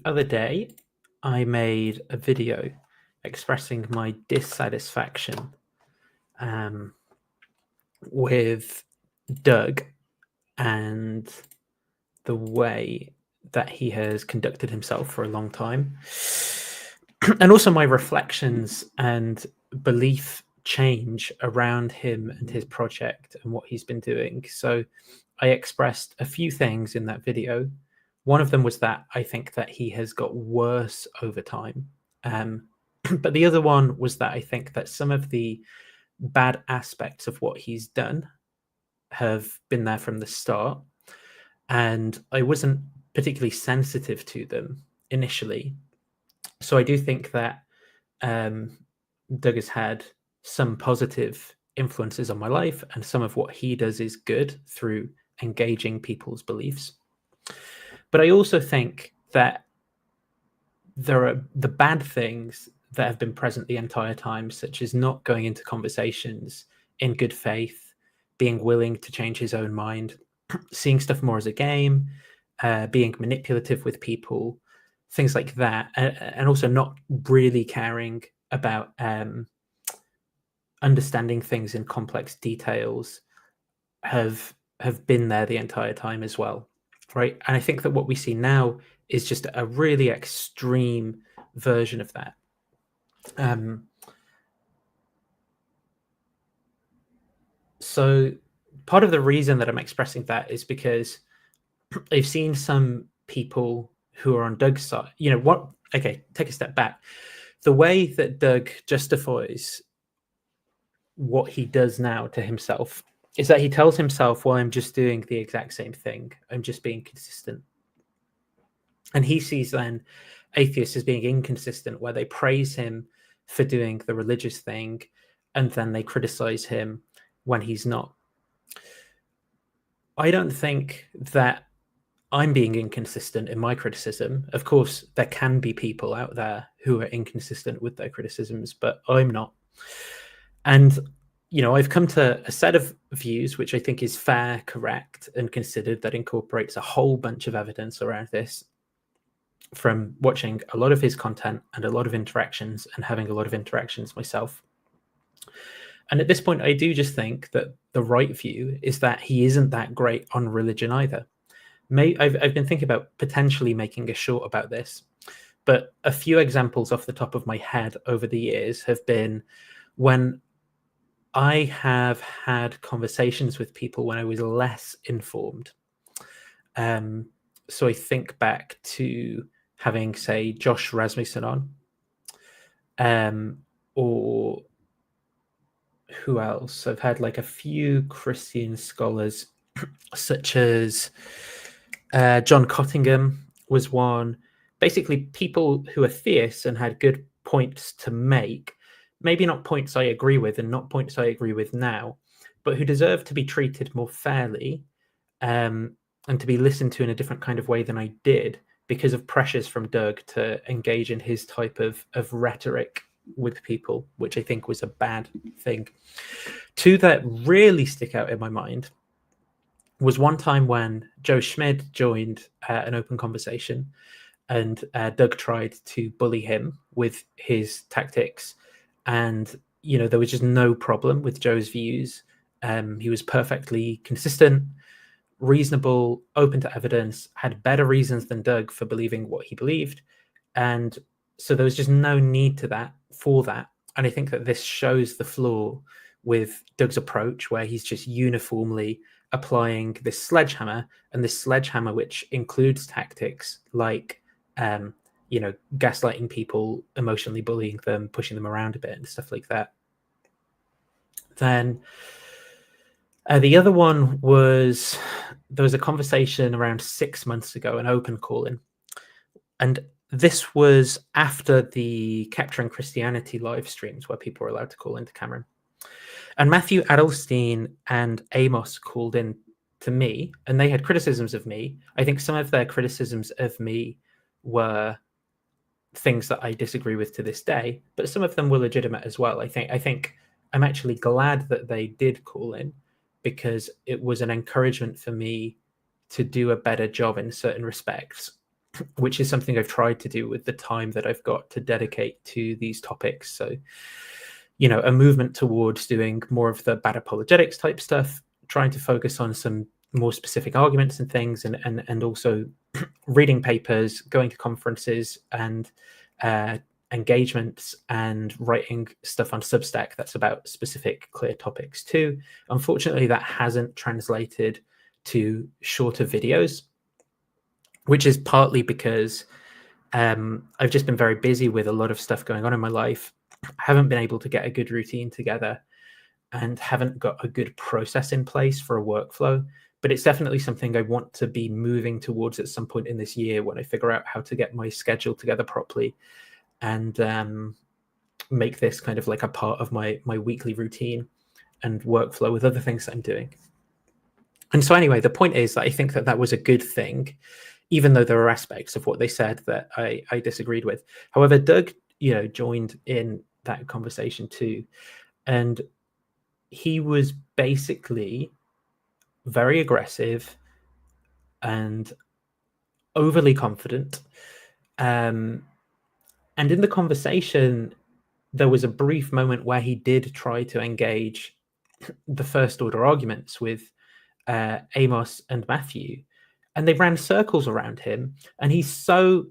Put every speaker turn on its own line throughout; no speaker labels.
other day, I made a video expressing my dissatisfaction with Doug and the way that he has conducted himself for a long time. And also my reflections and belief change around him and his project and what he's been doing. So I expressed a few things in that video. One of them was that I think that he has got worse over time. But the other one was that I think that some of the bad aspects of what he's done have been there from the start. And I wasn't particularly sensitive to them initially. So I do think that Doug has had some positive influences on my life, and some of what he does is good through engaging people's beliefs. But I also think that there are the bad things that have been present the entire time, such as not going into conversations in good faith, being willing to change his own mind, seeing stuff more as a game, being manipulative with people, things like that, and also not really caring about understanding things in complex details have been there the entire time as well, right? And I think that what we see now is just a really extreme version of that. So part of the reason that I'm expressing that is because I've seen some people who are on Doug's side. You know what? Okay, take a step back. The way that Doug justifies what he does now to himself is that he tells himself, well, I'm just doing the exact same thing. I'm just being consistent. And he sees then atheists as being inconsistent, where they praise him for doing the religious thing and then they criticize him when he's not. I don't think that I'm being inconsistent in my criticism. Of course, there can be people out there who are inconsistent with their criticisms, but I'm not. And, you know, I've come to a set of views which I think is fair, correct, and considered, that incorporates a whole bunch of evidence around this, from watching a lot of his content and a lot of interactions and having a lot of interactions myself. And at this point, I do just think that the right view is that he isn't that great on religion either. I've been thinking about potentially making a short about this, but a few examples off the top of my head over the years have been when I have had conversations with people when I was less informed. So I think back to having, say, Josh Rasmussen on, or who else? I've had like a few Christian scholars, such as John Cottingham was one. Basically, people who are theists and had good points to make, maybe not points I agree with and not points I agree with now, but who deserve to be treated more fairly and to be listened to in a different kind of way than I did, because of pressures from Doug to engage in his type of rhetoric with people, which I think was a bad thing. Two that really stick out in my mind was one time when Joe Schmid joined an open conversation, and Doug tried to bully him with his tactics. And, you know, there was just no problem with Joe's views. He was perfectly consistent, reasonable, open to evidence, had better reasons than Doug for believing what he believed. And so there was just no need for that. And I think that this shows the flaw with Doug's approach, where he's just uniformly applying this sledgehammer, and this sledgehammer which includes tactics like you know, gaslighting people, emotionally bullying them, pushing them around a bit and stuff like that. Then the other one was, there was a conversation around 6 months ago, an open call-in, and this was after the Capturing Christianity live streams where people were allowed to call into camera. And Matthew Adelstein and Amos called in to me, and they had criticisms of me. I think some of their criticisms of me were things that I disagree with to this day, but some of them were legitimate as well. I think I'm actually glad that they did call in, because it was an encouragement for me to do a better job in certain respects. which is something I've tried to do with the time that I've got to dedicate to these topics. So, a movement towards doing more of the bad apologetics type stuff, trying to focus on some more specific arguments and things, and also reading papers, going to conferences and engagements, and writing stuff on Substack that's about specific clear topics too. Unfortunately, that hasn't translated to shorter videos, which is partly because I've just been very busy with a lot of stuff going on in my life. I haven't been able to get a good routine together and haven't got a good process in place for a workflow. But it's definitely something I want to be moving towards at some point in this year when I figure out how to get my schedule together properly and make this kind of like a part of my weekly routine and workflow with other things that I'm doing. And so anyway, the point is that I think that was a good thing, even though there are aspects of what they said that I disagreed with. However, Doug, joined in that conversation too. And he was basically very aggressive and overly confident. And in the conversation, there was a brief moment where he did try to engage the first order arguments with Amos and Matthew, and they ran circles around him, and he's so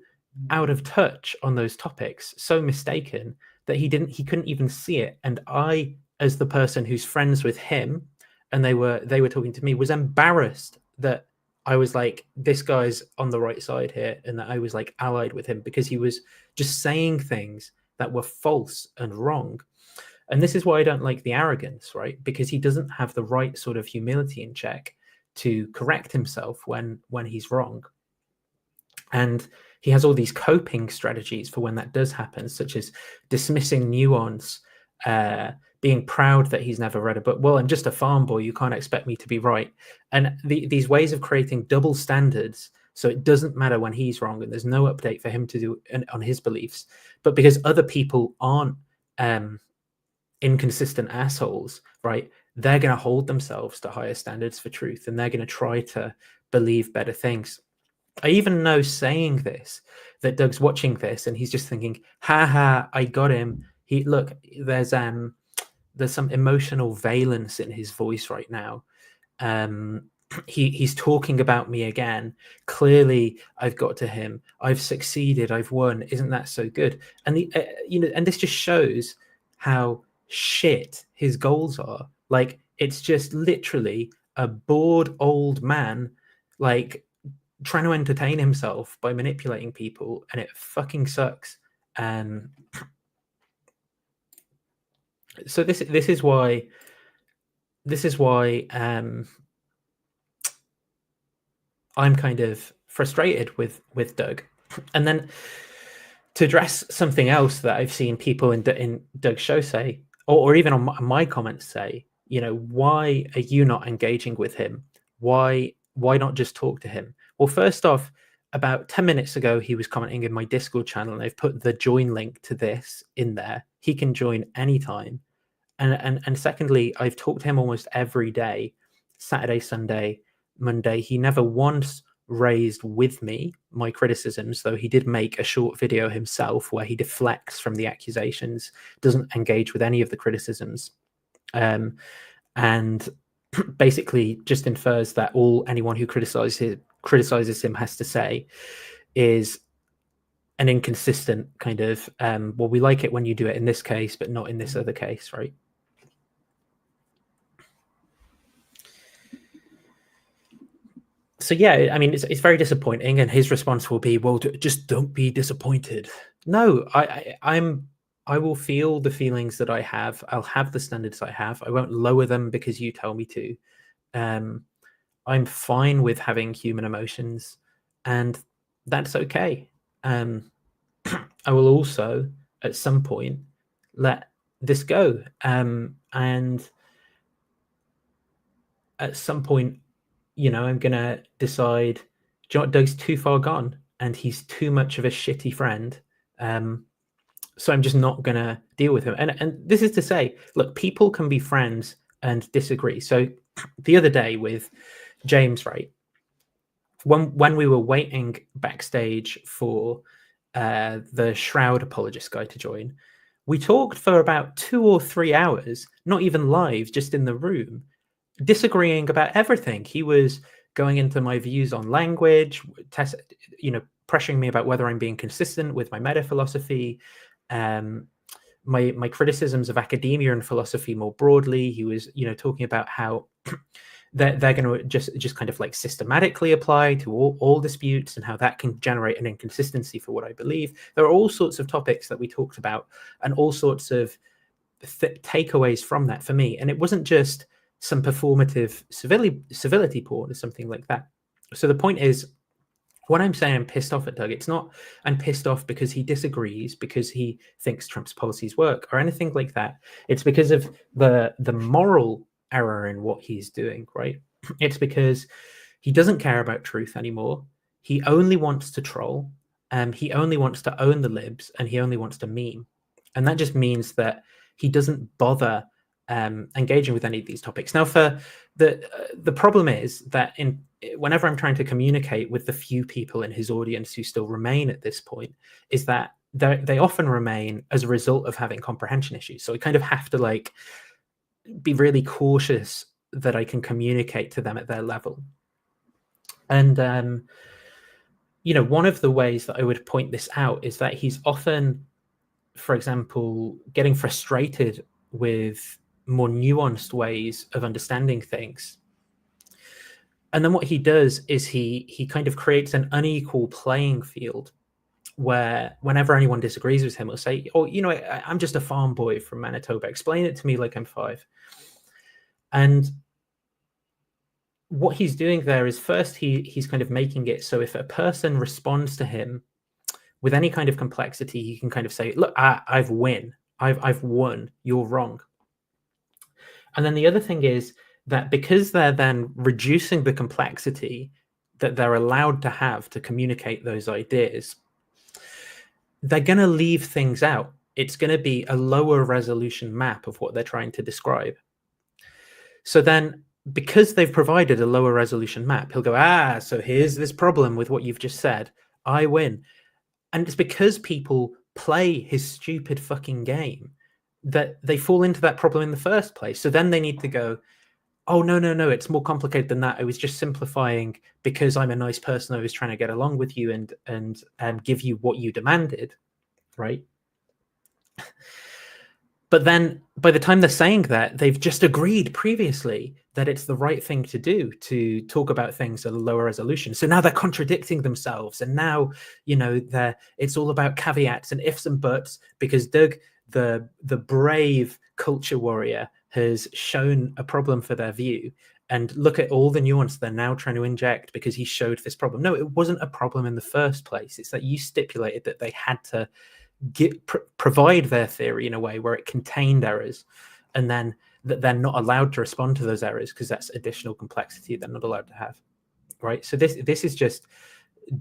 out of touch on those topics, so mistaken, that he couldn't even see it. And I, as the person who's friends with him, and they were talking to me, was embarrassed that I was like, this guy's on the right side here, and that I was like allied with him, because he was just saying things that were false and wrong. And this is why I don't like the arrogance, right? Because he doesn't have the right sort of humility in check to correct himself when he's wrong. And he has all these coping strategies for when that does happen, such as dismissing nuance, being proud that he's never read a book. Well, I'm just a farm boy. You can't expect me to be right. And these ways of creating double standards, so it doesn't matter when he's wrong and there's no update for him to do on his beliefs. But because other people aren't inconsistent assholes, right, they're going to hold themselves to higher standards for truth, and they're going to try to believe better things. I even know, saying this, that Doug's watching this and he's just thinking, ha, I got him. There's some emotional valence in his voice right now. He's talking about me again. Clearly, I've got to him. I've succeeded. I've won. Isn't that so good? And and this just shows how shit his goals are. Like, it's just literally a bored old man, like, trying to entertain himself by manipulating people, and it fucking sucks. So this is why I'm kind of frustrated with Doug. And then to address something else that I've seen people in Doug's show say, or even on my comments say, why are you not engaging with him? Why not just talk to him? Well, first off, about 10 minutes ago, he was commenting in my Discord channel, and I've put the join link to this in there. He can join anytime. And secondly, I've talked to him almost every day, Saturday, Sunday, Monday. He never once raised with me my criticisms, though he did make a short video himself where he deflects from the accusations, doesn't engage with any of the criticisms, and basically just infers that anyone who criticizes him has to say is an inconsistent kind of, well, we like it when you do it in this case, but not in this other case, right? So yeah, I mean, it's very disappointing, and his response will be, well, just don't be disappointed. No, I will feel the feelings that I have. I'll have the standards I have. I won't lower them because you tell me to. I'm fine with having human emotions, and that's okay. I will also, at some point, let this go. And at some point, I'm going to decide, Doug's too far gone and he's too much of a shitty friend. So I'm just not going to deal with him. And this is to say, look, people can be friends and disagree. So the other day with James, right, when we were waiting backstage for the Shroud apologist guy to join, we talked for about 2 or 3 hours, not even live, just in the room, disagreeing about everything. He was going into my views on language, pressuring me about whether I'm being consistent with my meta philosophy, my criticisms of academia and philosophy more broadly. He was, talking about how they're going to just kind of like systematically apply to all disputes, and how that can generate an inconsistency for what I believe. There are all sorts of topics that we talked about, and all sorts of takeaways from that for me. And it wasn't just some performative civility porn or something like that. So the point is, when I'm saying I'm pissed off at Doug, it's not I'm pissed off because he disagrees, because he thinks Trump's policies work or anything like that. It's because of the moral error in what he's doing, right? It's because he doesn't care about truth anymore. He only wants to troll. He only wants to own the libs, and he only wants to meme. And that just means that he doesn't bother engaging with any of these topics. Now, for the problem is that whenever I'm trying to communicate with the few people in his audience who still remain at this point, is that they often remain as a result of having comprehension issues. So I kind of have to be really cautious that I can communicate to them at their level. And one of the ways that I would point this out is that he's often, for example, getting frustrated with more nuanced ways of understanding things. And then what he does is he kind of creates an unequal playing field, where whenever anyone disagrees with him, he'll say, "Oh, I'm just a farm boy from Manitoba. Explain it to me like I'm 5." And what he's doing there is, first, he's kind of making it so if a person responds to him with any kind of complexity, he can kind of say, "Look, I've won. You're wrong." And then the other thing is that because they're then reducing the complexity that they're allowed to have to communicate those ideas, they're going to leave things out. It's going to be a lower resolution map of what they're trying to describe. So then, because they've provided a lower resolution map, he'll go, so here's this problem with what you've just said. I win. And it's because people play his stupid fucking game that they fall into that problem in the first place. So then they need to go, "Oh, no, it's more complicated than that. I was just simplifying because I'm a nice person. I was trying to get along with you and give you what you demanded," right? But then by the time they're saying that, they've just agreed previously that it's the right thing to do to talk about things at a lower resolution. So now they're contradicting themselves. And now, it's all about caveats and ifs and buts, because Doug, the brave culture warrior, has shown a problem for their view. And look at all the nuance they're now trying to inject because he showed this problem. No, it wasn't a problem in the first place. It's that you stipulated that they had to provide their theory in a way where it contained errors, and then that they're not allowed to respond to those errors because that's additional complexity they're not allowed to have, right? So this is just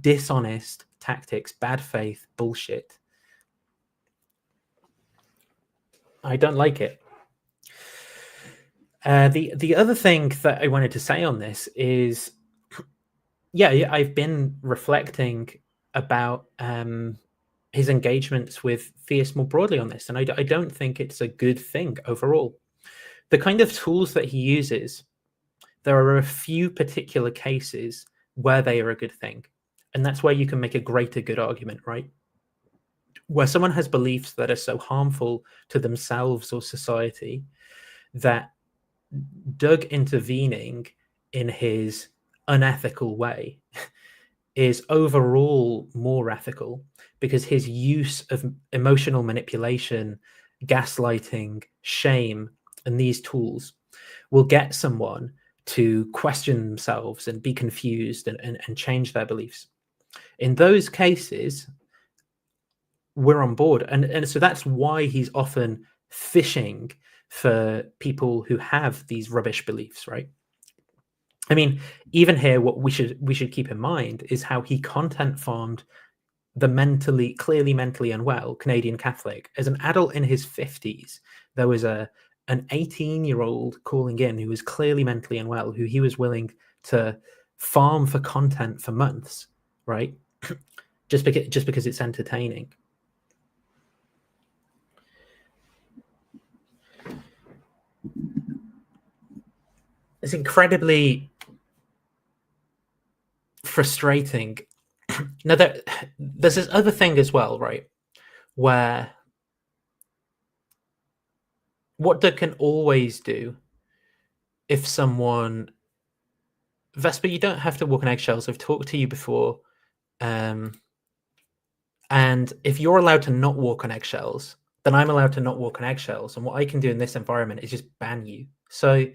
dishonest tactics, bad faith bullshit. I don't like it. The other thing that I wanted to say on this is, I've been reflecting about his engagements with theists more broadly on this, and I don't think it's a good thing overall. The kind of tools that he uses, there are a few particular cases where they are a good thing, and that's where you can make a greater good argument, right? Where someone has beliefs that are so harmful to themselves or society that Doug intervening in his unethical way is overall more ethical, because his use of emotional manipulation, gaslighting, shame, and these tools will get someone to question themselves and be confused and change their beliefs. In those cases, we're on board. And so that's why he's often fishing for people who have these rubbish beliefs, right? I mean, even here, what we should keep in mind is how he content farmed the clearly mentally unwell Canadian Catholic. As an adult in his 50s, there was an 18-year-old calling in who was clearly mentally unwell, who he was willing to farm for content for months, right? just because it's entertaining. It's incredibly frustrating. Now, there's this other thing as well, right? Where what Doug can always do if someone, Vesper, you don't have to walk on eggshells. I've talked to you before. And if you're allowed to not walk on eggshells, then I'm allowed to not walk on eggshells. And what I can do in this environment is just ban you. So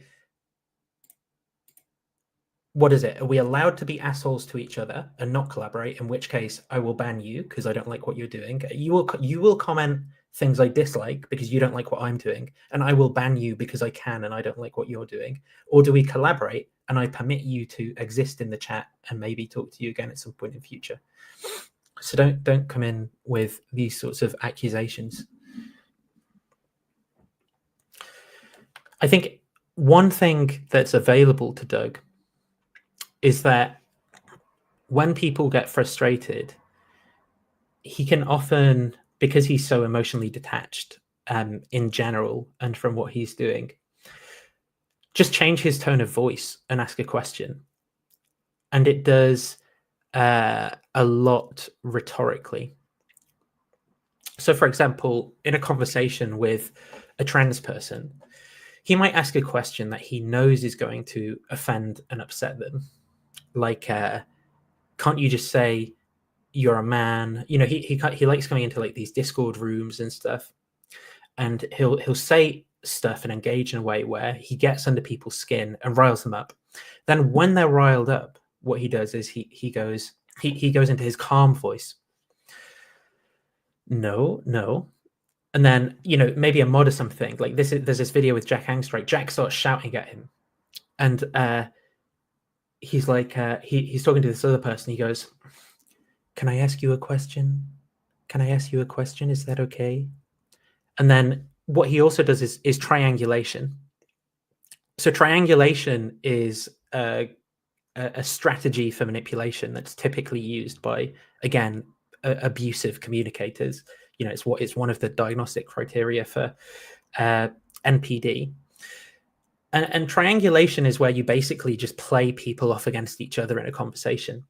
what is it? Are we allowed to be assholes to each other and not collaborate? In which case, I will ban you because I don't like what you're doing. You will comment things I dislike because you don't like what I'm doing, and I will ban you because I can and I don't like what you're doing. Or do we collaborate and I permit you to exist in the chat and maybe talk to you again at some point in future? So don't come in with these sorts of accusations. I think one thing that's available to Doug is that when people get frustrated, he can often, because he's so emotionally detached in general and from what he's doing, just change his tone of voice and ask a question. And it does a lot rhetorically. So, for example, in a conversation with a trans person, he might ask a question that he knows is going to offend and upset them. Like, can't you just say you're a man? You know, he likes coming into like these Discord rooms and stuff, and he'll say stuff and engage in a way where he gets under people's skin and riles them up. Then when they're riled up, what he does is he goes into his calm voice. No. And then, you know, maybe a mod or something like this. There's this video with Jack Angstrike. Jack starts shouting at him, and he's like, he's talking to this other person. He goes, "Can I ask you a question? Can I ask you a question? Is that okay?" And then what he also does is triangulation. So triangulation is a strategy for manipulation that's typically used by, again, abusive communicators. You know, it's one of the diagnostic criteria for NPD. And triangulation is where you basically just play people off against each other in a conversation.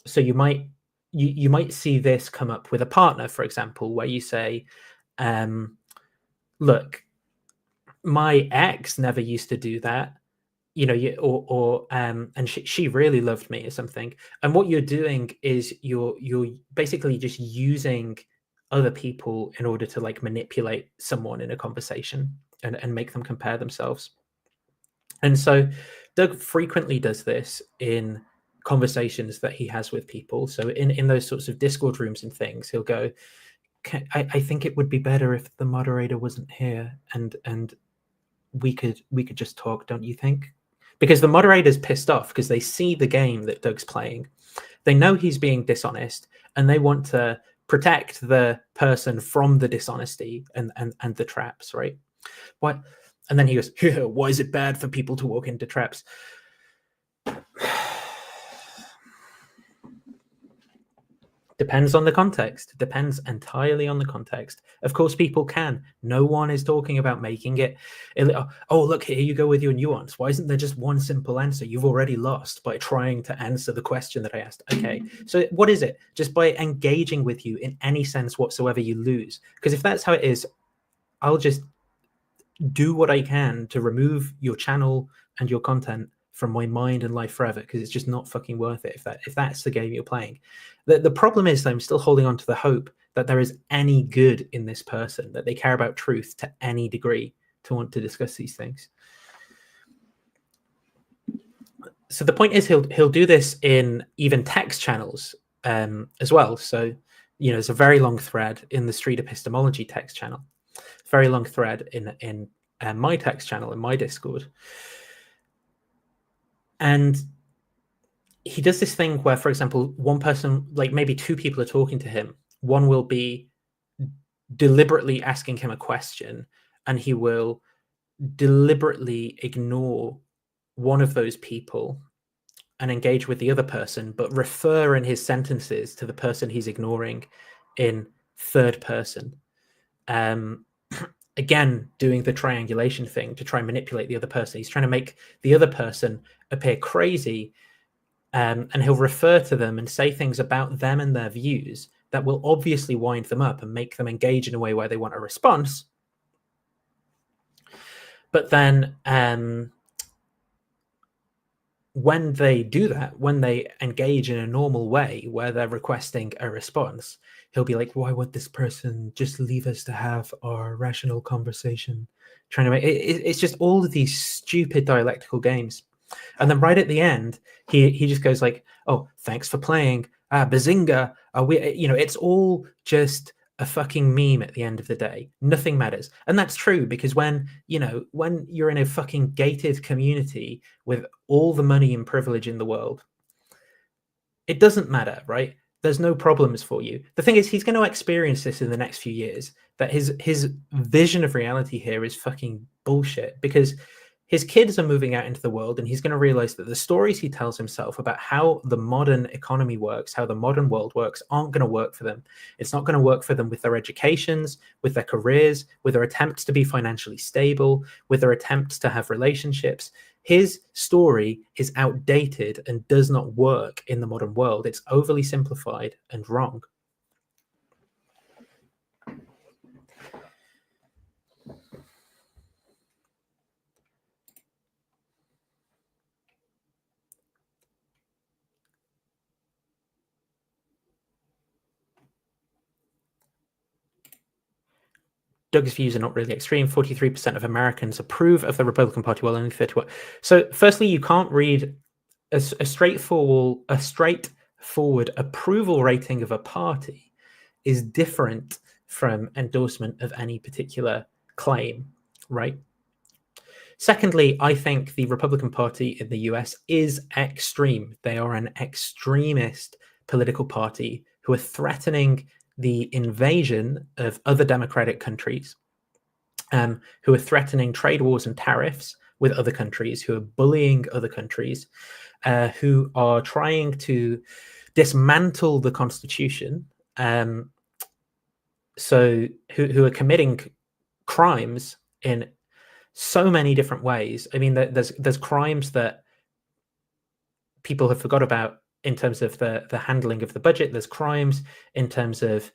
So you might see this come up with a partner, for example, where you say, look, my ex never used to do that, you know, and she really loved me or something. And what you're doing is you're basically just using other people in order to like manipulate someone in a conversation and make them compare themselves. And so Doug frequently does this in conversations that he has with people. So in those sorts of Discord rooms and things, he'll go, I think it would be better if the moderator wasn't here and we could just talk, don't you think? Because the moderator's pissed off because they see the game that Doug's playing. They know he's being dishonest and they want to protect the person from the dishonesty and the traps, right? What? And then he goes, why is it bad for people to walk into traps? Depends on the context. Depends entirely on the context. Of course, people can. No one is talking about making it. Oh, look, here you go with your nuance. Why isn't there just one simple answer? You've already lost by trying to answer the question that I asked. Okay, so what is it? Just by engaging with you in any sense whatsoever, you lose. Because if that's how it is, I'll just do what I can to remove your channel and your content from my mind and life forever, because it's just not fucking worth it if that's the game you're playing. The problem is that I'm still holding on to the hope that there is any good in this person, that they care about truth to any degree to want to discuss these things. So the point is he'll do this in even text channels as well. So, you know, there's a very long thread in the Street Epistemology text channel, very long thread in my text channel in my Discord. And he does this thing where, for example, one person, like maybe two people are talking to him. One will be deliberately asking him a question, and he will deliberately ignore one of those people and engage with the other person, but refer in his sentences to the person he's ignoring in third person. Again, doing the triangulation thing to try and manipulate the other person. He's trying to make the other person appear crazy, and he'll refer to them and say things about them and their views that will obviously wind them up and make them engage in a way where they want a response. But then when they do that, when they engage in a normal way where they're requesting a response, he'll be like, why would this person just leave us to have our rational conversation? Trying to make it's just all of these stupid dialectical games. And then right at the end, he just goes like, oh, thanks for playing. Bazinga. It's all just a fucking meme at the end of the day. Nothing matters. And that's true, because when you're in a fucking gated community with all the money and privilege in the world, it doesn't matter, right? There's no problems for you. The thing is, he's going to experience this in the next few years, that his vision of reality here is fucking bullshit, because his kids are moving out into the world, and he's going to realize that the stories he tells himself about how the modern economy works, how the modern world works, aren't going to work for them. It's not going to work for them with their educations, with their careers, with their attempts to be financially stable, with their attempts to have relationships. His story is outdated and does not work in the modern world. It's overly simplified and wrong. Doug's views are not really extreme. 43% of Americans approve of the Republican Party, while only 31%. So, firstly, you can't read a straightforward approval rating of a party is different from endorsement of any particular claim, right? Secondly, I think the Republican Party in the US is extreme. They are an extremist political party who are threatening the invasion of other democratic countries, who are threatening trade wars and tariffs with other countries, who are bullying other countries, who are trying to dismantle the Constitution, so who are committing crimes in so many different ways. I mean, there's crimes that people have forgot about in terms of the handling of the budget. There's crimes in terms of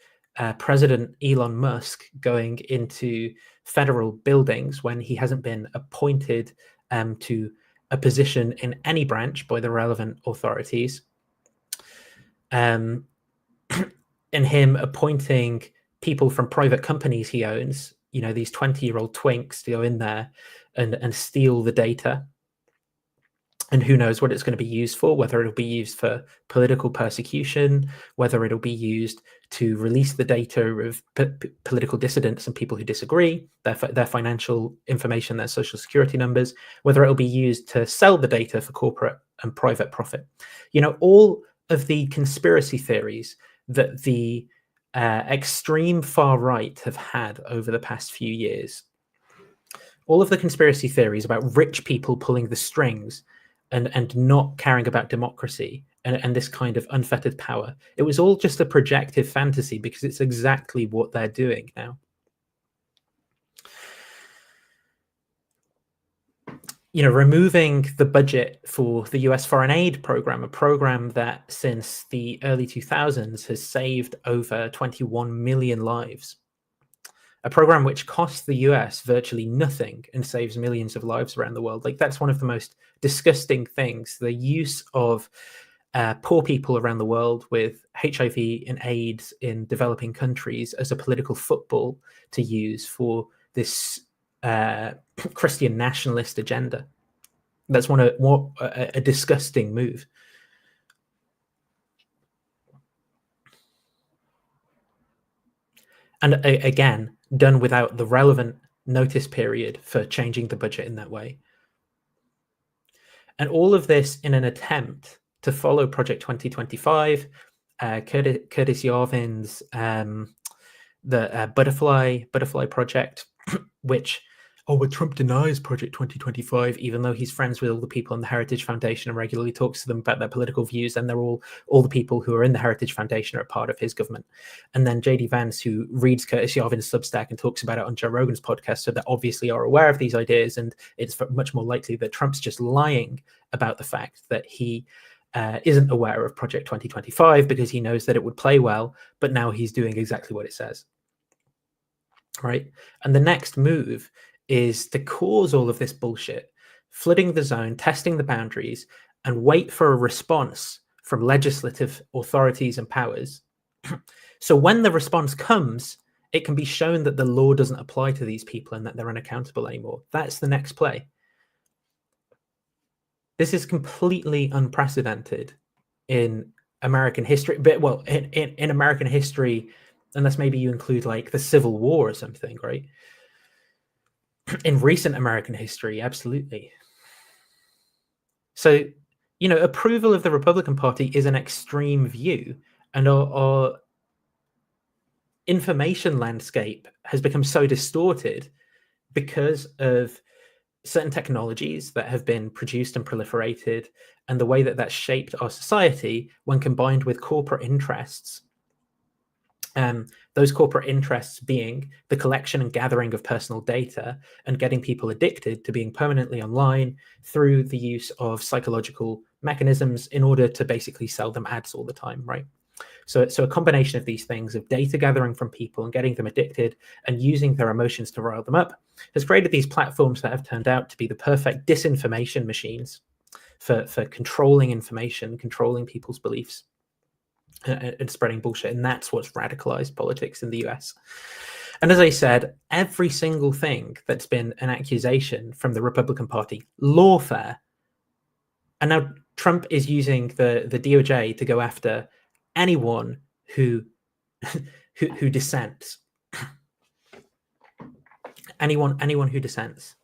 President Elon Musk going into federal buildings when he hasn't been appointed to a position in any branch by the relevant authorities. And him appointing people from private companies he owns, these 20-year-old twinks, to go in there and steal the data. And who knows what it's going to be used for, whether it'll be used for political persecution, whether it'll be used to release the data of political dissidents and people who disagree, their financial information, their social security numbers, whether it'll be used to sell the data for corporate and private profit. All of the conspiracy theories that the extreme far right have had over the past few years, all of the conspiracy theories about rich people pulling the strings and not caring about democracy and this kind of unfettered power, it was all just a projective fantasy, because it's exactly what they're doing now. Removing the budget for the US foreign aid program, a program that since the early 2000s has saved over 21 million lives, a program which costs the US virtually nothing and saves millions of lives around the world. Like, that's one of the most disgusting things, the use of poor people around the world with HIV and AIDS in developing countries as a political football to use for this Christian nationalist agenda. That's a disgusting move. And again, done without the relevant notice period for changing the budget in that way. And all of this in an attempt to follow Project 2025, Curtis Yarvin's the Butterfly Project, which oh, but Trump denies Project 2025, even though he's friends with all the people in the Heritage Foundation and regularly talks to them about their political views, and they're all the people who are in the Heritage Foundation are a part of his government. And then JD Vance, who reads Curtis Yarvin's Substack and talks about it on Joe Rogan's podcast, so they obviously are aware of these ideas, and it's much more likely that Trump's just lying about the fact that he isn't aware of Project 2025 because he knows that it would play well, but now he's doing exactly what it says. Right? And the next move is to cause all of this bullshit, flooding the zone, testing the boundaries, and wait for a response from legislative authorities and powers. So when the response comes, it can be shown that the law doesn't apply to these people and that they're unaccountable anymore. That's the next play. This is completely unprecedented in American history, but well, in American history, unless maybe you include like the Civil War or something, right? In recent American history, absolutely. So, approval of the Republican Party is an extreme view, and our information landscape has become so distorted because of certain technologies that have been produced and proliferated, and the way that that's shaped our society when combined with corporate interests. Those corporate interests being the collection and gathering of personal data and getting people addicted to being permanently online through the use of psychological mechanisms in order to basically sell them ads all the time, right? So a combination of these things, of data gathering from people and getting them addicted and using their emotions to rile them up, has created these platforms that have turned out to be the perfect disinformation machines for controlling information, controlling people's beliefs, and spreading bullshit. And that's what's radicalized politics in the US. And as I said, every single thing that's been an accusation from the Republican Party, lawfare. And now Trump is using the DOJ to go after anyone who dissents. Anyone who dissents.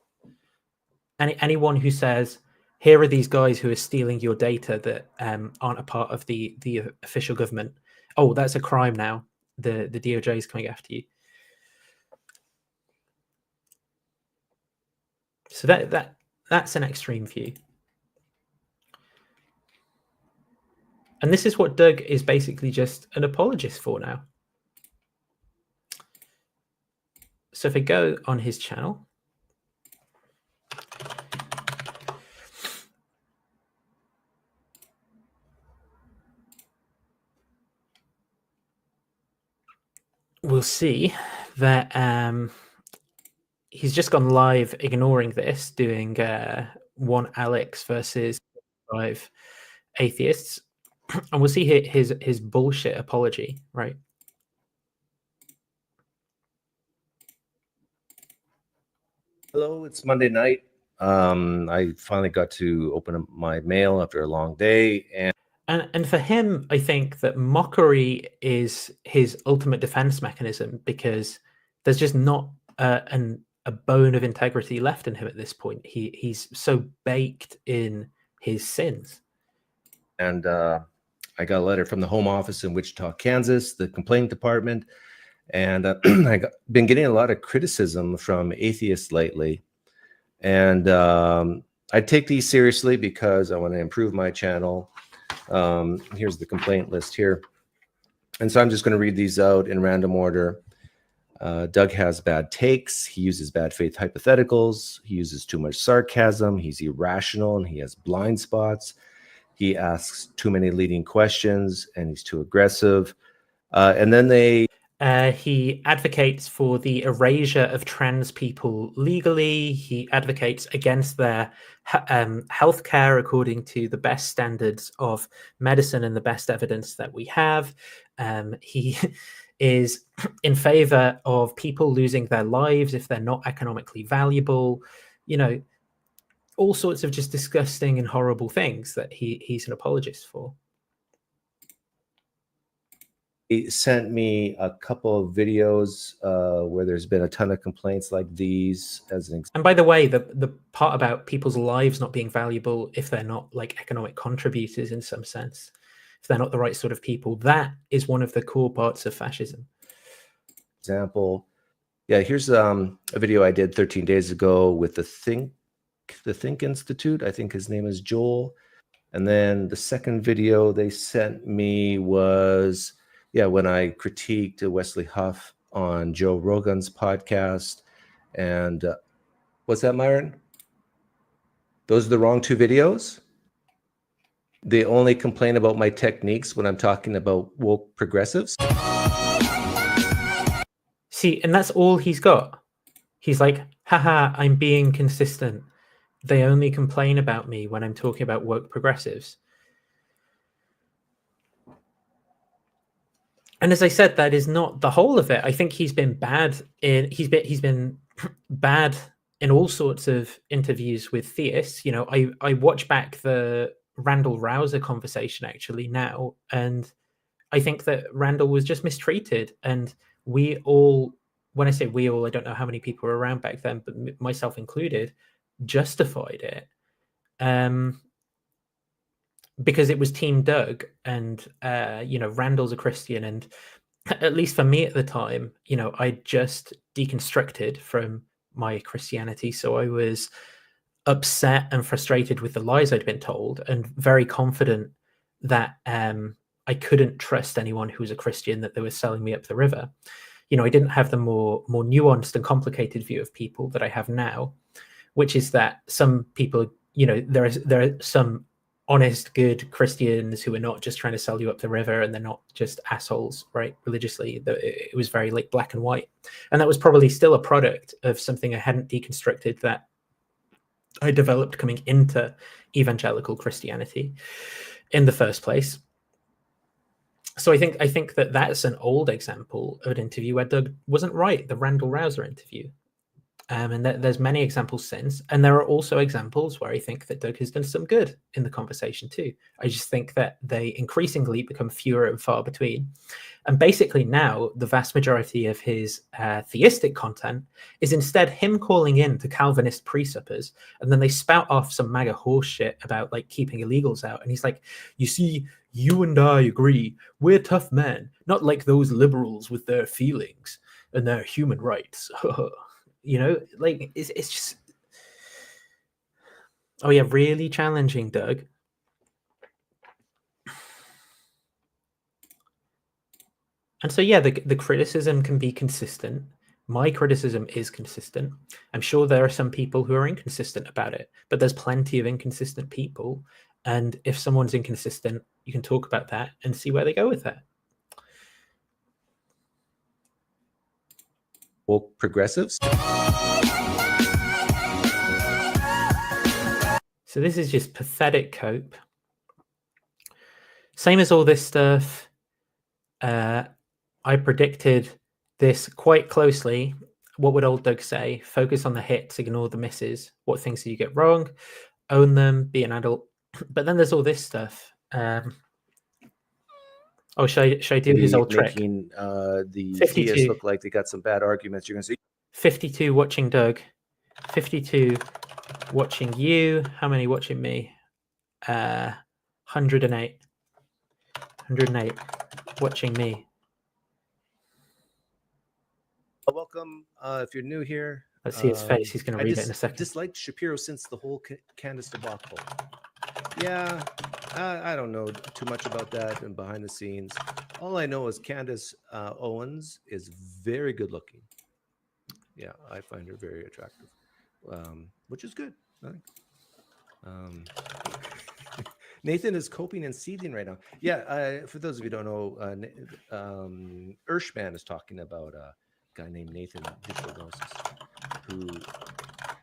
Anyone who says, here are these guys who are stealing your data that aren't a part of the official government. Oh, that's a crime now. The DOJ is coming after you. So that's an extreme view. And this is what Doug is basically just an apologist for now. So if I go on his channel, we'll see that he's just gone live ignoring this, doing one Alex versus 5 atheists. And we'll see his bullshit apology, right?
Hello, it's Monday night. I finally got to open up my mail after a long day.
And for him, I think that mockery is his ultimate defense mechanism, because there's just not a bone of integrity left in him at this point. He's so baked in his sins.
And I got a letter from the Home Office in Wichita, Kansas, the complaint department. And I've been getting a lot of criticism from atheists lately. And I take these seriously because I want to improve my channel. Here's the complaint list here. And so I'm just going to read these out in random order. Doug has bad takes. He uses bad faith hypotheticals. He uses too much sarcasm. He's irrational and he has blind spots. He asks too many leading questions and he's too aggressive. And then
he advocates for the erasure of trans people legally. He advocates against their healthcare according to the best standards of medicine and the best evidence that we have. He is in favor of people losing their lives if they're not economically valuable. All sorts of just disgusting and horrible things that he's an apologist for.
He sent me a couple of videos where there's been a ton of complaints like these as an example.
And by the way, the part about people's lives not being valuable if they're not like economic contributors in some sense, if they're not the right sort of people, that is one of the core parts of fascism.
Example, Yeah, here's a video I did 13 days ago with the Think Institute. I think his name is Joel. And then the second video they sent me was, when I critiqued Wesley Huff on Joe Rogan's podcast. And what's that, Myron? Those are the wrong two videos? They only complain about my techniques when I'm talking about woke progressives?
See, and that's all he's got. He's like, haha, I'm being consistent. They only complain about me when I'm talking about woke progressives. And as I said, that is not the whole of it. I think he's been bad bad in all sorts of interviews with theists. You know, I watch back the Randall Rouser conversation actually now, and I think that Randall was just mistreated, and we all, when I say we all, I don't know how many people were around back then, but myself included, justified it. Because it was Team Doug, and Randall's a Christian, and at least for me at the time, I just deconstructed from my Christianity, so I was upset and frustrated with the lies I'd been told, and very confident that I couldn't trust anyone who was a Christian, that they were selling me up the river. I didn't have the more nuanced and complicated view of people that I have now, which is that some people, there are some honest, good Christians who are not just trying to sell you up the river, and they're not just assholes, right? Religiously, it was very like black and white, and that was probably still a product of something I hadn't deconstructed, that I developed coming into evangelical Christianity in the first place. So I think that that's an old example of an interview where Doug wasn't right, the Randall Rouser interview. And there's many examples since, and there are also examples where I think that Doug has done some good in the conversation too. I just think that they increasingly become fewer and far between. And basically now, the vast majority of his theistic content is instead him calling in to Calvinist pre-suppers, and then they spout off some MAGA horse shit about like keeping illegals out. And he's like, you see, you and I agree, we're tough men, not like those liberals with their feelings and their human rights. Like it's just, oh yeah, really challenging, Doug. And so yeah, the criticism can be consistent. My criticism is consistent. I'm sure there are some people who are inconsistent about it, but there's plenty of inconsistent people. And if someone's inconsistent, you can talk about that and see where they go with that.
Well, progressives?
So this is just pathetic cope. Same as all this stuff. I predicted this quite closely. What would old Doug say? Focus on the hits, ignore the misses. What things do you get wrong? Own them, be an adult. But then there's all this stuff. Should I do his old trick?
Making the theists look like they got some bad arguments. You're going to see
52 watching Doug, 52 watching you. How many watching me? 108. 108 watching me.
Welcome. If you're new here,
let's see his face. He's going to read it in a second.
Disliked Shapiro since the whole Candace debacle. Yeah, I don't know too much about that and behind the scenes. All I know is Candace Owens is very good looking. Yeah, I find her very attractive, which is good. Nathan is coping and seething right now. Yeah, for those of you who don't know, Urshman is talking about a guy named Nathan who.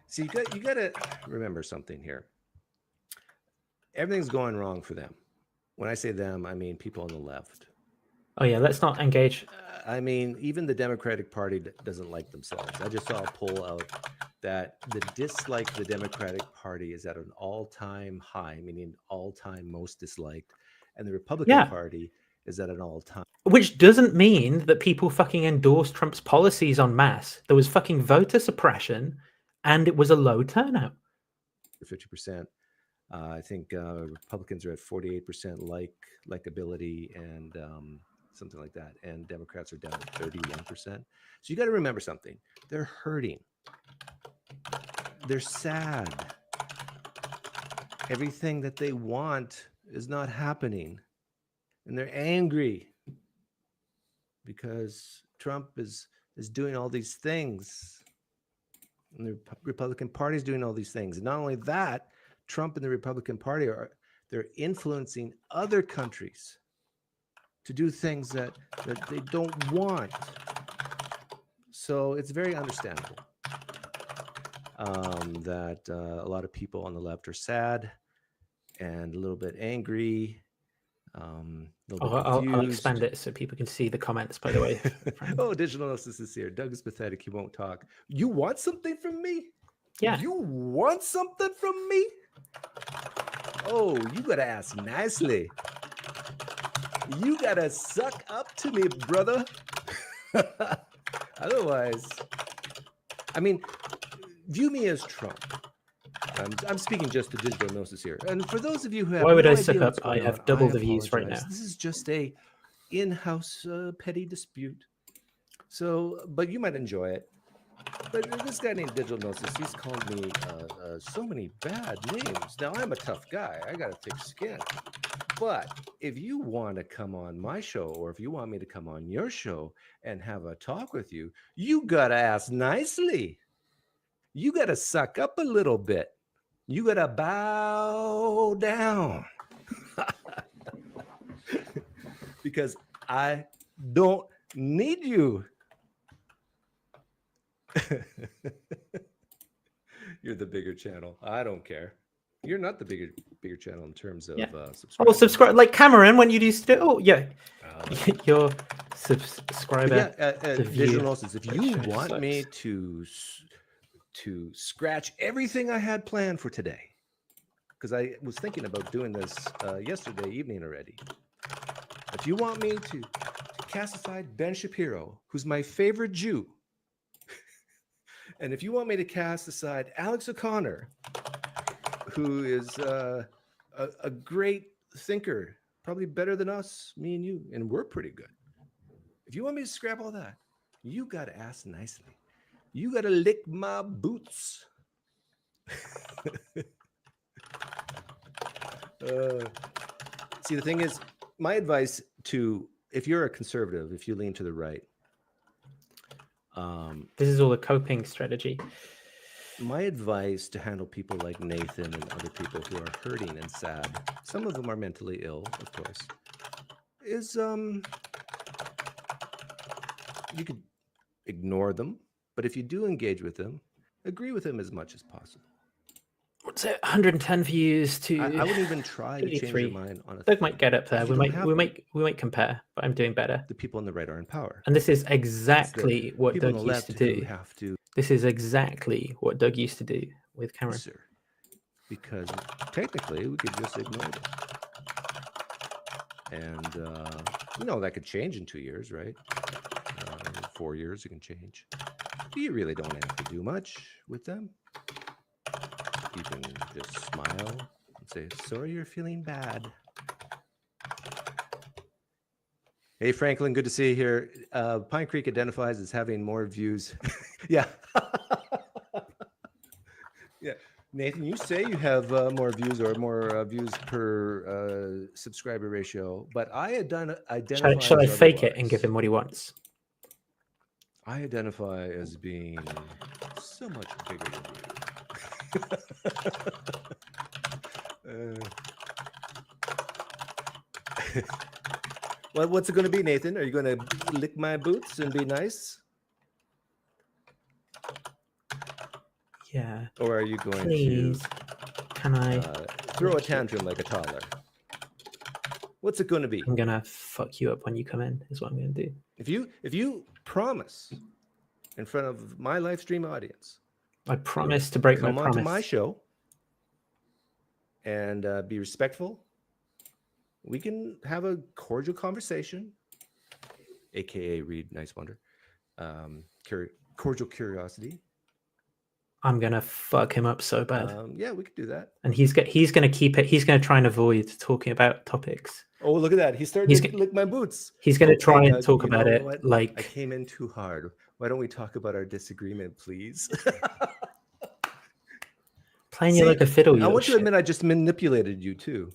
See, you got to remember something here. Everything's going wrong for them. When I say them, I mean people on the left.
Oh yeah, let's not engage.
I mean, even the Democratic Party doesn't like themselves. I just saw a poll out that the dislike of the Democratic Party is at an all-time high, meaning all-time most disliked, and the Republican Party is at an all-time.
Which doesn't mean that people fucking endorse Trump's policies en masse. There was fucking voter suppression, and it was a low turnout.
50%. I think Republicans are at 48% likability, and something like that. And Democrats are down to 31%. So you got to remember something. They're hurting. They're sad. Everything that they want is not happening. And they're angry because Trump is doing all these things. And the Republican Party is doing all these things. And not only that, Trump and the Republican Party they're influencing other countries to do things that they don't want. So it's very understandable that a lot of people on the left are sad and a little bit angry.
I'll expand it so people can see the comments, by the way.
Oh, Digital Gnosis is here. Doug is pathetic. He won't talk. You want something from me?
Yeah.
You want something from me? Oh, you got to ask nicely. You got to suck up to me, brother. Otherwise, I mean, view me as Trump. I'm speaking just to Digital Gnosis here. And for those of you who have
Why would
no
I suck
idea
up?
what's going
I have
on,
double
I
the views right now.
apologize. This is just a in-house petty dispute. So, but you might enjoy it. But this guy named Digital Gnosis, he's called me so many bad names. Now, I'm a tough guy. I got a thick skin. But if you want to come on my show, or if you want me to come on your show and have a talk with you, you got to ask nicely. You got to suck up a little bit. You got to bow down. Because I don't need you. You're the bigger channel. I don't care. You're not the bigger channel in terms of subscribers.
Oh, subscribe like Cameron when you used to do. Oh yeah, your subscriber.
Digital Gnosis, if you want me to scratch everything I had planned for today, because I was thinking about doing this yesterday evening already. If you want me to cast aside Ben Shapiro, who's my favorite Jew, and if you want me to cast aside Alex O'Connor, who is a great thinker, probably better than us, me and you, and we're pretty good. If you want me to scrap all that, you got to ask nicely. You got to lick my boots. See, the thing is, my advice if you're a conservative, if you lean to the right,
this is all a coping strategy.
My advice to handle people like Nathan and other people who are hurting and sad, some of them are mentally ill, of course, is you could ignore them, but if you do engage with them, agree with them as much as possible.
What's it? 110 views to.
I wouldn't even try to change your mind on a
Doug might get up there. We might compare, but I'm doing better.
The people on the right are in power,
and this is exactly what Doug used to do. This is exactly what Doug used to do with Cameron.
Sir, because technically we could just ignore them, and that could change in 2 years, right? 4 years, it can change. You really don't have to do much with them. You can just smile and say, sorry you're feeling bad. Hey, Franklin, good to see you here. Pinecreek identifies as having more views. Yeah. Yeah. Nathan, you say you have more views or more views per subscriber ratio, but I identify.
Shall I fake it and give him what he wants?
I identify as being so much bigger than you. Well, what's it going to be, Nathan? Are you going to lick my boots and be nice?
Yeah.
Or are you going
to can I
throw a tantrum like a toddler? What's it going to be?
I'm going to fuck you up when you come in, is what I'm going to do.
If you promise in front of my live stream audience,
I promise to break my promise.
Come on to my show and be respectful. We can have a cordial conversation, aka read Nice Wonder, cordial curiosity.
I'm gonna fuck him up so bad.
Yeah, we could do that.
And he's gonna keep it. He's gonna try and avoid talking about topics.
Oh, look at that! He's starting to lick my boots.
He's gonna try and
Doug,
talk about it
what?
like
I came in too hard. Why don't we talk about our disagreement, please?
playing you like a fiddle.
I want to admit I just manipulated you too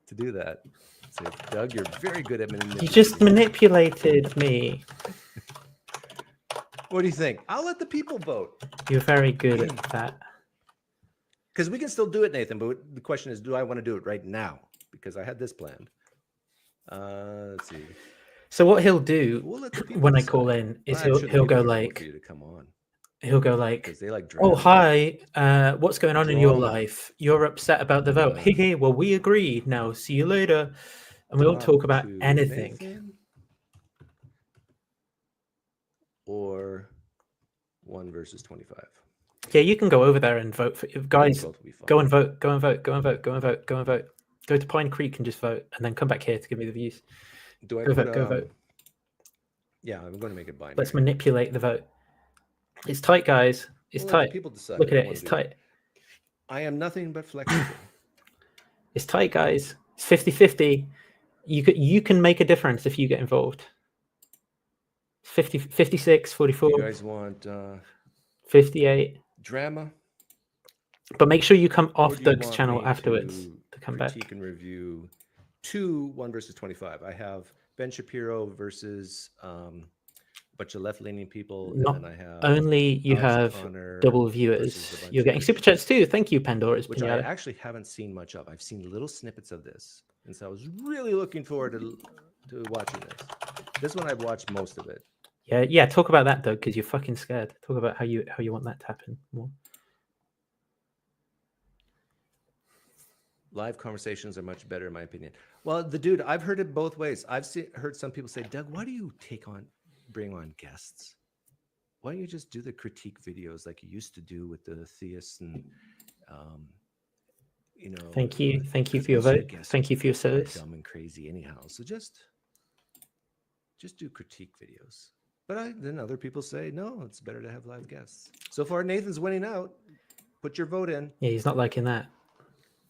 to do that. So, Doug, you're very good at manipulating.
You just manipulated me.
What do you think? I'll let the people vote.
You're very good at that.
Because we can still do it, Nathan. But the question is, do I want to do it right now? Because I had this planned. Let's see.
So what he'll do when I call in is he'll go like,
you to come on.
He'll go like,
they like
"Oh hi, what's going on in your life? You're upset about the vote. Hey, well we agree. Now see you later." And we won't talk about anything.
Nathan, or 1 versus 25.
Yeah, you can go over there and vote for guys. Go and vote. Go and vote. Go and vote. Go and vote. Go and vote. Go to Pine Creek and just vote, and then come back here to give me the views.
Do I
go vote? Go vote.
Yeah, I'm going to make it binary.
Let's manipulate the vote. It's tight, guys. It's tight.
People decide.
Look at it. It's tight.
I am nothing but flexible.
It's tight, guys. It's 50-50. You can make a difference if you get involved. 56, 44.
You guys want
58
drama?
But make sure you come off Doug's channel afterwards to come back.
Critique and review 1 versus 25. I have Ben Shapiro versus a bunch of left-leaning people, and then I have
only you have double viewers. You're getting super chats too. Thank you, Pandora's
which I actually haven't seen much of. I've seen little snippets of this, and so I was really looking forward to watching this. This one I've watched most of it.
Yeah. Talk about that, Doug, because you're fucking scared. Talk about how you want that to happen more.
Live conversations are much better, in my opinion. Well, dude, I've heard it both ways. I've heard some people say, Doug, why do you bring on guests? Why don't you just do the critique videos like you used to do with the theists and,
Thank you for your vote. Thank you for your service.
Dumb and crazy, anyhow. So just do critique videos. But then other people say, no, it's better to have live guests. So far, Nathan's winning out. Put your vote in.
Yeah, he's not liking that.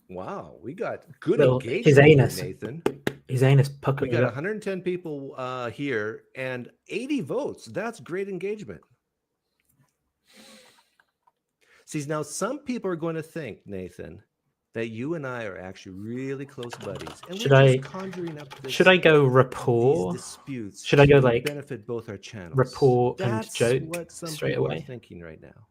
Wow, we got good engagement.
His anus,
Nathan.
His anus puckered.
We got 110 people here and 80 votes. That's great engagement. See, now some people are going to think, Nathan, that you and I are actually really close buddies. And
should I go rapport?
Disputes
should I go like
benefit both our channels?
Rapport and joke
what some
straight
people
away?
Are thinking right now.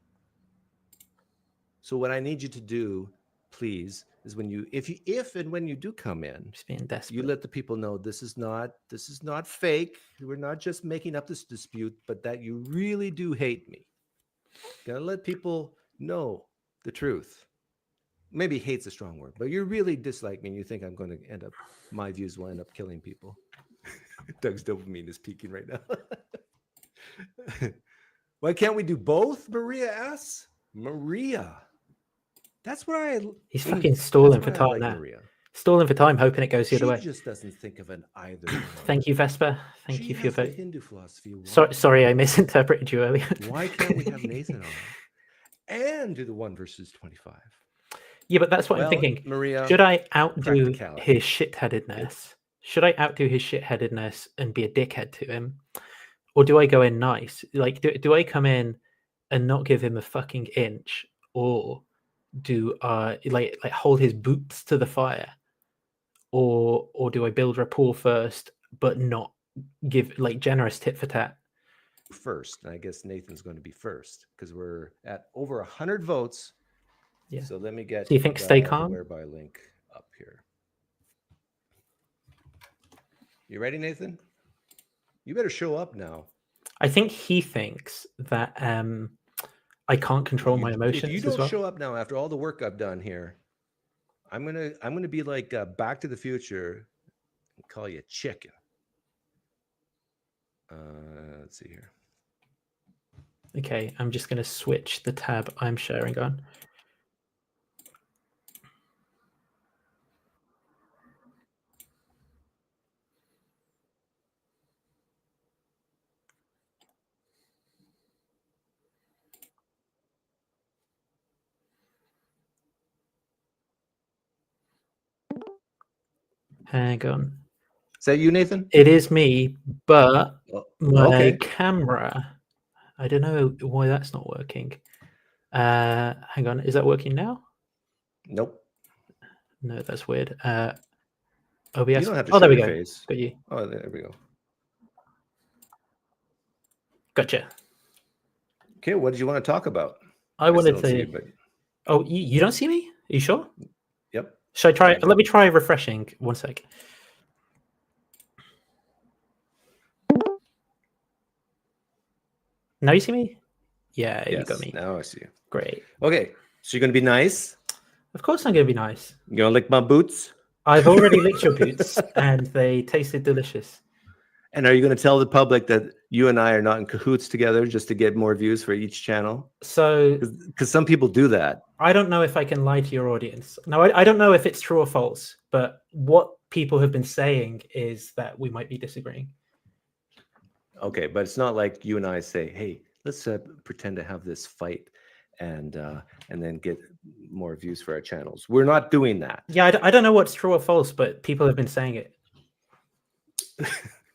So what I need you to do, please, is if and when you do come in,
just being desperate,
you let the people know this is not fake. We're not just making up this dispute, but that you really do hate me. Gotta let people know the truth. Maybe hate's a strong word, but you really dislike me and you think I'm going to my views will end up killing people. Doug's dopamine is peaking right now. Why can't we do both? Maria asks. Maria. That's what
he's fucking stalling for time now. Maria. Stalling for time, hoping it goes the other way.
She just doesn't think of an either.
Thank you, Vesper. Thank you for your vote.
Hindu philosophy.
Sorry, I misinterpreted you earlier.
Why can't we have Nathan on and do the 1 versus 25?
Yeah, but that's what I'm thinking.
Maria,
should I outdo his shitheadedness? Should I outdo his shitheadedness and be a dickhead to him, or do I go in nice? Like, do I come in and not give him a fucking inch, or do I like hold his boots to the fire, or do I build rapport first but not give like generous tit for tat?
First, and I guess Nathan's going to be first because we're at over 100 votes.
Yeah.
So let me get.
Do you think stay calm?
Whereby link up here. You ready, Nathan? You better show up now.
I think he thinks that I can't control my emotions.
If you don't show up now after all the work I've done here, I'm gonna be like Back to the Future and call you chicken. Let's see here.
Okay, I'm just gonna switch the tab I'm sharing on. Hang on.
Is that you, Nathan?
It is me, but my
Okay.
camera, I don't know why that's not working. Hang on, is that working now?
Nope.
No, that's weird.
You
OBS.
don't have to
Oh,
show
there we
your
go.
face.
Got you.
Oh, there we go.
Gotcha.
Okay, what did you want to talk about?
I wanted
still don't see
to.
you, but
Oh, you don't see me? Are you sure?
yep.
Should I try?
Okay.
Let me try refreshing. 1 sec. Now you see me? Yeah, you got
Yes,
me.
now I see you.
Great.
Okay, so you're gonna be nice.
Of course, I'm going to be nice.
You're gonna lick my boots.
I've already licked your boots, and they tasted delicious.
And are you going to tell the public that you and I are not in cahoots together just to get more views for each channel?
So
Because some people do that.
I don't know if I can lie to your audience. Now, I don't know if it's true or false, but what people have been saying is that we might be disagreeing.
Okay, but it's not like you and I say, "Hey, let's pretend to have this fight and then get more views for our channels." We're not doing that.
Yeah, I don't know what's true or false, but people have been saying it.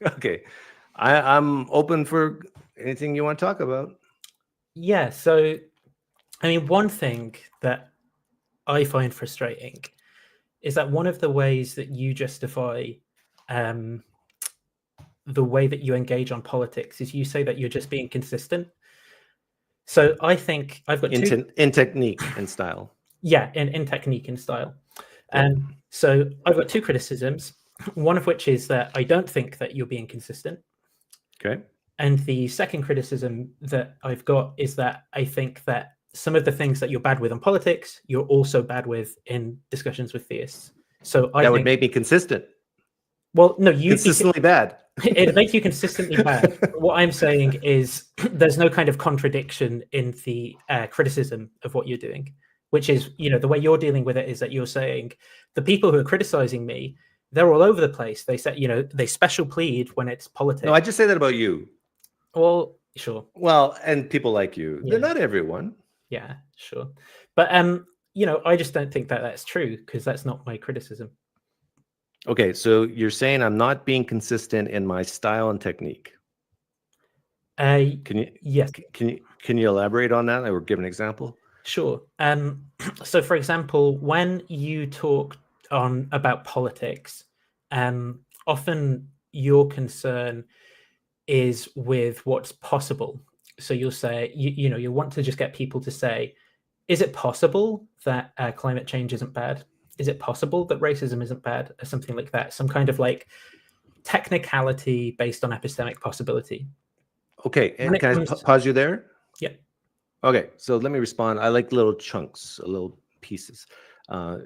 Okay, I'm open for anything you want to talk about.
Yeah, so I mean, one thing that I find frustrating is that one of the ways that you justify the way that you engage on politics is you say that you're just being consistent. So I think I've got
in technique and style.
Yeah, in technique and style.
Yeah.
So I've got two criticisms. One of which is that I don't think that you're being consistent.
Okay.
And the second criticism that I've got is that I think that some of the things that you're bad with in politics, you're also bad with in discussions with theists. So
that would make me consistent.
Well, no, you
consistently bad.
It'd make you consistently bad. What I'm saying is there's no kind of contradiction in the criticism of what you're doing, which is, the way you're dealing with it is that you're saying the people who are criticizing me, they're all over the place. They say, they special plead when it's politics.
No, I just say that about you.
Well, sure.
Well, and people like you.
Yeah.
They're not everyone.
Yeah, sure. But, I just don't think that that's true because that's not my criticism.
Okay, so you're saying I'm not being consistent in my style and technique.
Can
you?
Yes.
Can you elaborate on that or give an example?
Sure. So, for example, when you talk about politics, often your concern is with what's possible. So you'll say, you want to just get people to say, is it possible that climate change isn't bad? Is it possible that racism isn't bad? Or something like that. Some kind of like technicality based on epistemic possibility.
Okay, and can I pause you there?
Yeah.
Okay, so let me respond. I like little chunks, little pieces.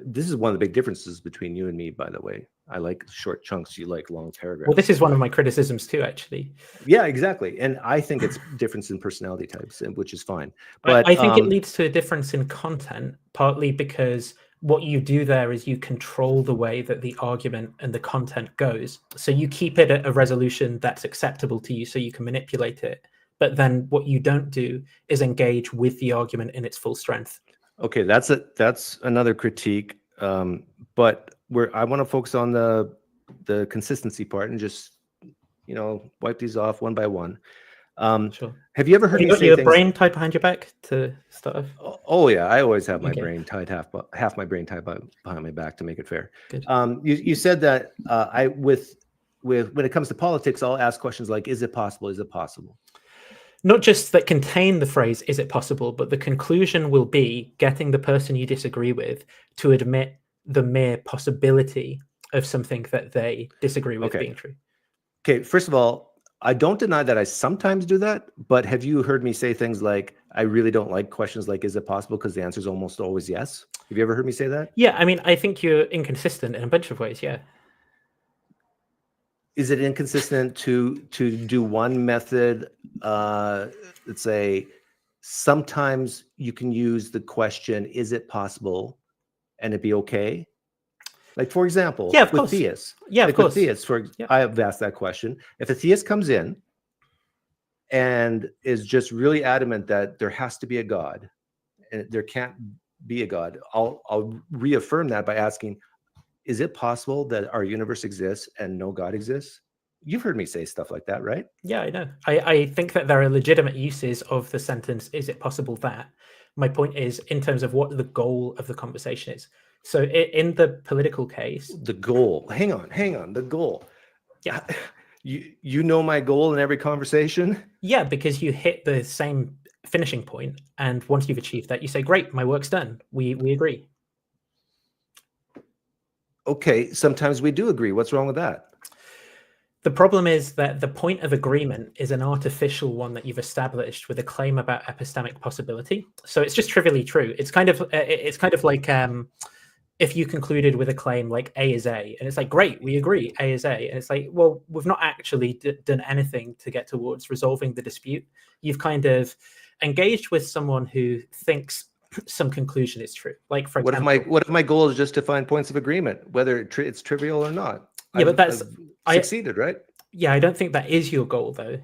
This is one of the big differences between you and me, by the way. I like short chunks. You like long paragraphs.
Well, this is one of my criticisms too, actually.
Yeah, exactly. And I think it's difference in personality types, which is fine. But
I think it leads to a difference in content, partly because what you do there is you control the way that the argument and the content goes. So you keep it at a resolution that's acceptable to you so you can manipulate it. But then what you don't do is engage with the argument in its full strength.
Okay, that's another critique. But I want to focus on the consistency part and just wipe these off one by one.
Sure.
Have you ever heard me say
your
things?
Brain tied behind your back to start off?
Oh yeah, I always have my brain tied half my brain tied behind my back to make it fair.
Good.
You said that with when it comes to politics, I'll ask questions like, "Is it possible? Is it possible?"
Not just that contain the phrase, is it possible, but the conclusion will be getting the person you disagree with to admit the mere possibility of something that they disagree with being true.
Okay, first of all, I don't deny that I sometimes do that, but have you heard me say things like, I really don't like questions like, is it possible? Because the answer is almost always yes. Have you ever heard me say that?
Yeah, I mean, I think you're inconsistent in a bunch of ways, yeah.
Is it inconsistent to do one method? Let's say sometimes you can use the question, is it possible? And it'd be okay. Like, for example, with theists.
Yeah, of course.
With theists, I have asked that question. If a theist comes in and is just really adamant that there has to be a God and there can't be a God, I'll reaffirm that by asking, is it possible that our universe exists and no God exists? You've heard me say stuff like that, right?
Yeah, I know. I think that there are legitimate uses of the sentence, is it possible that? My point is, in terms of what the goal of the conversation is. So in the political case,
The goal. Hang on. The goal.
Yeah.
You know my goal in every conversation?
Yeah, because you hit the same finishing point, and once you've achieved that, you say, great, my work's done. We agree.
Okay, sometimes we do agree. What's wrong with that?
The problem is that the point of agreement is an artificial one that you've established with a claim about epistemic possibility. So it's just trivially true. It's kind of like if you concluded with a claim like A is A, and it's like, great, we agree, A is A. And it's like, well, we've not actually done anything to get towards resolving the dispute. You've kind of engaged with someone who thinks some conclusion is true. Like, for example,
what if my goal is just to find points of agreement, whether it's trivial or not?
Yeah, but that's
I've succeeded, right?
Yeah, I don't think that is your goal, though.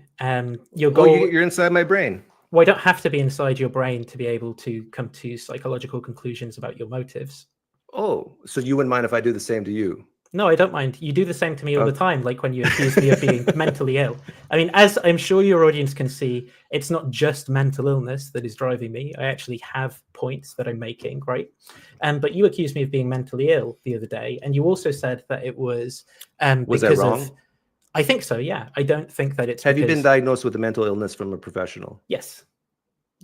Your goal.
You're inside my brain.
Well, I don't have to be inside your brain to be able to come to psychological conclusions about your motives.
Oh, so you wouldn't mind if I do the same to you?
No, I don't mind. You do the same to me all the time, like when you accuse me of being mentally ill. I mean, as I'm sure your audience can see, it's not just mental illness that is driving me. I actually have points that I'm making, right? But you accused me of being mentally ill the other day, and you also said that it was
was that wrong?
I think so, yeah. I don't think that it's
Have you been diagnosed with a mental illness from a professional?
Yes.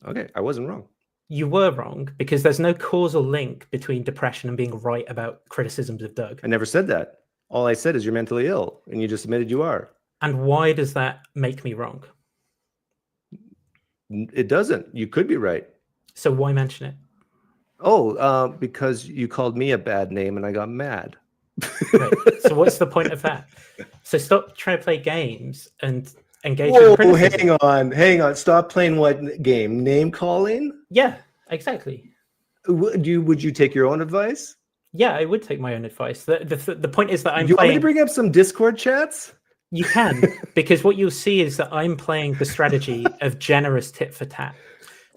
Okay, I wasn't wrong.
You were wrong, because there's no causal link between depression and being right about criticisms of Doug.
I never said that. All I said is you're mentally ill, and you just admitted you are.
And why does that make me wrong?
It doesn't. You could be right.
So why mention it?
Oh, because you called me a bad name and I got mad.
Right. So what's the point of that? So stop trying to play games and engage with criticism.
Hang on. Stop playing what game? Name calling?
Yeah, exactly.
Would you take your own advice?
Yeah, I would take my own advice. The point is that I'm
You
playing...
want me to bring up some Discord chats?
You can, because what you'll see is that I'm playing the strategy of generous tit for tat.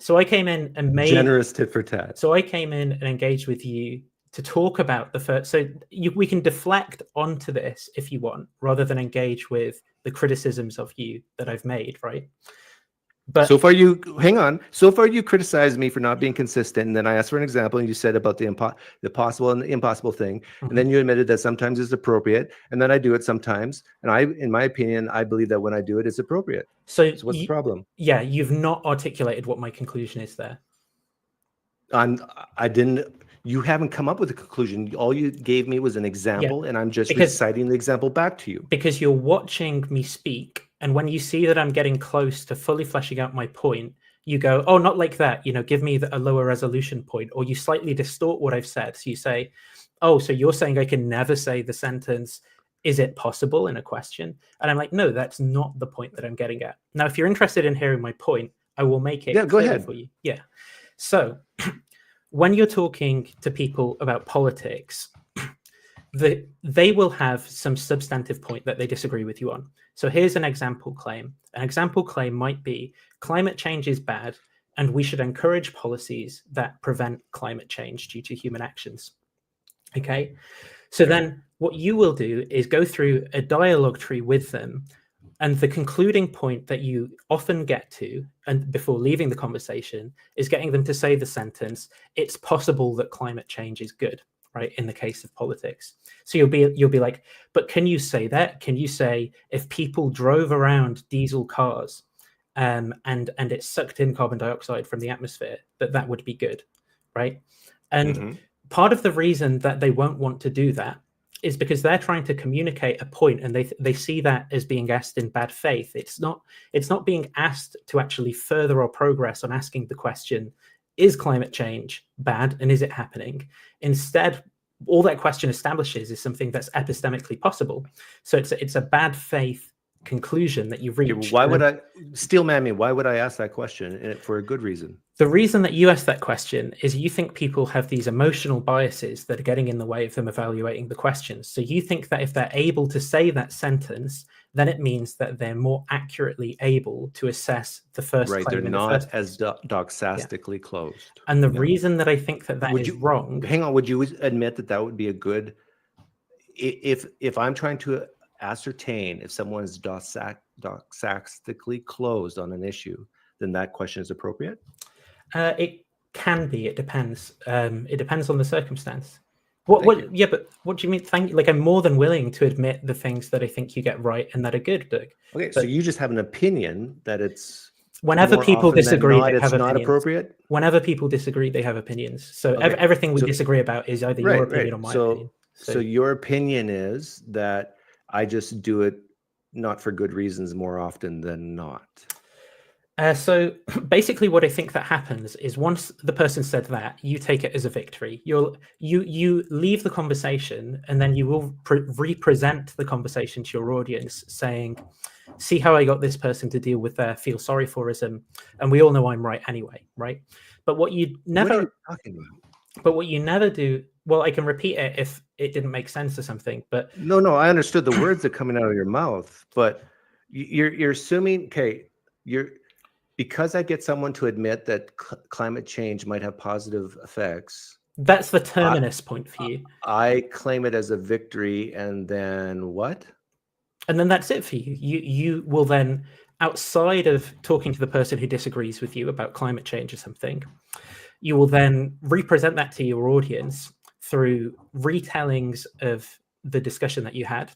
So I came in and made...
Generous tit for tat.
So I came in and engaged with you to talk about the first... So we can deflect onto this if you want, rather than engage with the criticisms of you that I've made, right? But
so far you criticized me for not being consistent, and then I asked for an example, and you said about the possible and the impossible thing, and then you admitted that sometimes it's appropriate, and then I do it sometimes, and in my opinion, I believe that when I do it, it's appropriate. So what's the problem?
Yeah, you've not articulated what my conclusion is there.
I didn't. You haven't come up with a conclusion. All you gave me was an example, and I'm just reciting the example back to you.
Because you're watching me speak, and when you see that I'm getting close to fully fleshing out my point, you go, oh, not like that, give me a lower resolution point, or you slightly distort what I've said. So you say, oh, so you're saying I can never say the sentence, is it possible, in a question? And I'm like, no, that's not the point that I'm getting at. Now, if you're interested in hearing my point, I will make it
go ahead
for you. Yeah. So when you're talking to people about politics, they will have some substantive point that they disagree with you on. So here's an example claim. An example claim might be climate change is bad, and we should encourage policies that prevent climate change due to human actions. Okay? So then what you will do is go through a dialogue tree with them, and the concluding point that you often get to, and before leaving the conversation, is getting them to say the sentence, it's possible that climate change is good, right? In the case of politics. So you'll be like, but can you say that? Can you say if people drove around diesel cars and it sucked in carbon dioxide from the atmosphere, that would be good, right? And part of the reason that they won't want to do that is because they're trying to communicate a point, and they see that as being asked in bad faith. It's not being asked to actually further or progress on asking the question, is climate change bad and is it happening? Instead, all that question establishes is something that's epistemically possible. So it's a bad faith conclusion that you've reached.
Why would why would I ask that question? For a good reason.
The reason that you ask that question is you think people have these emotional biases that are getting in the way of them evaluating the questions. So you think that if they're able to say that sentence, then it means that they're more accurately able to assess the first claim.
Right, they're not as doxastically closed.
And the reason that I think that is wrong...
Hang on, would you admit that would be a good if I'm trying to ascertain if someone is doxastically closed on an issue, then that question is appropriate?
It can be. It depends. It depends on the circumstance. Yeah, but what do you mean? Thank you. Like, I'm more than willing to admit the things that I think you get right and that are good, Doug.
Okay, so you just have an opinion that it's
whenever people disagree, they have
it's not
opinions.
appropriate.
Whenever people disagree, they have opinions. So everything we disagree about is either your opinion or my opinion.
So your opinion is that I just do it not for good reasons more often than not.
So basically what I think that happens is once the person said that, you take it as a victory. You leave the conversation, and then you will represent the conversation to your audience saying, see how I got this person to deal with their feel sorry forism, and we all know I'm right anyway, right? But what you never...
What are you talking about?
But what you never do... Well, I can repeat it if it didn't make sense or something, but...
No, I understood the words that are coming out of your mouth, but you're assuming, okay, because I get someone to admit that climate change might have positive effects.
That's the terminus point for you.
I claim it as a victory, and then what?
And then that's it for you. You will then, outside of talking to the person who disagrees with you about climate change or something, you will then represent that to your audience through retellings of the discussion that you had,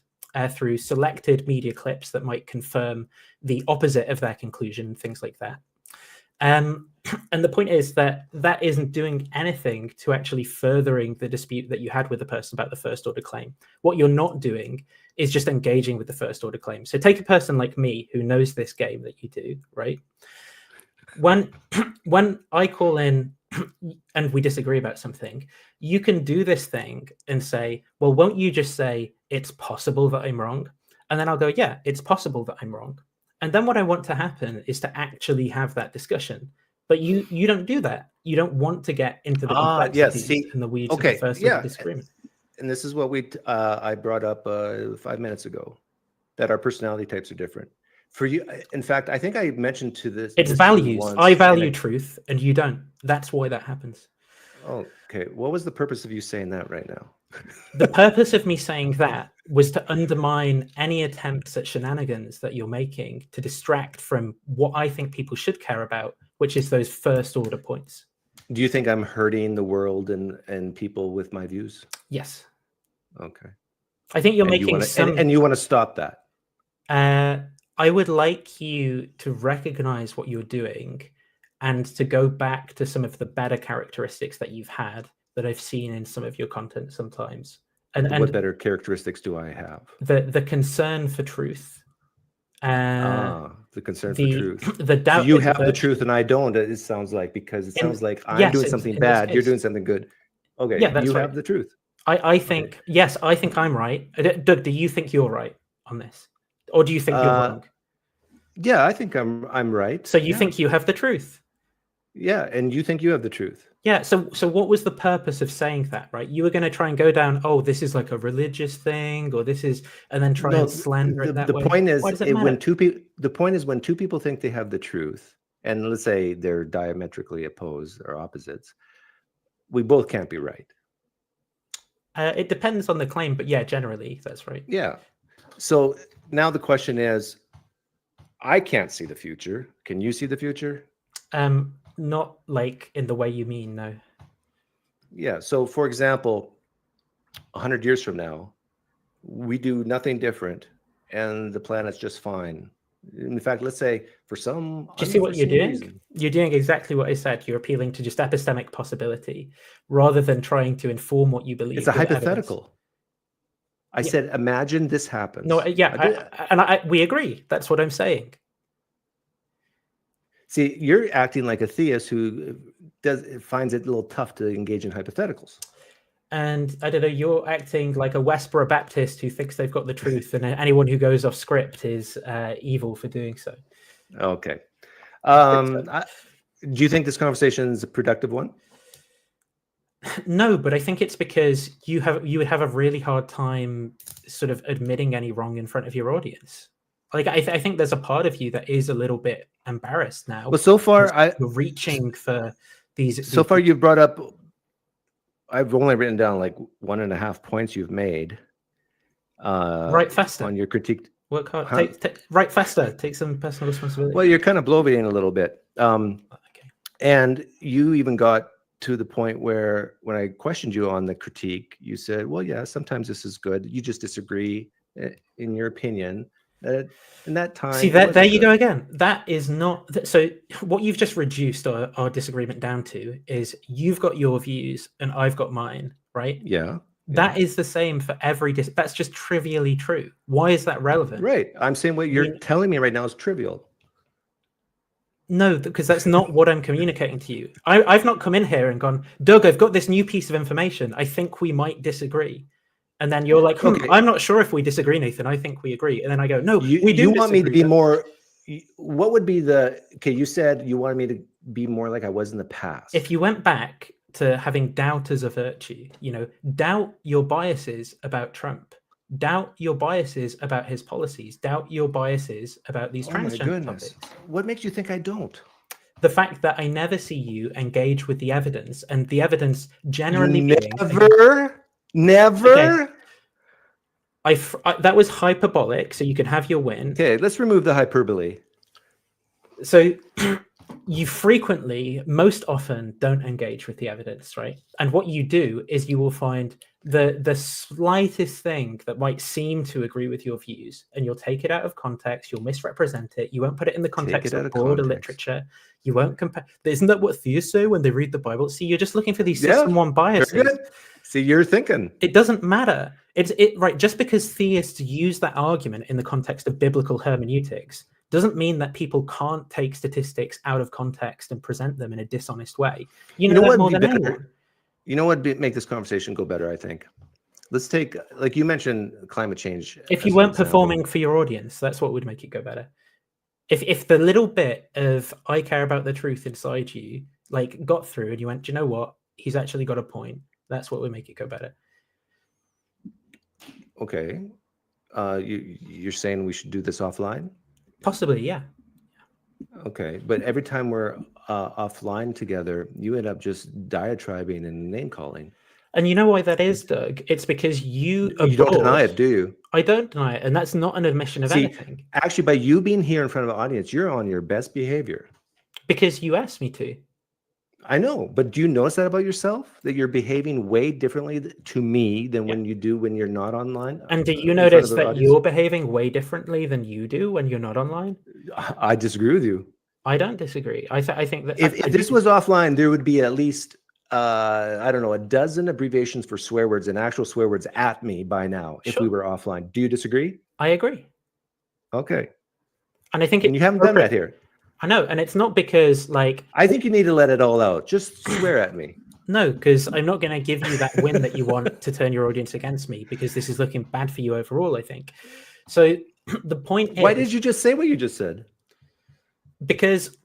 through selected media clips that might confirm the opposite of their conclusion, things like that. And the point is that isn't doing anything to actually furthering the dispute that you had with the person about the first order claim. What you're not doing is just engaging with the first order claim. So take a person like me who knows this game that you do, right? When I call in and we disagree about something, you can do this thing and say, well, won't you just say, it's possible that I'm wrong? And then I'll go, yeah, it's possible that I'm wrong. And then what I want to happen is to actually have that discussion. But you don't do that. You don't want to get into the complexities and the weeds of the first order disagreement.
And this is what I brought up 5 minutes ago, that our personality types are different. For you, in fact, I think I mentioned to this.
It's values. I value truth, and you don't. That's why that happens.
Oh, okay. What was the purpose of you saying that right now?
The purpose of me saying that was to undermine any attempts at shenanigans that you're making to distract from what I think people should care about, which is those first order points.
Do you think I'm hurting the world and people with my views?
Yes.
Okay.
I think you're making
and you want to stop that.
I would like you to recognize what you're doing and to go back to some of the better characteristics that you've had that I've seen in some of your content sometimes. And
what better characteristics do I have?
The concern for truth.
The concern for truth.
The doubt.
So you have the truth and I don't, it sounds like, because it sounds like I'm doing something bad, you're doing something good. Okay, yeah, you have the truth.
I think, yes, I think I'm right. Doug, do you think you're right on this? Or do you think you're wrong?
Yeah, I think I'm right.
So you think you have the truth?
Yeah, and you think you have the truth.
Yeah, so what was the purpose of saying that, right? You were going to try and go down, oh, this is like a religious thing, or this is, and then try and slander it that way.
The point is, the point is when two people think they have the truth, and let's say they're diametrically opposed or opposites, we both can't be right.
It depends on the claim, but yeah, generally that's right.
Yeah. So now the question is, I can't see the future. Can you see the future?
Not like in the way you mean, no.
Yeah. So for example, 100 years from now, we do nothing different and the planet's just fine. In fact, let's say for some...
Do you see what you're doing? You're doing exactly what I said. You're appealing to just epistemic possibility rather than trying to inform what you believe.
It's a hypothetical. I said, imagine this happens.
No, yeah, we agree. That's what I'm saying.
See, you're acting like a theist who finds it a little tough to engage in hypotheticals.
And I don't know, you're acting like a Westboro Baptist who thinks they've got the truth, and anyone who goes off script is evil for doing so.
Okay. Do you think this conversation is a productive one?
No, but I think it's because you would have a really hard time sort of admitting any wrong in front of your audience. Like I think there's a part of you that is a little bit embarrassed now.
Well, so far
you're reaching for these.
So far, you've brought up. I've only written down like 1.5 points you've made,
Write faster.
on your critique.
Work hard.
Huh?
Write faster. Take some personal responsibility.
Well, you're kind of bloviating a little bit.
Okay.
And you even got to the point where when I questioned you on the critique, you said, well, yeah, sometimes this is good. You just disagree in your opinion that in that time.
See, there you go again. That is not so. What you've just reduced our disagreement down to is you've got your views and I've got mine, right?
Yeah.
That is the same for every that's just trivially true. Why is that relevant?
Right. I'm saying what you're telling me right now is trivial.
No, because that's not what I'm communicating to you. I've not come in here and gone, Doug, I've got this new piece of information. I think we might disagree. And then you're like, okay. I'm not sure if we disagree, Nathan. I think we agree. And then I go, no, we do.
You want me to be more, what would be okay, you said you wanted me to be more like I was in the past.
If you went back to having doubt as a virtue, doubt your biases about Trump, doubt your biases about his policies, doubt your biases about these transgender topics.
What makes you think I don't?
The fact that I never see you engage with the evidence, and the evidence generally
Never.
Okay. That was hyperbolic, so you can have your win.
Okay, let's remove the hyperbole.
So you frequently, most often, don't engage with the evidence, right? And what you do is you will find the slightest thing that might seem to agree with your views, and you'll take it out of context, you'll misrepresent it, you won't put it in the context of broader literature, you won't compare. Isn't that what theists say when they read the Bible? See, you're just looking for these system one biases.
Very good. See, you're thinking.
It doesn't matter. Right, just because theists use that argument in the context of biblical hermeneutics doesn't mean that people can't take statistics out of context and present them in a dishonest way. You know what more than anyone.
You know what make this conversation go better, I think? Let's take, like you mentioned, climate change.
If you weren't performing for your audience, that's what would make it go better. If the little bit of I care about the truth inside you got through and you went, do you know what? He's actually got a point. That's what would make it go better.
Okay. You're saying we should do this offline?
Possibly, yeah.
Okay, but every time we're offline together, you end up just diatribing and name calling.
And you know why that is, Doug? It's because you
don't deny it, do you?
I don't deny it, and that's not an admission of anything.
Actually, by you being here in front of an audience, you're on your best behavior.
Because you asked me to.
I know, but do you notice that about yourself? That you're behaving way differently to me than when you do when you're not online?
And do you notice that you're behaving way differently than you do when you're not online?
I disagree with you.
I don't disagree. I think that
if this was offline, there would be at least I don't know, a dozen abbreviations for swear words and actual swear words at me by now. If we were offline, do you disagree?
I agree.
Okay.
And I think
you haven't done that here.
I know, and it's not because
I think you need to let it all out. Just swear at me.
No, because I'm not going to give you that win that you want to turn your audience against me, because this is looking bad for you overall, I think. So the point is,
why did you just say what you just said?
Because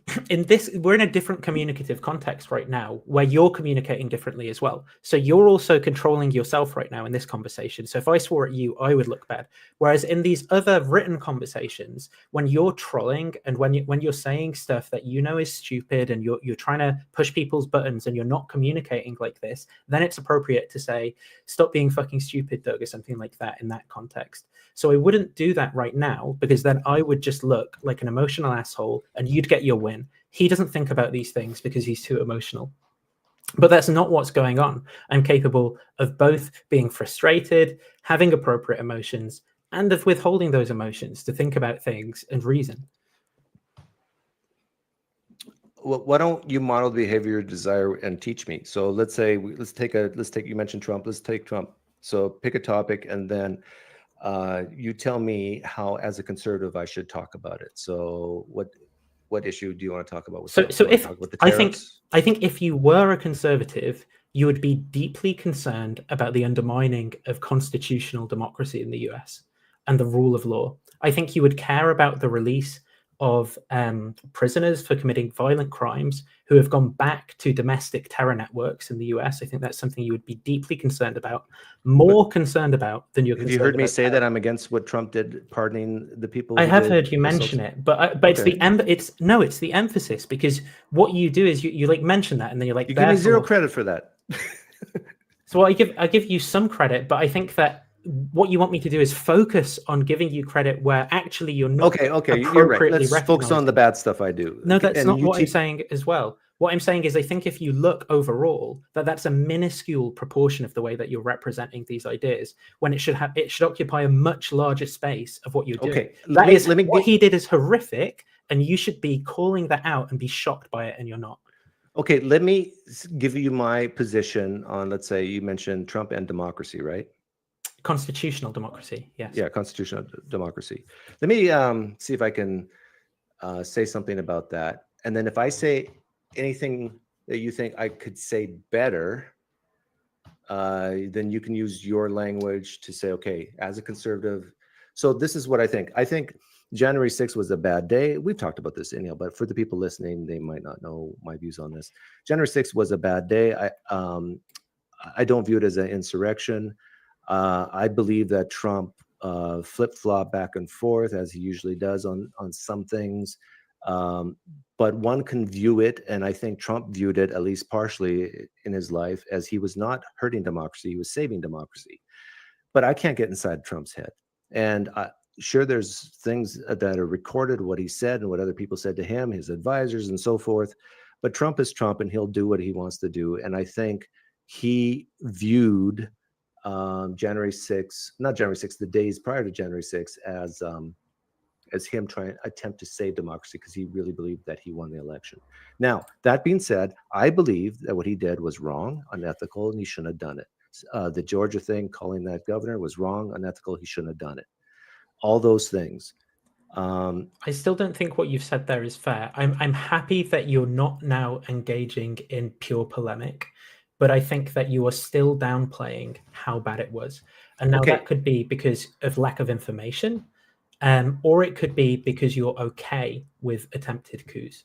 we're in a different communicative context right now where you're communicating differently as well. So you're also controlling yourself right now in this conversation. So if I swore at you, I would look bad. Whereas in these other written conversations, when you're trolling and when you're saying stuff that you know is stupid and you're trying to push people's buttons and you're not communicating like this, then it's appropriate to say, stop being fucking stupid, Doug, or something like that in that context. So I wouldn't do that right now, because then I would just look like an emotional asshole and you'd get your win. He doesn't think about these things because he's too emotional. But that's not what's going on. I'm capable of both being frustrated, having appropriate emotions, and of withholding those emotions to think about things and reason.
Well, why don't you model the behavior, desire, and teach me? So let's take you mentioned Trump. Let's take Trump. So pick a topic and then you tell me how, as a conservative, I should talk about it. So what issue do you want to talk about?
I think if you were a conservative, you would be deeply concerned about the undermining of constitutional democracy in the US and the rule of law. I think you would care about the release of prisoners for committing violent crimes who have gone back to domestic terror networks in the US. I think that's something you would be deeply concerned about, concerned about than you're concerned about.
Have you heard me say that I'm against what Trump did, pardoning the people?
I have heard you mention it, but it's the emphasis, because what you do is you mention that and then you're like,
you give me zero credit for that.
So I give you some credit, but I think that what you want me to do is focus on giving you credit where actually you're not
Okay, you're right.
appropriately
Let's focus on the
recognizing.
bad stuff I do.
No,
Okay,
that's
and
not what I'm
UT
saying as well. What I'm saying is I think if you look overall, that's a minuscule proportion of the way that you're representing these ideas, when it should occupy a much larger space of what you're doing.
Okay, let me
what he did is horrific, and you should be calling that out and be shocked by it, and you're not.
Okay, let me give you my position on, let's say you mentioned Trump and democracy, right?
Constitutional democracy, yes.
Yeah, constitutional democracy. Let me see if I can say something about that. And then if I say anything that you think I could say better, then you can use your language to say, okay, as a conservative. So this is what I think. I think January 6th was a bad day. We've talked about this anyhow, but for the people listening, they might not know my views on this. January 6th was a bad day. I don't view it as an insurrection. I believe that Trump flip-flop back and forth as he usually does on some things. But one can view it, and I think Trump viewed it, at least partially in his life, as he was not hurting democracy, he was saving democracy. But I can't get inside Trump's head. And sure, there's things that are recorded, what he said and what other people said to him, his advisors and so forth. But Trump is Trump, and he'll do what he wants to do. And I think he viewed January 6th, not January 6th, the days prior to January 6th, as him trying to attempt to save democracy, because he really believed that he won the election. Now, that being said, I believe that what he did was wrong, unethical, and he shouldn't have done it. The Georgia thing, calling that governor, was wrong, unethical, he shouldn't have done it. All those things.
I still don't think what you've said there is fair. I'm happy that you're not now engaging in pure polemic, but I think that you are still downplaying how bad it was. And now that could be because of lack of information, or it could be because you're okay with attempted coups.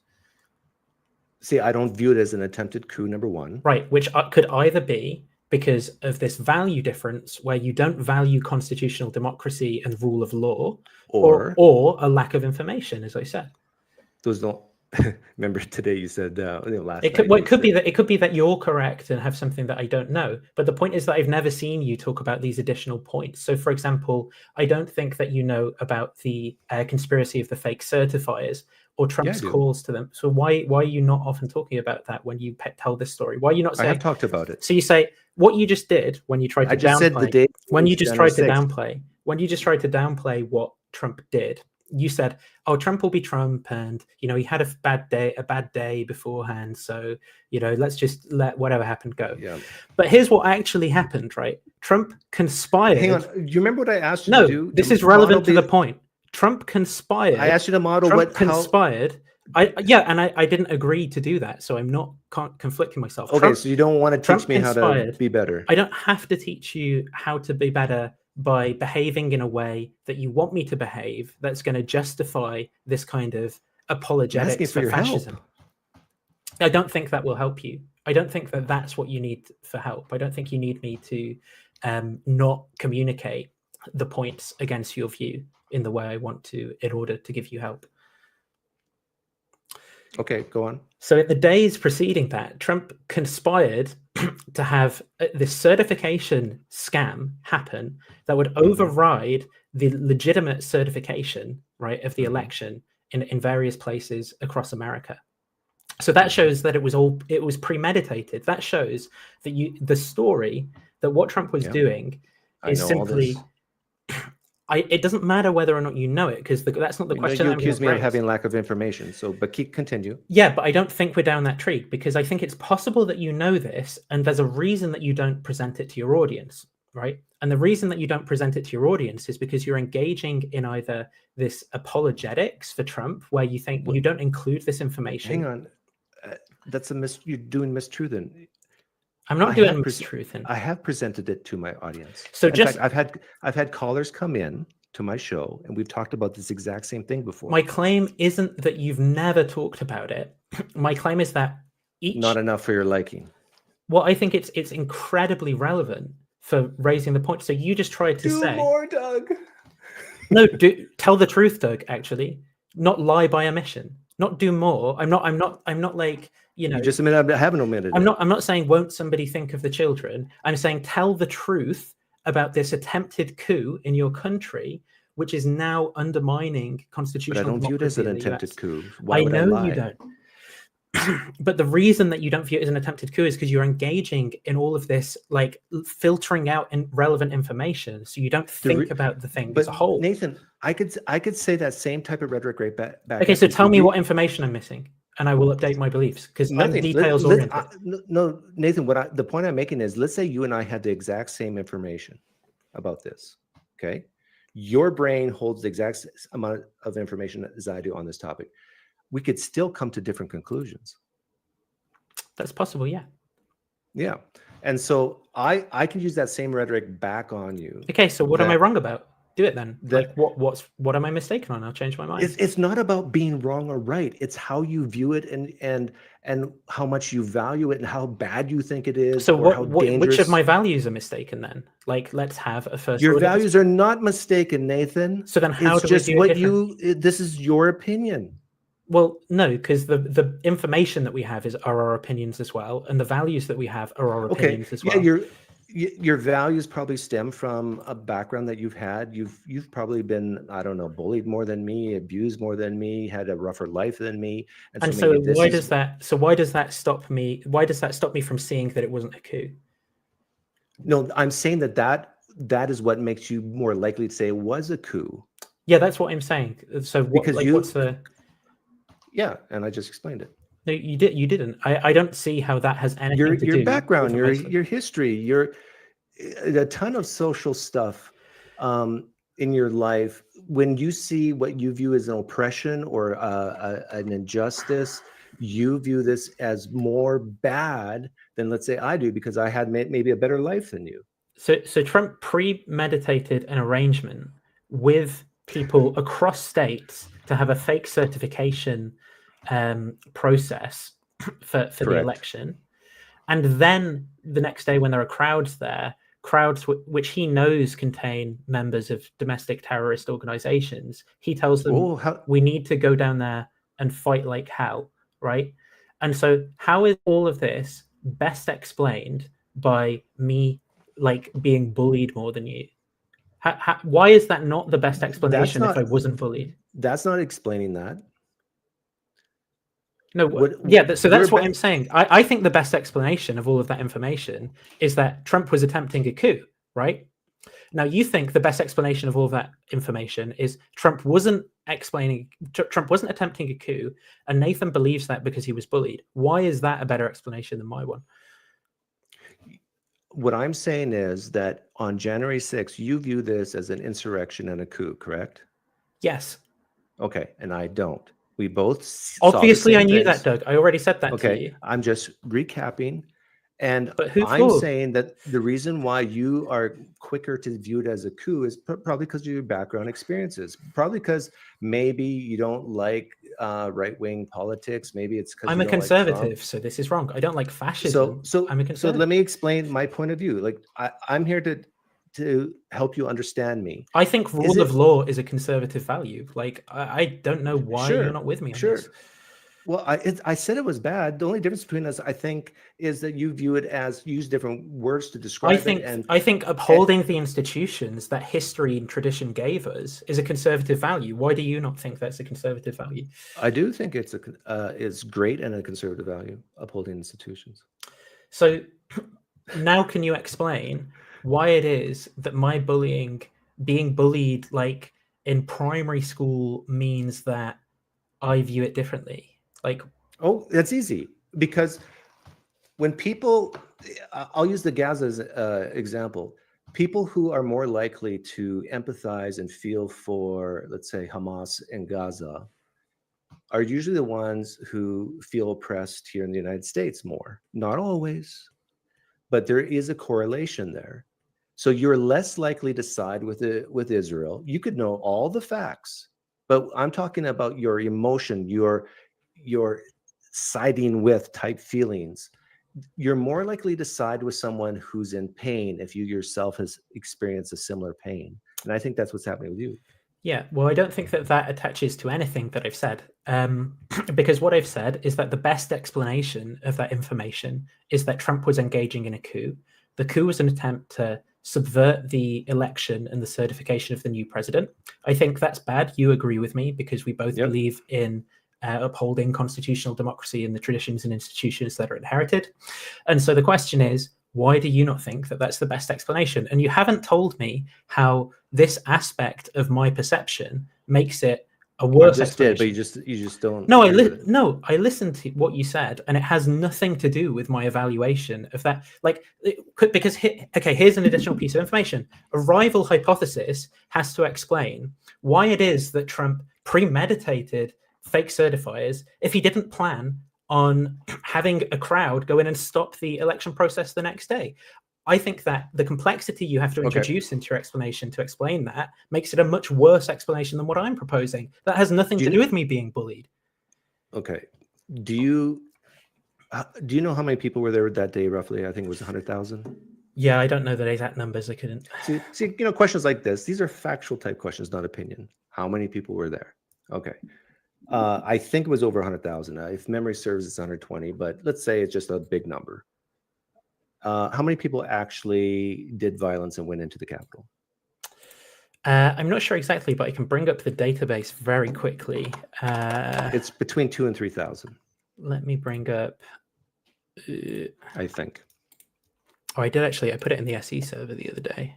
See, I don't view it as an attempted coup, number one.
Right, which could either be because of this value difference where you don't value constitutional democracy and rule of law, or a lack of information, as I said.
Those don't. Remember today you said last
it could be that you're correct and have something that I don't know, but the point is that I've never seen you talk about these additional points. So for example, I don't think that you know about the conspiracy of the fake certifiers or Trump's calls to them. So why are you not often talking about that when you tell this story? Why are you not saying?
I have talked about it.
So you say what you just did when you tried to downplay. When you just tried to downplay what Trump did. You said, "Oh, Trump will be Trump, and he had a bad day beforehand. So let's just let whatever happened go."
Yeah.
But here's what actually happened, right? Trump conspired.
Hang on. Do you remember what I asked you
to
do?
No, this is relevant to the point. Trump conspired.
I asked you to model
Trump conspired. I didn't agree to do that, so I'm not conflicting myself.
Okay, so you don't want to teach me how to be better.
I don't have to teach you how to be better by behaving in a way that you want me to behave that's going to justify this kind of apologetics for fascism. I don't think that will help you. I don't think that that's what you need for help. I don't think you need me to not communicate the points against your view in the way I want to in order to give you help.
Okay, go on.
So in the days preceding that, Trump conspired to have this certification scam happen that would override the legitimate certification, right, of the election in various places across America. So that shows that it was premeditated. That shows that the story that what Trump was doing is simply. It doesn't matter whether or not you know it, because that's not the question.
You accuse me of having lack of information. But continue.
Yeah, but I don't think we're down that tree, because I think it's possible that you know this, and there's a reason that you don't present it to your audience, right? And the reason that you don't present it to your audience is because you're engaging in either this apologetics for Trump, where you think you don't include this information.
Hang on, that's you're doing mistruthing.
I'm not doing mistruthing.
I have presented it to my audience.
So
in fact, I've had callers come in to my show, and we've talked about this exact same thing before.
My claim isn't that you've never talked about it. My claim is that
not enough for your liking.
Well, I think it's incredibly relevant for raising the point. So you just tried to say
more, Doug.
No, tell the truth, Doug. Actually, not lie by omission. Not do more. I'm not like. You
just admitted I haven't omitted.
I'm not saying won't somebody think of the children. I'm saying tell the truth about this attempted coup in your country, which is now undermining
But I
constitutional
don't view it as
democracy
an
in the
attempted
US.
coup. Why
I
would I
know
lie?
you don't. But the reason that you don't view it as an attempted coup is because you're engaging in all of this, like filtering out relevant information, so you don't think about the thing as a whole.
Nathan, I could say that same type of rhetoric right back.
Okay, so tell me what information I'm missing, and I will update my beliefs because I'm details oriented.
No, Nathan. The point I'm making is, let's say you and I had the exact same information about this. Okay, your brain holds the exact amount of information as I do on this topic. We could still come to different conclusions.
That's possible, yeah.
Yeah, and so I can use that same rhetoric back on you.
Okay, so what am I wrong about? Do it then. Like, what am I mistaken on? I'll change my mind.
It's not about being wrong or right. It's how you view it and how much you value it and how bad you think it is.
So
or
which of my values are mistaken then? Like, let's have a first.
Your values are not mistaken, Nathan.
So then how do we do it different?
This is your opinion.
Well, no, because the information that we have are our opinions as well, and the values that we have are our opinions as well.
Yeah, your values probably stem from a background that you've had. You've probably been, I don't know, bullied more than me, abused more than me, had a rougher life than me.
And so why does that stop me? Why does that stop me from seeing that it wasn't a coup?
No, I'm saying that is what makes you more likely to say it was a coup.
Yeah, that's what I'm saying. So what's the?
Yeah, and I just explained it.
No, you didn't. I don't see how that has anything to do.
Your background, your history, a ton of social stuff in your life. When you see what you view as an oppression or an injustice, you view this as more bad than, let's say, I do, because I had maybe a better life than you.
So Trump premeditated an arrangement with people across states to have a fake certification process for the election, and then the next day when there are crowds there, which he knows contain members of domestic terrorist organizations, he tells them, we need to go down there and fight like hell, right? And so how is all of this best explained by me like being bullied more than you? Why is that not the best explanation if I wasn't bullied?
That's not explaining that.
No, so that's what I'm saying. I think the best explanation of all of that information is that Trump was attempting a coup, right? Now, you think the best explanation of all of that information is Trump wasn't attempting a coup, and Nathan believes that because he was bullied. Why is that a better explanation than my one?
What I'm saying is that on January 6th, you view this as an insurrection and a coup, correct?
Yes.
Okay, and I don't. We both
obviously I knew that, Doug. I already said that to you.
I'm just recapping. And I'm saying that the reason why you are quicker to view it as a coup is probably because of your background experiences. Probably because maybe you don't like right-wing politics. Maybe it's because
I'm a conservative, so this is wrong. I don't like fascism.
So
I'm a conservative.
So let me explain my point of view. Like I'm here to help you understand me.
I think rule of law is a conservative value. Like I don't know why you're not with me on this.
Well, I said it was bad. The only difference between us, I think, is that you view it as use different words to describe it.
I think upholding the institutions that history and tradition gave us is a conservative value. Why do you not think that's a conservative value?
I do think it's great and a conservative value, upholding institutions.
So now can you explain why it is that my being bullied like in primary school means that I view it differently? Like,
oh, that's easy, because when people, I'll use the Gaza example, people who are more likely to empathize and feel for, let's say, Hamas in Gaza are usually the ones who feel oppressed here in the United States more. Not always, but there is a correlation there. So you're less likely to side with Israel. You could know all the facts, but I'm talking about your emotion, your siding with type feelings. You're more likely to side with someone who's in pain if you yourself has experienced a similar pain. And I think that's what's happening with you.
Yeah, well, I don't think that attaches to anything that I've said, because what I've said is that the best explanation of that information is that Trump was engaging in a coup. The coup was an attempt to subvert the election and the certification of the new president. I think that's bad. You agree with me because we both believe in upholding constitutional democracy and the traditions and institutions that are inherited. And so the question is, why do you not think that that's the best explanation? And you haven't told me how this aspect of my perception makes it a worse explanation.
But you just don't.
No, I listened to what you said, and it has nothing to do with my evaluation of that. Because here's an additional piece of information. A rival hypothesis has to explain why it is that Trump premeditated fake certifiers if he didn't plan on having a crowd go in and stop the election process the next day. I think that the complexity you have to introduce into your explanation to explain that makes it a much worse explanation than what I'm proposing. That has nothing to do with me being bullied.
Okay. Do you know how many people were there that day, roughly? I think it was 100,000.
Yeah, I don't know the exact numbers. I couldn't.
See, questions like this, these are factual type questions, not opinion. How many people were there? Okay. I think it was over 100,000. If memory serves, it's 120, but let's say it's just a big number. How many people actually did violence and went into the Capitol?
I'm not sure exactly, but I can bring up the database very quickly.
It's between 2,000 and 3,000.
Let me bring up.
I think.
Oh, I did actually. I put it in the SE server the other day.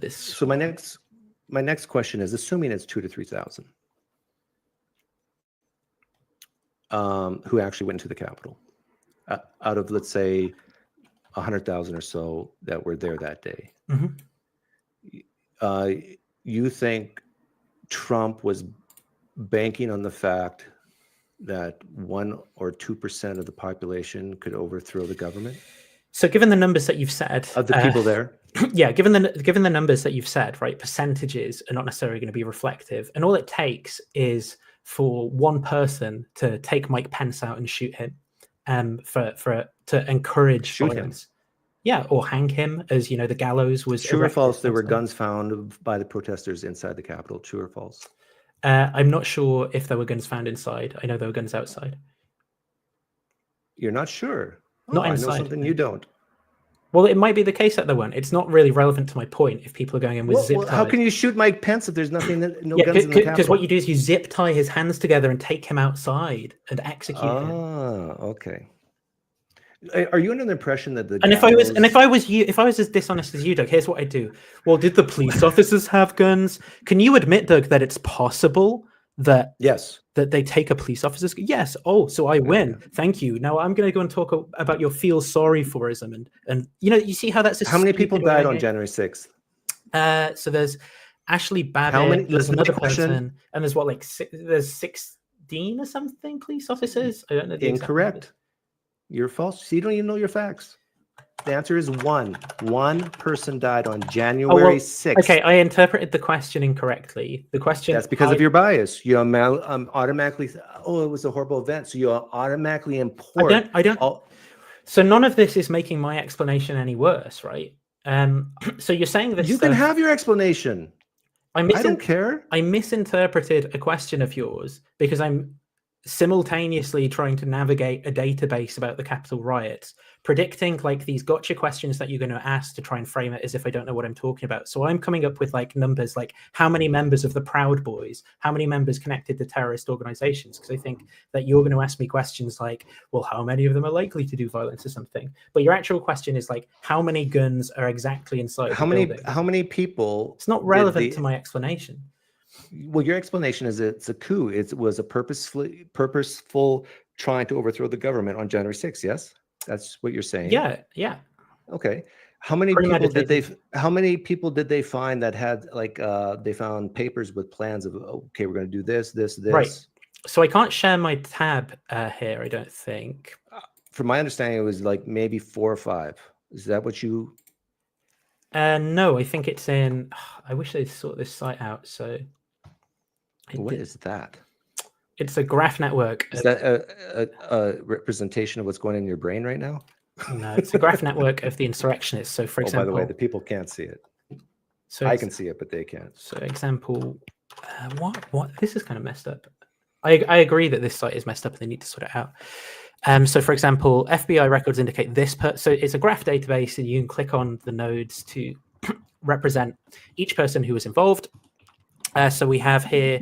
So my next question is, assuming it's 2,000 to 3,000, who actually went to the Capitol, out of, let's say, 100,000 or so that were there that day.
Mm-hmm.
You think Trump was banking on the fact that 1 or 2% of the population could overthrow the government?
So given the numbers that you've said
of the people there,
yeah, given the numbers that you've said, right, percentages are not necessarily going to be reflective, and all it takes is for one person to take Mike Pence out and shoot him, to encourage violence. Yeah, or hang him, as the gallows was.
True or false? There were guns found by the protesters inside the Capitol. True or false?
I'm not sure if there were guns found inside. I know there were guns outside.
You're not sure?
Not inside.
I know something you don't.
Well, it might be the case that there weren't. It's not really relevant to my point if people are going in with zip ties.
How can you shoot Mike Pence if there's nothing, guns in the Capitol?
Because what you do is you zip tie his hands together and take him outside and execute him.
Ah, okay. Are you under the impression that
if I was as dishonest as you, Doug, here's what I do. Well, did the police officers have guns? Can you admit, Doug, that it's possible that that they take a police officer's gun? Yes. Oh, so I win. Yeah. Thank you. Now I'm going to go and talk about your feel sorry forism, and you see how that's.
How many people died on January 6th?
So there's Ashley Babbitt. There's another person, and there's there's 16 or something police officers. I don't know.
Incorrect. You're false. So you don't even know your facts. The answer is one. One person died on January 6th.
Okay, I interpreted the question incorrectly. The question.
That's because of your bias. You automatically. Oh, it was a horrible event, so you automatically import.
I don't. So none of this is making my explanation any worse, right? So you're saying this.
You can have your explanation. I don't care.
I misinterpreted a question of yours because I'm simultaneously trying to navigate a database about the Capitol riots, predicting these gotcha questions that you're going to ask to try and frame it as if I don't know what I'm talking about. So I'm coming up with numbers like how many members of the Proud Boys, how many members connected to terrorist organizations, because I think that you're going to ask me questions like, well, how many of them are likely to do violence or something? But your actual question is how many guns are exactly inside the building?
How many people?
It's not relevant to my explanation.
Well, your explanation is it's a coup. It was a purposeful trying to overthrow the government on January 6th. Yes, that's what you're saying.
Yeah.
Okay. How many people did they find that had they found papers with plans of we're going to do this.
Right. So I can't share my tab here. I don't think.
From my understanding, it was maybe 4 or 5. Is that what you?
No, I think it's in. I wish they'd sort this site out. So.
What is that?
It's a graph network.
Is that a representation of what's going on in your brain right now?
No, it's a graph network of the insurrectionists. So, for example,
by the way, the people can't see it. So I can see it, but they can't.
So, example, what? This is kind of messed up. I agree that this site is messed up and they need to sort it out. So, for example, FBI records indicate this. So it's a graph database, and you can click on the nodes to represent each person who was involved. So we have here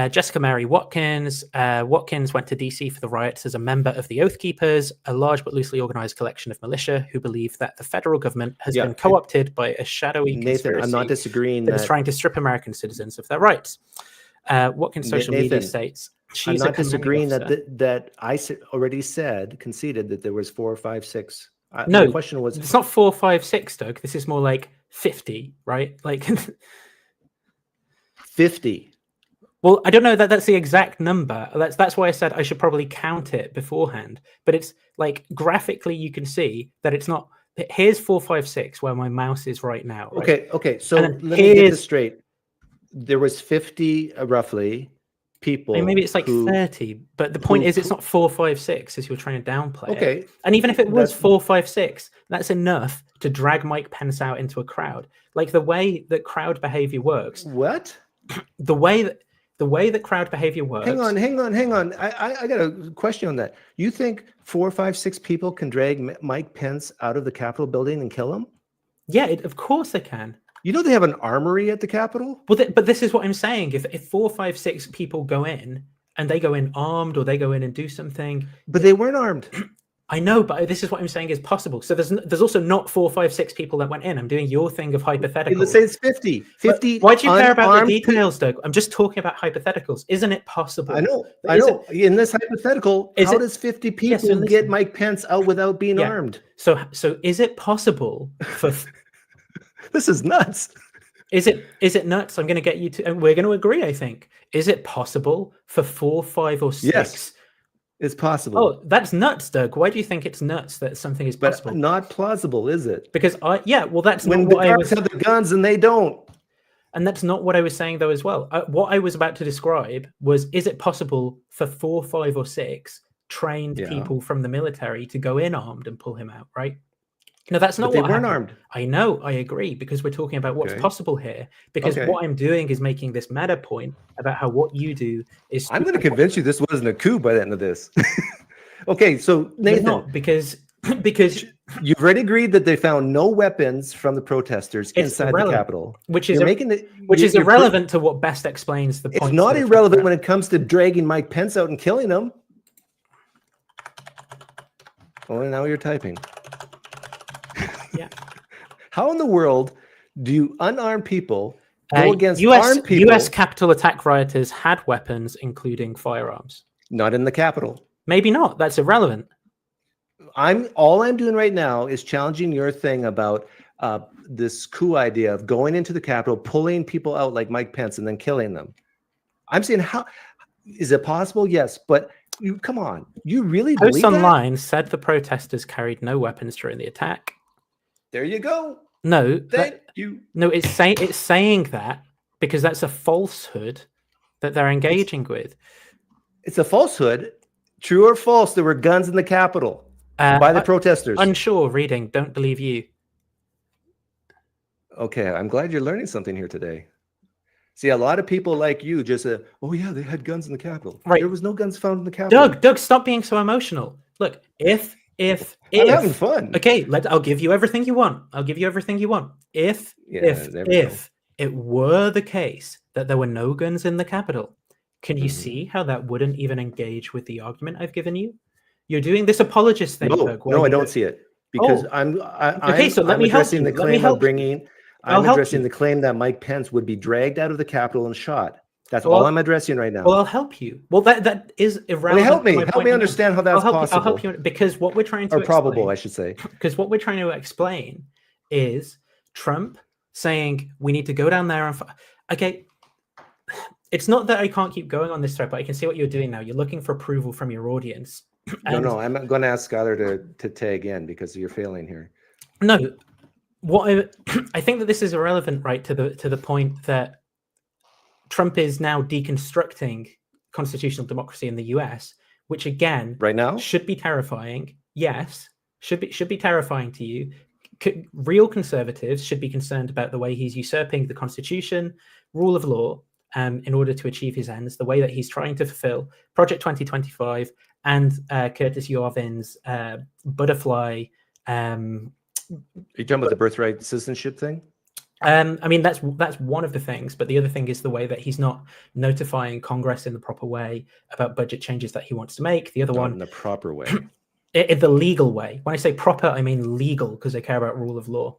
Jessica Mary Watkins. Watkins went to DC for the riots as a member of the Oath Keepers, a large but loosely organized collection of militia who believe that the federal government has been co-opted by a shadowy
Nathan,
conspiracy
I'm not disagreeing
that is trying to strip American citizens of their rights. Watkins' social media states
I'm not disagreeing that I already conceded that there was 4 or 5, 6.
No,
the question was
it's not 4, 5, 6, Doug. This is more like 50, right? Like
50.
Well, I don't know that that's the exact number. That's why I said I should probably count it beforehand. But it's like graphically, you can see that it's not. Here's 4, 5, 6, where my mouse is right now. Right?
Okay. So let me get this straight. There was 50 roughly people.
I mean, maybe it's like 30. But the point is, it's not 4, 5, 6 as you're trying to downplay it. And even if it was 4, 5, 6, that's enough to drag Mike Pence out into a crowd. Like the way that crowd behavior works.
What?
The way that crowd behavior works.
Hang on. I got a question on that. You think 4, 5, 6 people can drag Mike Pence out of the Capitol building and kill him?
Yeah, of course they can.
You know they have an armory at the Capitol?
Well, but this is what I'm saying. If 4, 5, 6 people go in and they go in armed or they go in and do something,
but they weren't armed.
I know, but this is what I'm saying is possible. So there's also not 4, 5, 6 people that went in. I'm doing your thing of hypotheticals.
Let's say it's 50. 50.
Why do you care about the details, Doug? I'm just talking about hypotheticals. Isn't it possible?
I know. In this hypothetical, how does 50 people get Mike Pence out without being armed?
So is it possible for?
This is nuts.
Is it nuts? I'm going to get you to, and we're going to agree. I think. Is it possible for 4, 5, or 6?
Yes. It's possible.
Oh, that's nuts, Doug. Why do you think it's nuts that something is possible?
But not plausible, is it?
Because that's
when
not what
I was. Have the guns and they don't.
And that's not what I was saying though as well. What I was about to describe was: is it possible for 4, 5, or 6 trained people from the military to go in armed and pull him out? Right? No, that's not what
weren't armed.
I know, I agree, because we're talking about what's possible here. Because what I'm doing is making this meta point about how what you do is.
I'm going to convince you this wasn't a coup by the end of this. Okay, so Nathan,
not, because
you've already agreed that they found no weapons from the protesters inside the Capitol,
which is irrelevant to what best explains the point.
It's not irrelevant when it comes to dragging Mike Pence out and killing him. Oh, now you're typing.
Yeah.
How in the world do unarmed people go against armed people?
U.S. Capitol attack rioters had weapons, including firearms.
Not in the Capitol.
Maybe not. That's irrelevant.
All I'm doing right now is challenging your thing about this coup idea of going into the Capitol, pulling people out like Mike Pence, and then killing them. I'm saying, how is it possible? Yes, but come on. You really believe that?
Posts online said the protesters carried no weapons during the attack.
There you go.
No,
thank you.
No, it's saying that because that's a falsehood that they're engaging with.
It's a falsehood. True or false? There were guns in the Capitol by the protesters.
Unsure. Reading. Don't believe you.
Okay, I'm glad you're learning something here today. See, a lot of people like you just said, "Oh yeah, they had guns in the Capitol." Right. There was no guns found in the Capitol.
Doug, stop being so emotional. Look, if
I'm having fun.
Okay, I'll give you everything you want. If it were the case that there were no guns in the Capitol, can you see how that wouldn't even engage with the argument I've given you? You're doing this apologist thing.
No, I don't see it because I'm addressing the claim of bringing. I'm addressing the claim that Mike Pence would be dragged out of the Capitol and shot. That's all I'm addressing right now.
Well, I'll help you. Well, that is irrelevant.
Well, help me understand how that's possible.
I'll help you because what we're trying to
probable, I should say.
Because what we're trying to explain is Trump saying we need to go down there and okay. It's not that I can't keep going on this thread, but I can see what you're doing now. You're looking for approval from your audience.
No, I'm going to ask Skylar to tag in because you're failing here.
No, I think that this is irrelevant, right? To the point that Trump is now deconstructing constitutional democracy in the US, which again,
right now,
should be terrifying. Yes, should be terrifying to you. Real conservatives should be concerned about the way he's usurping the Constitution, rule of law, in order to achieve his ends, the way that he's trying to fulfill Project 2025 and Curtis Yarvin's butterfly.
Are you talking about the birthright citizenship thing?
I mean, that's one of the things, but the other thing is the way that he's not notifying Congress in the proper way about budget changes that he wants to make. The other one,
in the proper way,
in the legal way. When I say proper, I mean legal, because they care about rule of law.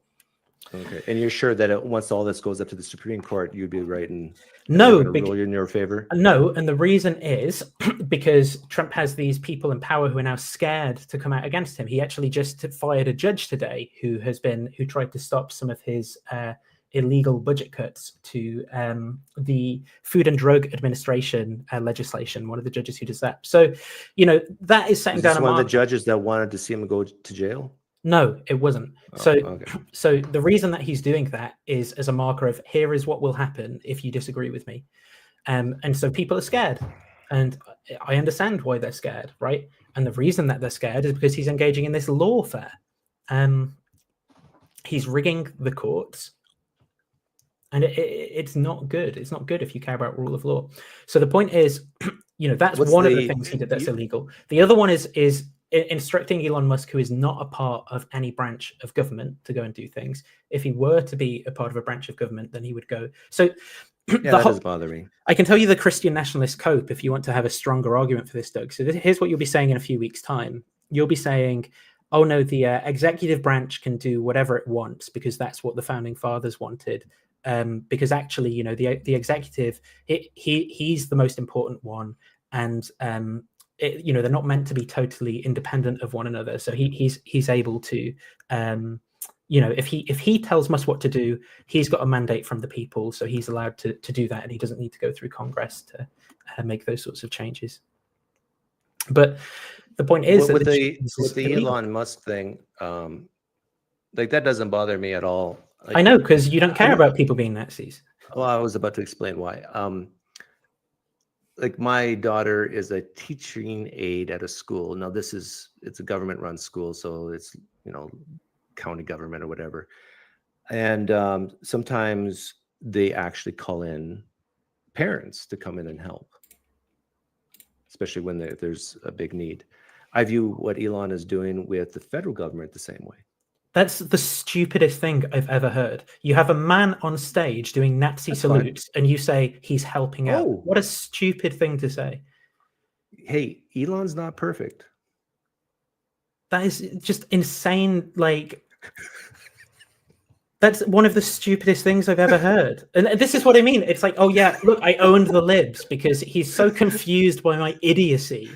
Okay, and you're sure that once all this goes up to the Supreme Court, you'd be right and
no,
rule in your favor?
No, and the reason is because Trump has these people in power who are now scared to come out against him. He actually just fired a judge today who tried to stop some of his illegal budget cuts to the Food and Drug Administration legislation. One of the judges who does that. So, that is setting down.
One of the judges that wanted to see him go to jail.
No, it wasn't.
Okay.
So the reason that he's doing that is as a marker of here is what will happen if you disagree with me. And so people are scared. And I understand why they're scared, right? And the reason that they're scared is because he's engaging in this lawfare. He's rigging the courts. And it's not good. It's not good if you care about rule of law. So the point is, that's one of the things he did that's illegal. The other one is instructing Elon Musk, who is not a part of any branch of government, to go and do things. If he were to be a part of a branch of government, then he would go. So
that does bother me.
I can tell you the Christian nationalist cope if you want to have a stronger argument for this, Doug. So here's what you'll be saying in a few weeks' time. You'll be saying, oh no, the executive branch can do whatever it wants because that's what the founding fathers wanted. Because actually, the executive, he's the most important one. And they're not meant to be totally independent of one another. So he's able to, if he tells Musk what to do, he's got a mandate from the people, so he's allowed to do that, and he doesn't need to go through Congress to make those sorts of changes. But the point is
with the Elon Musk thing, that doesn't bother me at all.
I know, because you don't care about people being Nazis.
Well, I was about to explain why. My daughter is a teaching aide at a school. Now it's a government-run school, so it's county government or whatever. And sometimes they actually call in parents to come in and help, especially when there's a big need. I view what Elon is doing with the federal government the same way.
That's the stupidest thing I've ever heard. You have a man on stage doing Nazi salutes, and you say he's helping out. What a stupid thing to say.
Hey, Elon's not perfect.
That is just insane. That's one of the stupidest things I've ever heard. And this is what I mean. It's like, oh yeah, look, I owned the libs because he's so confused by my idiocy.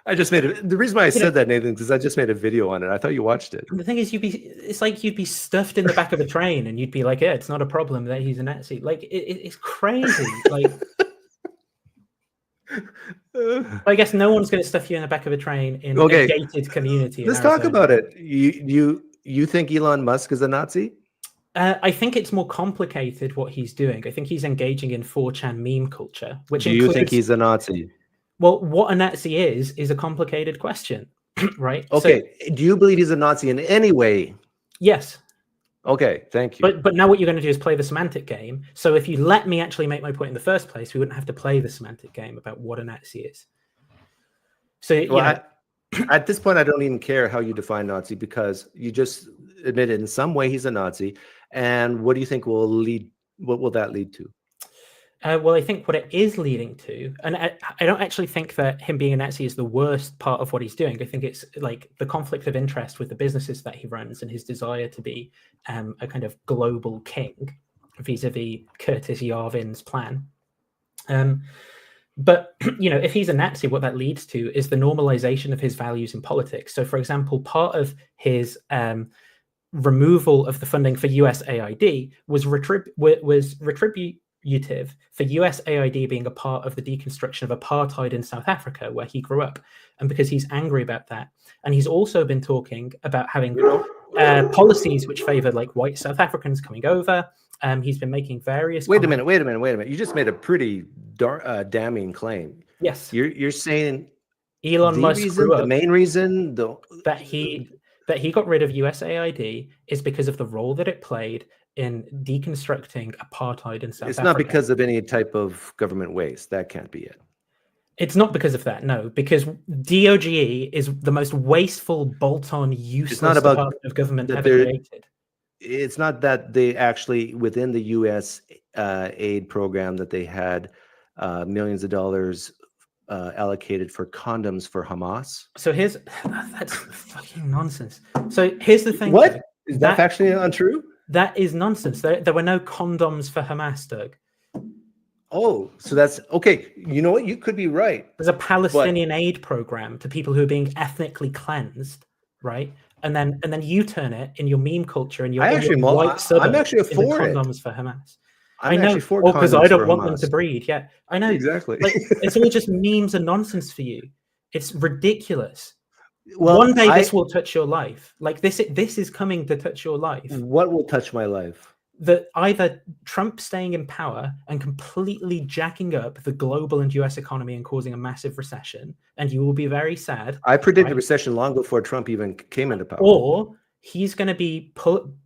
I just made it. The reason why I said that, Nathan, because I just made a video on it. I thought you watched it.
The thing is, it's like you'd be stuffed in the back of a train and you'd be like, yeah, it's not a problem that he's a Nazi. It's crazy. I guess no one's going to stuff you in the back of a train in a gated community.
Let's talk about it. You think Elon Musk is a Nazi?
I think it's more complicated what he's doing. I think he's engaging in 4chan meme culture, which
do you think he's a Nazi?
Well, what a Nazi is a complicated question, right?
Okay. So, do you believe he's a Nazi in any way?
Yes.
Okay, thank you.
But now what you're going to do is play the semantic game. So if you let me actually make my point in the first place, we wouldn't have to play the semantic game about what a Nazi is. So
at this point, I don't even care how you define Nazi because you just admitted in some way he's a Nazi. And what do you think will lead? What will that lead to?
Well, I think what it is leading to, and I don't actually think that him being a Nazi is the worst part of what he's doing. I think it's like the conflict of interest with the businesses that he runs and his desire to be a kind of global king vis-a-vis Curtis Yarvin's plan. But, if he's a Nazi, what that leads to is the normalization of his values in politics. So, for example, part of his removal of the funding for USAID was retributive for USAID being a part of the deconstruction of apartheid in South Africa, where he grew up, and because he's angry about that. And he's also been talking about having policies which favor white South Africans coming over. He's been making various.
Wait a minute. You just made a pretty damning claim.
Yes,
you're saying
Elon Musk grew up,
the main reason
that he got rid of USAID is because of the role that it played in deconstructing apartheid in South
It's
Africa.
not because of any type of government waste. That can't be it.
It's not because of that, no, because DOGE is the most wasteful, bolt-on, useless
about
department of government
that
ever
they're-
created.
It's not that they actually, within the U.S. Aid program, that they had millions of dollars allocated for condoms for Hamas.
So that's fucking nonsense. So here's the thing.
What?
Doug.
Is that factually untrue?
That is nonsense. There were no condoms for Hamas, Doug.
Oh, so that's okay. You know what? You could be right.
There's a Palestinian aid program to people who are being ethnically cleansed, right? And then you turn it in your meme culture and your white suburbs
I'm actually
into
for
condoms for Hamas.
I'm
I know,
actually for
because
condoms
I don't
for
want them
Hamas.
to breed. Yeah, I know.
Exactly.
Like, it's all just memes and nonsense for you. It's ridiculous.
Well,
one day this will touch your life. Like this is coming to touch your life.
What will touch my life?
That either Trump staying in power and completely jacking up the global and US economy and causing a massive recession, and you will be very sad.
I predicted recession long before Trump even came into power.
Or he's going to be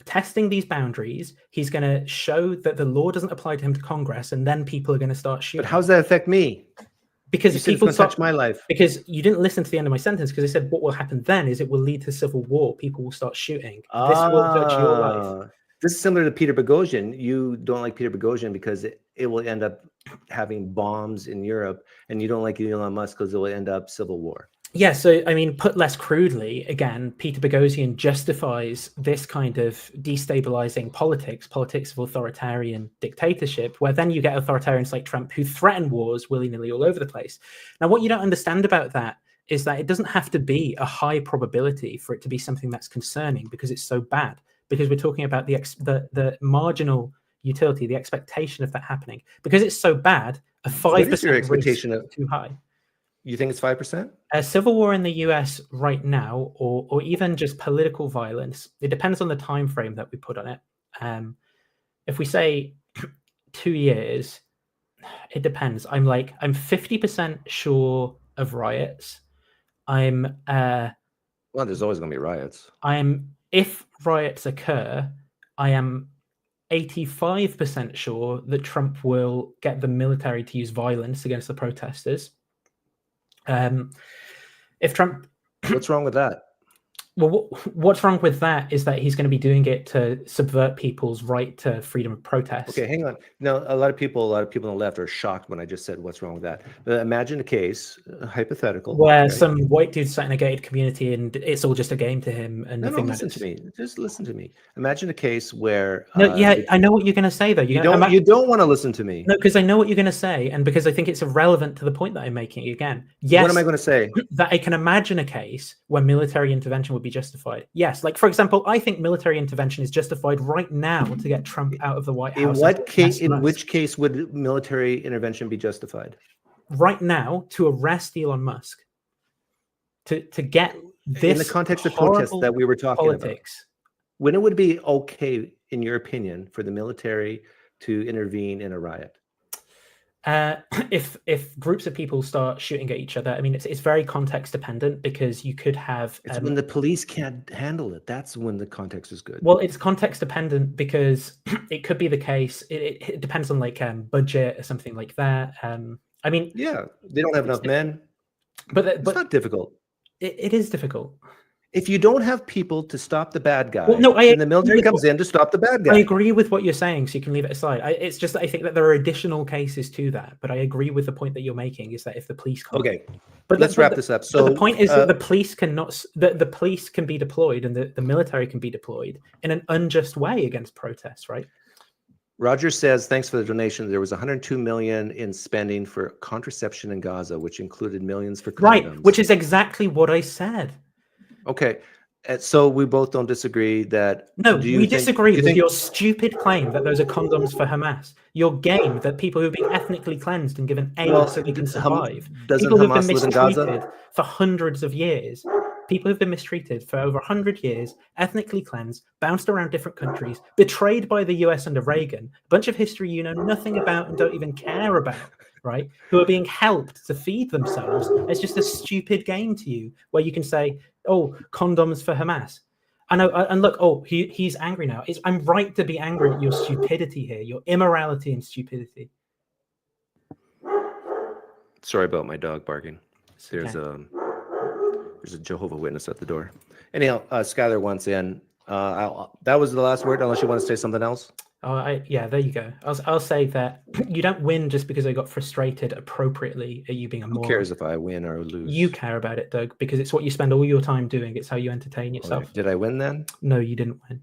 testing these boundaries. He's going to show that the law doesn't apply to him to Congress, and then people are going to start shooting.
But how does that affect me?
Because
people touch my life.
Because you didn't listen to the end of my sentence, because I said what will happen then is it will lead to civil war. People will start shooting. This will touch your life.
This is similar to Peter Boghossian. You don't like Peter Boghossian because it will end up having bombs in Europe, and you don't like Elon Musk because it will end up civil war.
Yeah, so I mean, put less crudely, again, Peter Boghossian justifies this kind of destabilizing politics of authoritarian dictatorship, where then you get authoritarians like Trump who threaten wars willy-nilly all over the place. Now, what you don't understand about that is that it doesn't have to be a high probability for it to be something that's concerning because it's so bad. Because we're talking about the marginal utility, the expectation of that happening. Because it's so bad, a 5%
what is your expectation
risk is too high.
You think it's 5%?
A civil war in the US right now, or even just political violence, it depends on the time frame that we put on it. If we say 2 years, it depends. I'm 50% sure of riots.
Well, there's always going to be riots.
If riots occur, I am 85% sure that Trump will get the military to use violence against the protesters. If Trump,
what's wrong with that?
Well, what's wrong with that is that he's going to be doing it to subvert people's right to freedom of protest.
Okay, hang on. Now, a lot of people on the left are shocked when I just said, what's wrong with that? But imagine a case, hypothetical.
Where some white dude sat in a gated community and it's all just a game to him. And
listen to me. Just listen to me. Imagine a case where...
I know what you're going to say, though.
You don't want to listen to me.
No, because I know what you're going to say, and because I think it's irrelevant to the point that I'm making again. Yes.
What am I going to say?
That I can imagine a case where military intervention would be justified. Yes, like for example, I think military intervention is justified right now to get Trump out of the White House.
In which case would military intervention be justified?
Right now, to arrest Elon Musk, to get this
in the context of protests that we were talking about. When it would be okay, in your opinion, for the military to intervene in a riot?
If groups of people start shooting at each other, I mean, it's very context dependent, because you could have...
It's when the police can't handle it. That's when the context is good.
Well, it's context dependent because it could be the case. It depends on budget or something like that. I mean...
Yeah, they don't have enough men. But it's not difficult.
It is difficult.
If you don't have people to stop the bad guy,
then
the military comes in to stop the bad guy.
I agree with what you're saying, so you can leave it aside. It's just that I think that there are additional cases to that, but I agree with the point that you're making, is that if the police can't...
Okay, but let's wrap this up. So
the point is that the police the police can be deployed and the military can be deployed in an unjust way against protests, right?
Roger says, thanks for the donation. There was 102 million in spending for contraception in Gaza, which included millions for condoms.
Right, which is exactly what I said.
Okay, so we both don't disagree that...
No, we disagree with your stupid claim that those are condoms for Hamas. Your game that people who've been ethnically cleansed and given aid so they can survive. People who've been mistreated for hundreds of years. People who've been mistreated for over 100 years, ethnically cleansed, bounced around different countries, betrayed by the US under Reagan, a bunch of history you know nothing about and don't even care about, right? Who are being helped to feed themselves. It's just a stupid game to you where you can say, oh, condoms for Hamas. I know, and look, he's angry now. I'm right to be angry at your stupidity here, your immorality and stupidity.
Sorry about my dog barking. There's a Jehovah's Witness at the door. Anyhow, Skylar wants in. That was the last word, unless you want to say something else.
Yeah, there you go. I'll say that you don't win just because I got frustrated appropriately at you being a moron.
Who cares if I win or lose?
You care about it, Doug, because it's what you spend all your time doing. It's how you entertain yourself.
Okay. Did I win then?
No, you didn't win.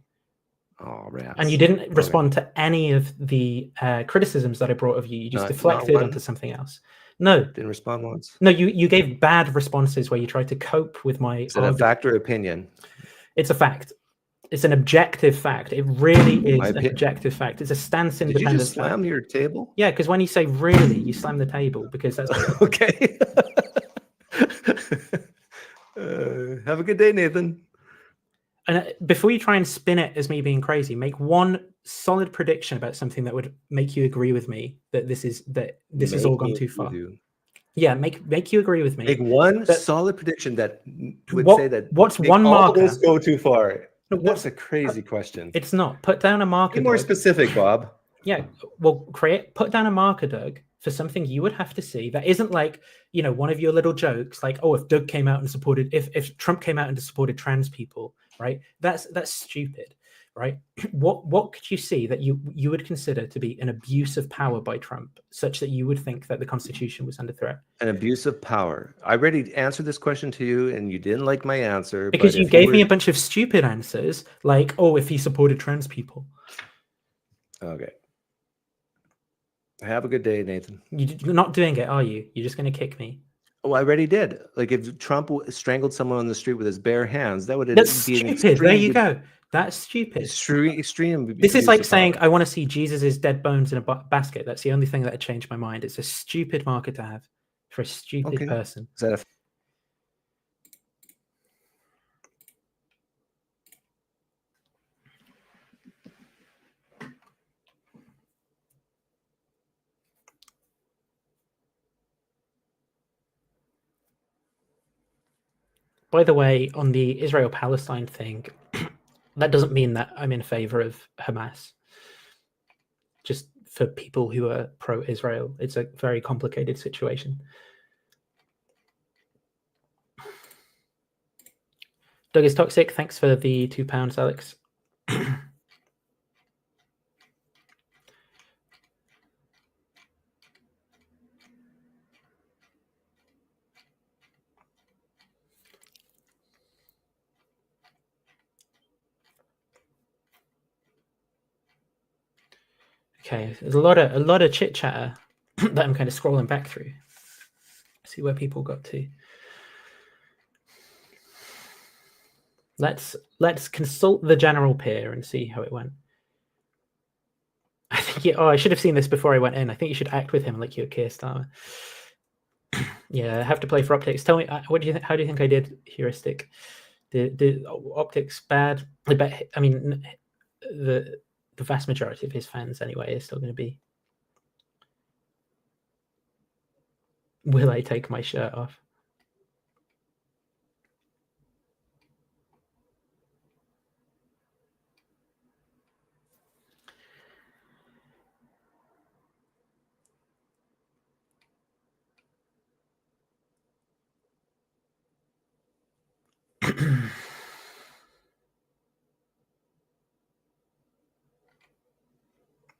Oh, rats.
And you didn't respond to any of the criticisms that I brought of you. You just deflected onto something else. No.
Didn't respond once?
No, you gave bad responses where you tried to cope with my...
Is it a fact or opinion?
It's a fact. It's an objective fact. It really is an objective fact. It's a stance independent.
Did you just slam your table?
Yeah, because when you say really, you slam the table because that's...
Okay. Have a good day, Nathan. And
before you try and spin it as me being crazy, make one solid prediction about something that would make you agree with me that this has all gone too far. Yeah, make you agree with me.
Make one solid prediction that would say that
what's one marker?
All this go too far.
No,
that's a crazy question.
It's not. Put down a marker.
Be more specific, Bob.
Yeah, well, put down a marker, Doug, for something you would have to see that isn't like, one of your little jokes, like, oh, if Doug came out and supported, if Trump came out and supported trans people, right? That's stupid, right? What could you see that you would consider to be an abuse of power by Trump, such that you would think that the Constitution was under threat?
An abuse of power. I already answered this question to you, and you didn't like my answer
because you gave me a bunch of stupid answers, like, oh, if he supported trans people.
Okay. Have a good day, Nathan.
You're not doing it, are you? You're just going to kick me.
Oh, I already did. Like, if Trump strangled someone on the street with his bare hands, that would be
stupid. There you go. That's stupid.
Extreme.
This is like saying I want to see Jesus's dead bones in a basket. That's the only thing that had changed my mind. It's a stupid marker to have for a stupid person.
Is that a...
By the way, on the Israel-Palestine thing, that doesn't mean that I'm in favor of Hamas. Just for people who are pro-Israel, it's a very complicated situation. Doug is toxic. Thanks for the £2, Alex. Okay, there's a lot of chit chatter that I'm kind of scrolling back through. See where people got to. Let's consult the general peer and see how it went. I think I should have seen this before I went in. I think you should act with him like you're Keir Starmer. Yeah, I have to play for optics. Tell me, what do you think? How do you think I did heuristic? Did optics bad? I bet. I mean, the vast majority of his fans anyway is still going to be. Will I take my shirt off?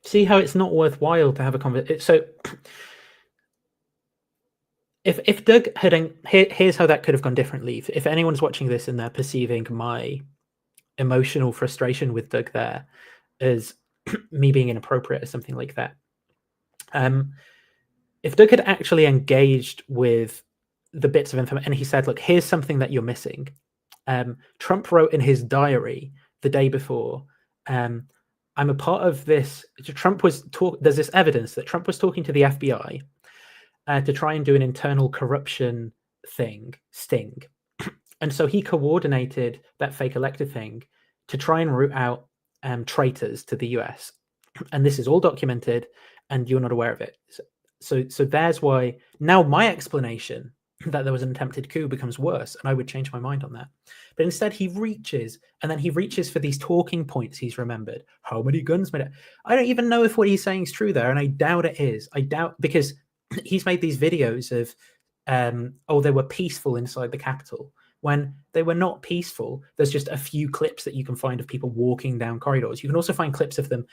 See how it's not worthwhile to have a conversation. So if Doug had, here's how that could have gone differently. If anyone's watching this and they're perceiving my emotional frustration with Doug there as me being inappropriate or something like that. If Doug had actually engaged with the bits of information and he said, look, here's something that you're missing. Trump wrote in his diary the day before, I'm a part of this. There's this evidence that Trump was talking to the FBI to try and do an internal corruption sting. And so he coordinated that fake elected thing to try and root out traitors to the US. And this is all documented and you're not aware of it. So there's why now my explanation that there was an attempted coup becomes worse, and I would change my mind on that. But instead, he reaches, and then he reaches for these talking points he's remembered. How many guns made it? I don't even know if what he's saying is true there, and I doubt it is. I doubt, because he's made these videos of, they were peaceful inside the Capitol, when they were not peaceful. There's just a few clips that you can find of people walking down corridors. You can also find clips of them,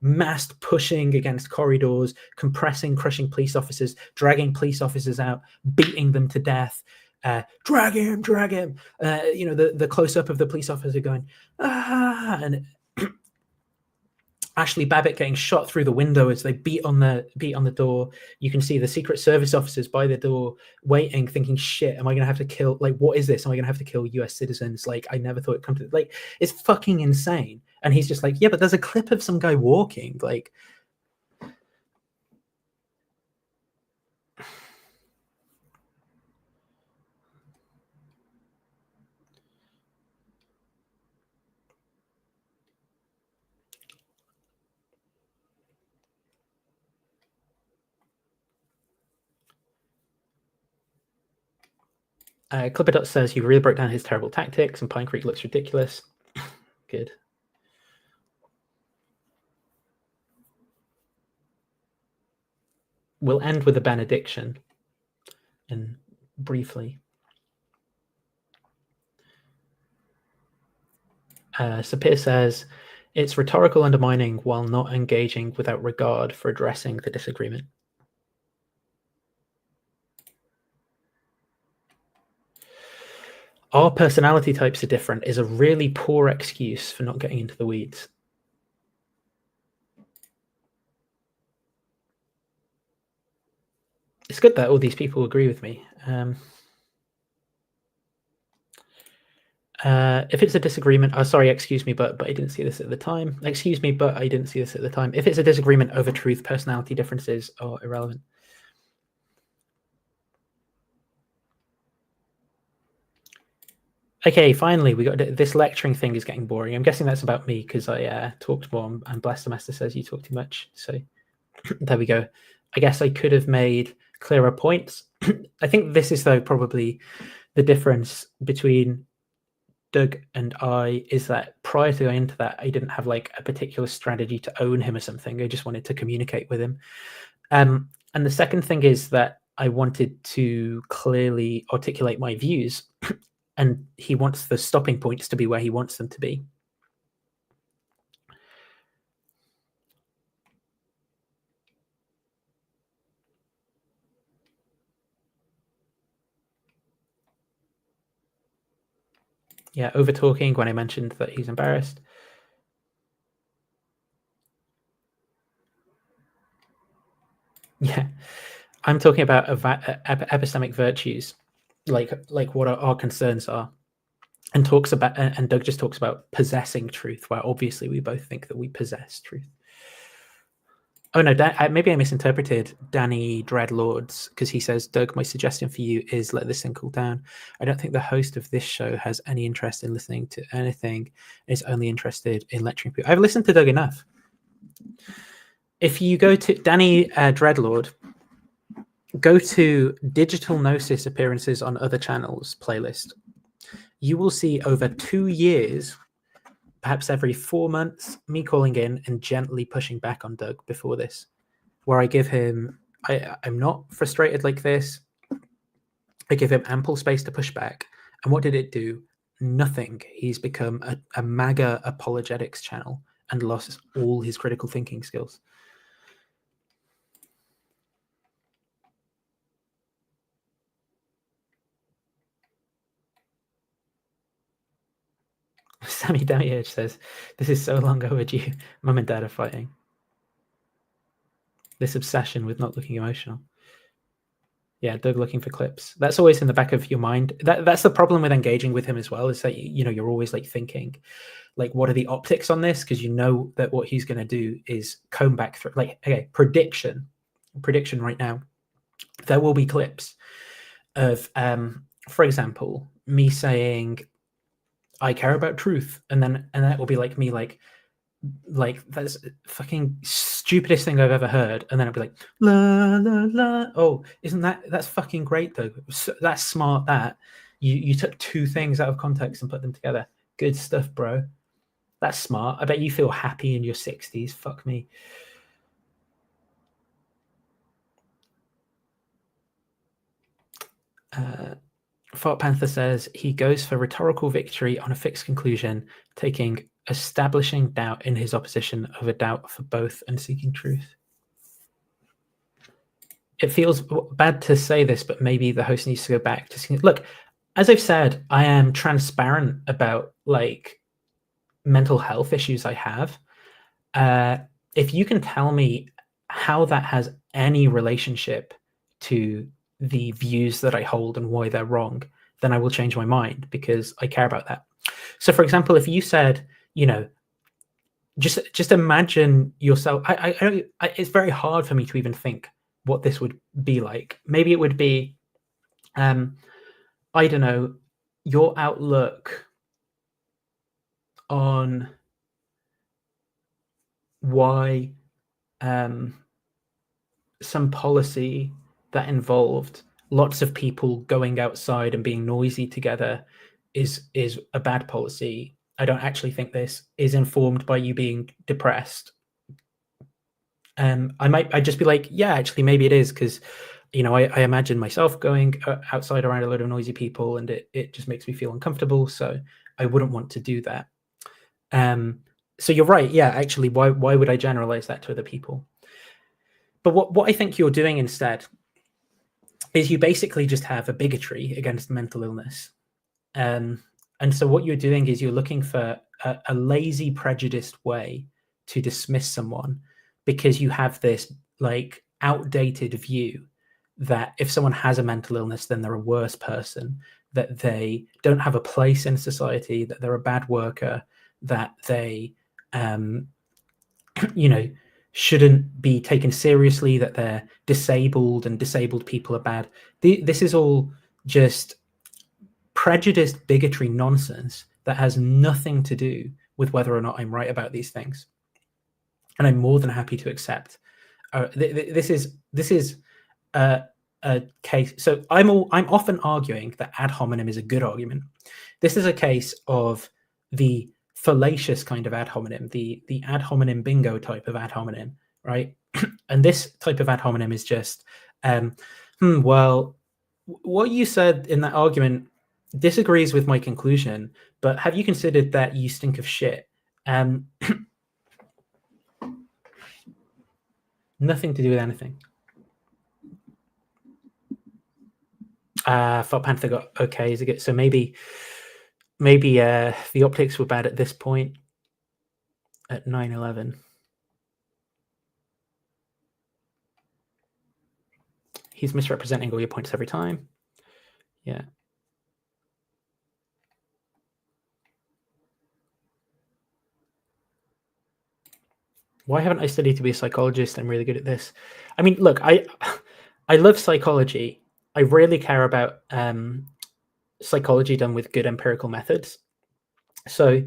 massed pushing against corridors, compressing, crushing police officers, dragging police officers out, beating them to death. Drag him. The close up of the police officer going, ah, and Ashley Babbitt getting shot through the window as they beat on the door. You can see the Secret Service officers by the door waiting, thinking, shit, am I going to have to kill, what is this? Am I going to have to kill US citizens? I never thought it'd come to, it's fucking insane. And he's just yeah, but there's a clip of some guy walking, Clipperdot says you really broke down his terrible tactics, and Pinecreek looks ridiculous. Good. We'll end with a benediction, and briefly. Sapir says it's rhetorical undermining while not engaging without regard for addressing the disagreement. Our personality types are different is a really poor excuse for not getting into the weeds. It's good that all these people agree with me. If it's a disagreement, sorry, excuse me, but I didn't see this at the time. Excuse me, but I didn't see this at the time. If it's a disagreement over truth, personality differences are irrelevant. Okay, finally, we got this lecturing thing is getting boring. I'm guessing that's about me because I talked more, and Blastomaster says you talk too much. So there we go. I guess I could have made clearer points. I think this is, though, probably the difference between Doug and I, is that prior to going into that, I didn't have a particular strategy to own him or something. I just wanted to communicate with him. And the second thing is that I wanted to clearly articulate my views, and he wants the stopping points to be where he wants them to be. Yeah, over talking when I mentioned that he's embarrassed. Yeah, I'm talking about epistemic virtues, like what our concerns are, and talks about, and Doug just talks about possessing truth, where obviously we both think that we possess truth. Oh no, maybe I misinterpreted Danny Dreadlords, because he says, Doug, my suggestion for you is let this thing cool down. I don't think the host of this show has any interest in listening to anything. Is only interested in lecturing people. I've listened to Doug enough. If you go to Danny Dreadlord, go to Digital Gnosis appearances on other channels playlist. You will see over 2 years, perhaps every 4 months, me calling in and gently pushing back on Doug before this, where I give him, I'm not frustrated like this. I give him ample space to push back. And what did it do? Nothing. He's become a MAGA apologetics channel and lost all his critical thinking skills. Sammy Damiage says, this is so long overdue. Mum and Dad are fighting. This obsession with not looking emotional. Yeah, Doug looking for clips. That's always in the back of your mind. That's the problem with engaging with him as well, is that you're always thinking, what are the optics on this? Because you know that what he's going to do is comb back through. Okay, prediction right now. There will be clips of, for example, me saying, I care about truth, and that will be me like that's fucking stupidest thing I've ever heard, and then I'd be like, la la la. Oh, isn't that's fucking great though? That's smart. That you took two things out of context and put them together. Good stuff, bro. That's smart. I bet you feel happy in your 60s. Fuck me. Fart Panther says he goes for rhetorical victory on a fixed conclusion, establishing doubt in his opposition of a doubt for both and seeking truth. It feels bad to say this, but maybe the host needs to go back to see. Look, as I've said, I am transparent about like mental health issues I have. If you can tell me how that has any relationship to the views that I hold and why they're wrong, then I will change my mind because I care about that. So, for example, if you said, you know, just imagine yourself. It's very hard for me to even think what this would be like. Maybe it would be, I don't know, your outlook on why some policy that involved lots of people going outside and being noisy together is a bad policy. I don't actually think this is informed by you being depressed. I'd just be like, yeah, actually, maybe it is because, you know, I imagine myself going outside around a load of noisy people, and it just makes me feel uncomfortable. So I wouldn't want to do that. So you're right. Yeah, actually, why would I generalize that to other people? But what I think you're doing instead is you basically just have a bigotry against mental illness. And so what you're doing is you're looking for a lazy, prejudiced way to dismiss someone because you have this like outdated view that if someone has a mental illness, then they're a worse person, that they don't have a place in society, that they're a bad worker, that they, you know, shouldn't be taken seriously, that they're disabled and disabled people are bad. This is all just prejudiced bigotry nonsense that has nothing to do with whether or not I'm right about these things. And I'm more than happy to accept. This is a case. So I'm often arguing that ad hominem is a good argument. This is a case of the fallacious kind of ad hominem, the ad hominem bingo type of ad hominem, right? And this type of ad hominem is just, well, what you said in that argument disagrees with my conclusion, but have you considered that you stink of shit? Nothing to do with anything. Fart Panther got okay. Is it good? So maybe the optics were bad at this point at 9/11. He's misrepresenting all your points every time. Yeah. Why haven't I studied to be a psychologist? I'm really good at this. I mean, look, I love psychology. I really care about psychology done with good empirical methods. So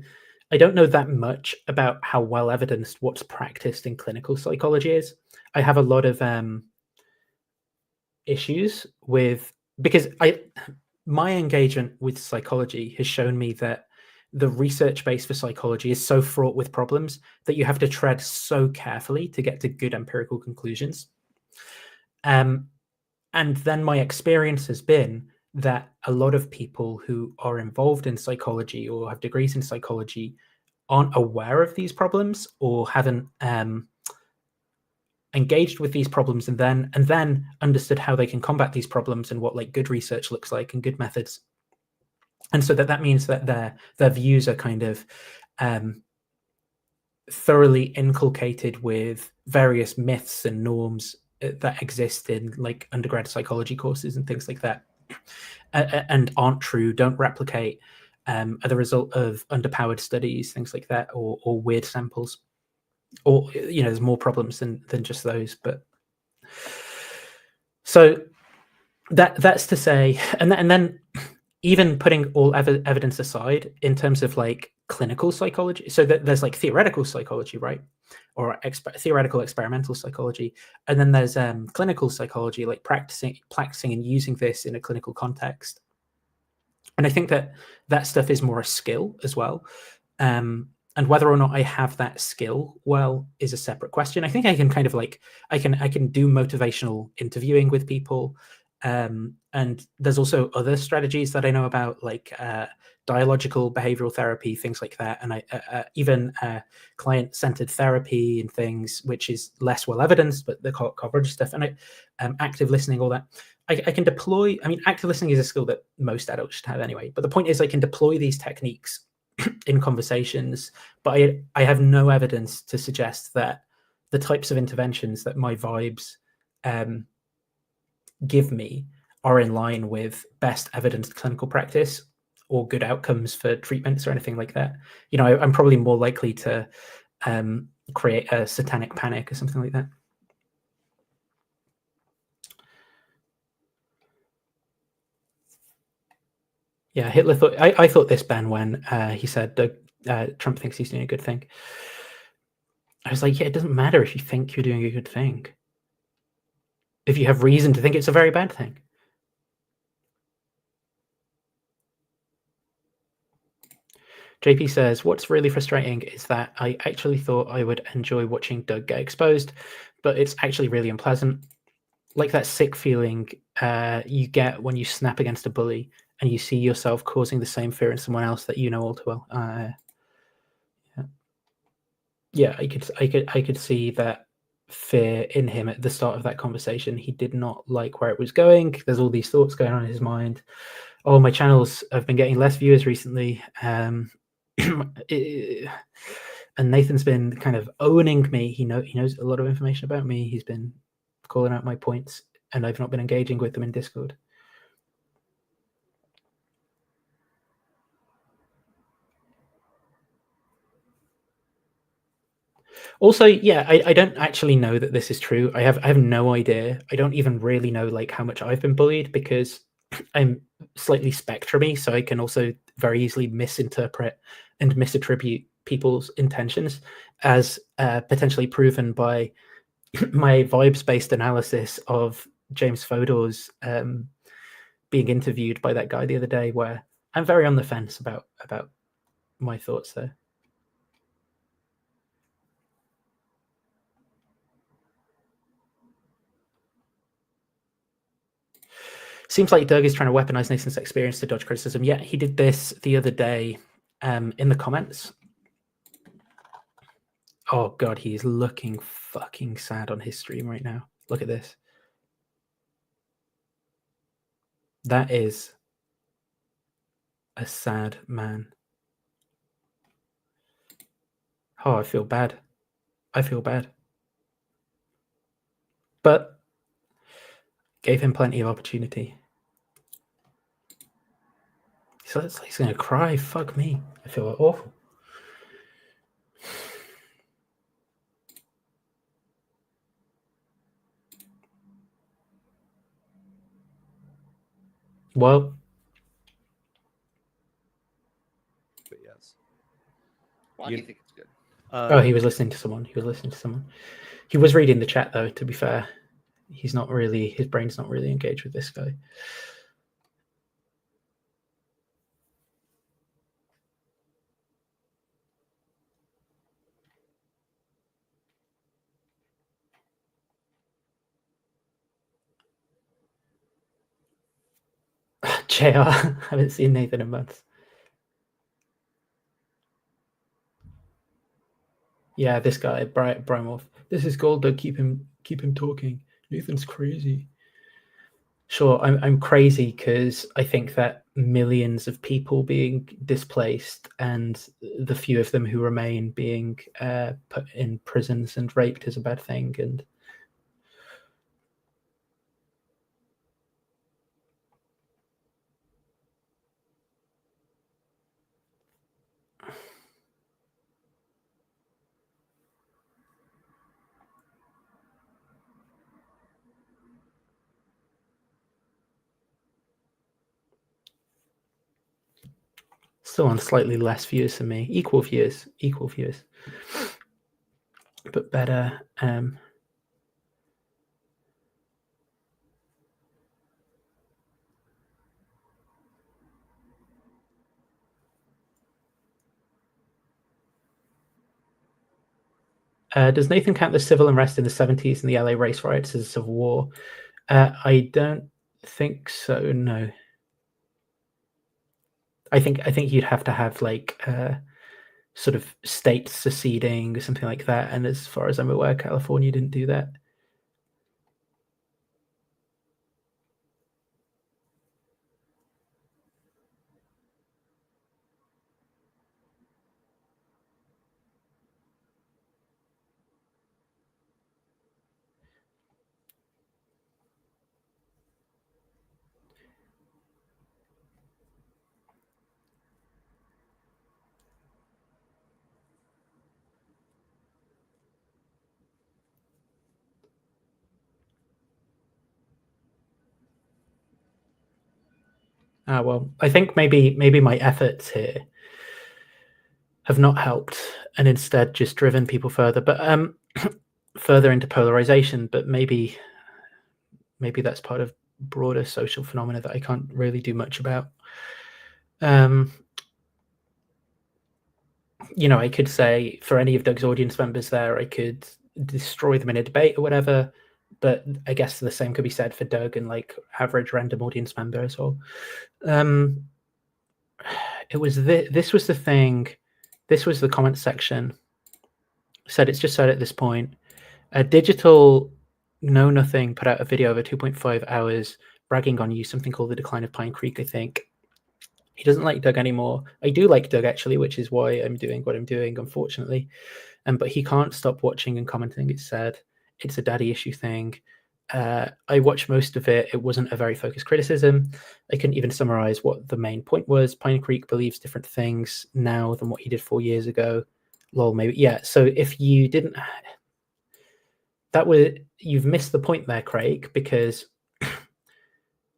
I don't know that much about how well evidenced what's practiced in clinical psychology is. I have a lot of issues with, because my engagement with psychology has shown me that the research base for psychology is so fraught with problems that you have to tread so carefully to get to good empirical conclusions. And then my experience has been that a lot of people who are involved in psychology or have degrees in psychology aren't aware of these problems or haven't engaged with these problems and then understood how they can combat these problems and what like good research looks like and good methods. And so that means that their views are kind of thoroughly inculcated with various myths and norms that exist in like undergrad psychology courses and things like that, and aren't true, don't replicate, are the result of underpowered studies, things like that, or weird samples, or you know, there's more problems than just those. But so that's to say, and then even putting all evidence aside in terms of like clinical psychology, so that there's like theoretical psychology, right, or theoretical experimental psychology, and then there's clinical psychology, like practicing and using this in a clinical context. And I think that stuff is more a skill as well. And whether or not I have that skill well is a separate question. I think I can kind of like I can do motivational interviewing with people, and there's also other strategies that I know about, like dialogical behavioral therapy, things like that, and even client-centered therapy and things, which is less well evidenced, but the coverage stuff, and active listening, all that. I can deploy. I mean, active listening is a skill that most adults should have anyway. But the point is, I can deploy these techniques in conversations, but I have no evidence to suggest that the types of interventions that my vibes give me are in line with best evidenced clinical practice or good outcomes for treatments or anything like that. You know, I'm probably more likely to create a satanic panic or something like that. Yeah, Hitler thought. I thought this, Ben, when he said Trump thinks he's doing a good thing. I was like, yeah, it doesn't matter if you think you're doing a good thing. If you have reason to think it's a very bad thing. JP says, what's really frustrating is that I actually thought I would enjoy watching Doug get exposed, but it's actually really unpleasant. Like that sick feeling you get when you snap against a bully and you see yourself causing the same fear in someone else that you know all too well. Yeah, I could see that fear in him at the start of that conversation. He did not like where it was going. There's all these thoughts going on in his mind. Oh, my channels have been getting less viewers recently. And Nathan's been kind of owning me. He knows a lot of information about me. He's been calling out my points, and I've not been engaging with them in Discord. Also, yeah, I don't actually know that this is true. I have no idea. I don't even really know like how much I've been bullied, because I'm slightly spectrumy, so I can also very easily misinterpret and misattribute people's intentions, as potentially proven by my vibes-based analysis of James Fodor's being interviewed by that guy the other day, where I'm very on the fence about my thoughts there. Seems like Doug is trying to weaponize Nathan's experience to dodge criticism. Yeah, he did this the other day in the comments. Oh god, he is looking fucking sad on his stream right now. Look at this. That is a sad man. Oh, I feel bad. I feel bad. But gave him plenty of opportunity. So it's like he's gonna cry. Fuck me. I feel awful. Well,
But yes.
Why do you think it's good?
Oh, he was listening to someone. He was listening to someone. He was reading the chat, though, to be fair. He's not really, his brain's not really engaged with this guy. JR, I haven't seen Nathan in months. Yeah, this guy, Brimov. This is gold, though. Keep him talking. Nathan's crazy. Sure, I'm crazy because I think that millions of people being displaced and the few of them who remain being put in prisons and raped is a bad thing. And Still on slightly less views than me. Equal views. But better. Does Nathan count the civil unrest in the 70s and the LA race riots as a civil war? I don't think so, no. I think you'd have to have like sort of states seceding or something like that. And as far as I'm aware, California didn't do that. Well, I think maybe my efforts here have not helped and instead just driven people further, but further into polarization. But maybe that's part of broader social phenomena that I can't really do much about. You know, I could say for any of Doug's audience members there, I could destroy them in a debate or whatever. But I guess the same could be said for Doug and like average random audience member as well. It was this was the thing. This was the comment section. Said it's just said at this point. Digital Know Nothing put out a video over 2.5 hours bragging on you, something called The Decline of Pinecreek, I think. He doesn't like Doug anymore. I do like Doug, actually, which is why I'm doing what I'm doing, unfortunately. But he can't stop watching and commenting. It's sad. It's a daddy issue thing. I watched most of it. It wasn't a very focused criticism. I couldn't even summarize what the main point was. Pinecreek believes different things now than what he did 4 years ago. Lol, maybe. Yeah, so if you didn't... You've missed the point there, Craig, because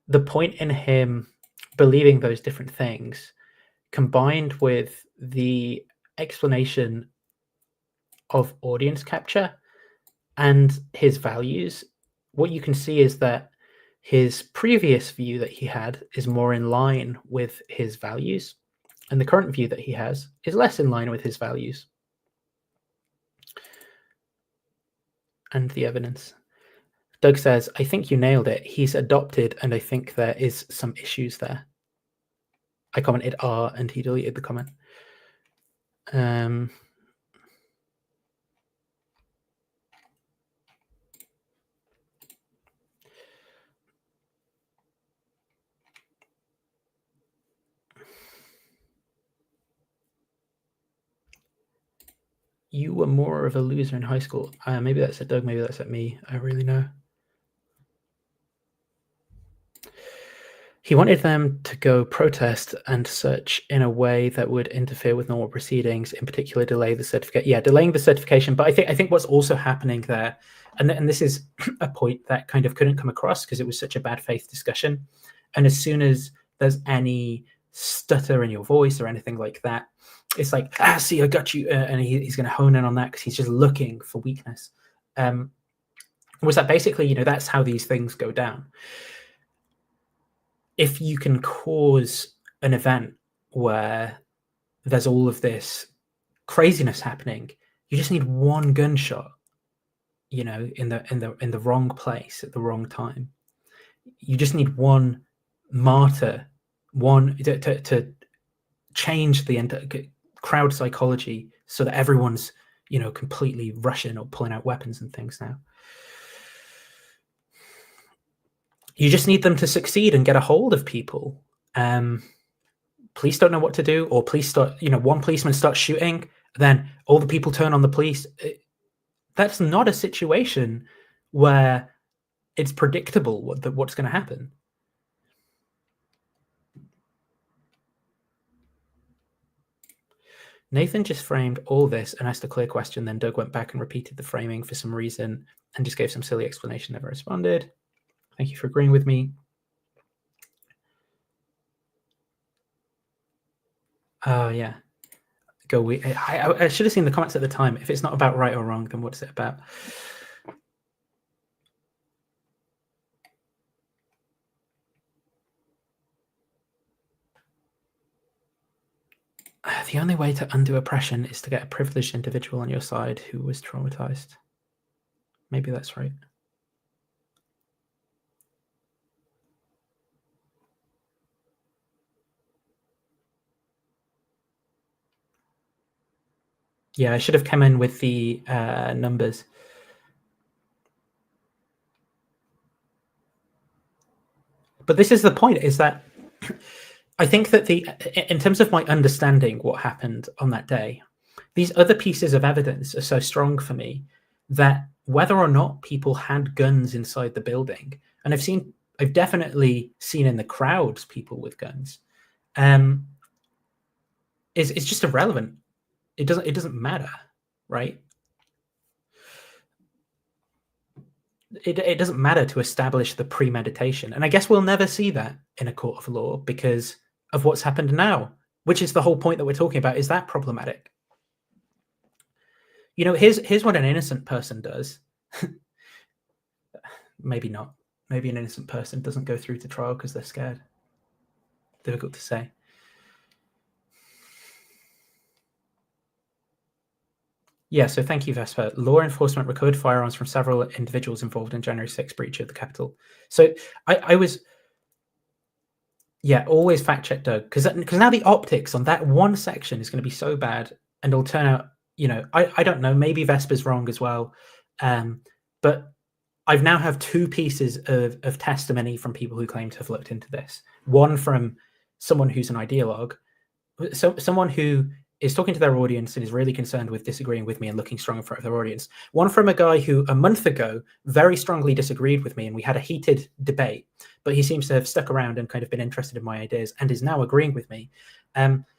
the point in him believing those different things combined with the explanation of audience capture and his values, what you can see is that his previous view that he had is more in line with his values, and the current view that he has is less in line with his values. And the evidence. Doug says, I think you nailed it. He's adopted, and I think there is some issues there. I commented R, and he deleted the comment. You were more of a loser in high school. Maybe that's at Doug, maybe that's at me. I really know. He wanted them to go protest and search in a way that would interfere with normal proceedings, in particular delay the certificate. Yeah, delaying the certification. But I think what's also happening there, and this is a point that kind of couldn't come across because it was such a bad faith discussion. And as soon as there's any stutter in your voice or anything like that, it's like, see, I got you. And he's going to hone in on that because he's just looking for weakness. Was that basically, that's how these things go down. If you can cause an event where there's all of this craziness happening, you just need one gunshot, in the wrong place at the wrong time. You just need one martyr, one to change the crowd psychology so that everyone's, completely rushing or pulling out weapons and things now. You just need them to succeed and get a hold of people. Police don't know what to do, or police start, one policeman starts shooting, then all the people turn on the police. That's not a situation where it's predictable what's going to happen. Nathan just framed all this and asked a clear question. Then Doug went back and repeated the framing for some reason and just gave some silly explanation, never responded. Thank you for agreeing with me. Oh yeah. Go. I should have seen the comments at the time. If it's not about right or wrong, then what's it about? The only way to undo oppression is to get a privileged individual on your side who was traumatized. Maybe that's right. Yeah, I should have come in with the numbers. But this is the point, is that I think that in terms of my understanding what happened on that day, these other pieces of evidence are so strong for me that whether or not people had guns inside the building, and I've definitely seen in the crowds people with guns, is just irrelevant. It doesn't matter, right? It doesn't matter to establish the premeditation, and I guess we'll never see that in a court of law because of what's happened now, which is the whole point that we're talking about. Is that problematic? You know, here's what an innocent person does. Maybe not. Maybe an innocent person doesn't go through to trial because they're scared. Difficult to say. Yeah, so thank you, Vesper. Law enforcement recovered firearms from several individuals involved in January 6th breach of the Capitol. So I was, yeah, always fact check Doug, because now the optics on that one section is going to be so bad, and it'll turn out, you know, I don't know, maybe Vesper's wrong as well, but I've now have two pieces of testimony from people who claim to have looked into this. One from someone who's an ideologue, so someone who is talking to their audience and is really concerned with disagreeing with me and looking strong in front of their audience. One from a guy who a month ago very strongly disagreed with me, and we had a heated debate, but he seems to have stuck around and kind of been interested in my ideas and is now agreeing with me.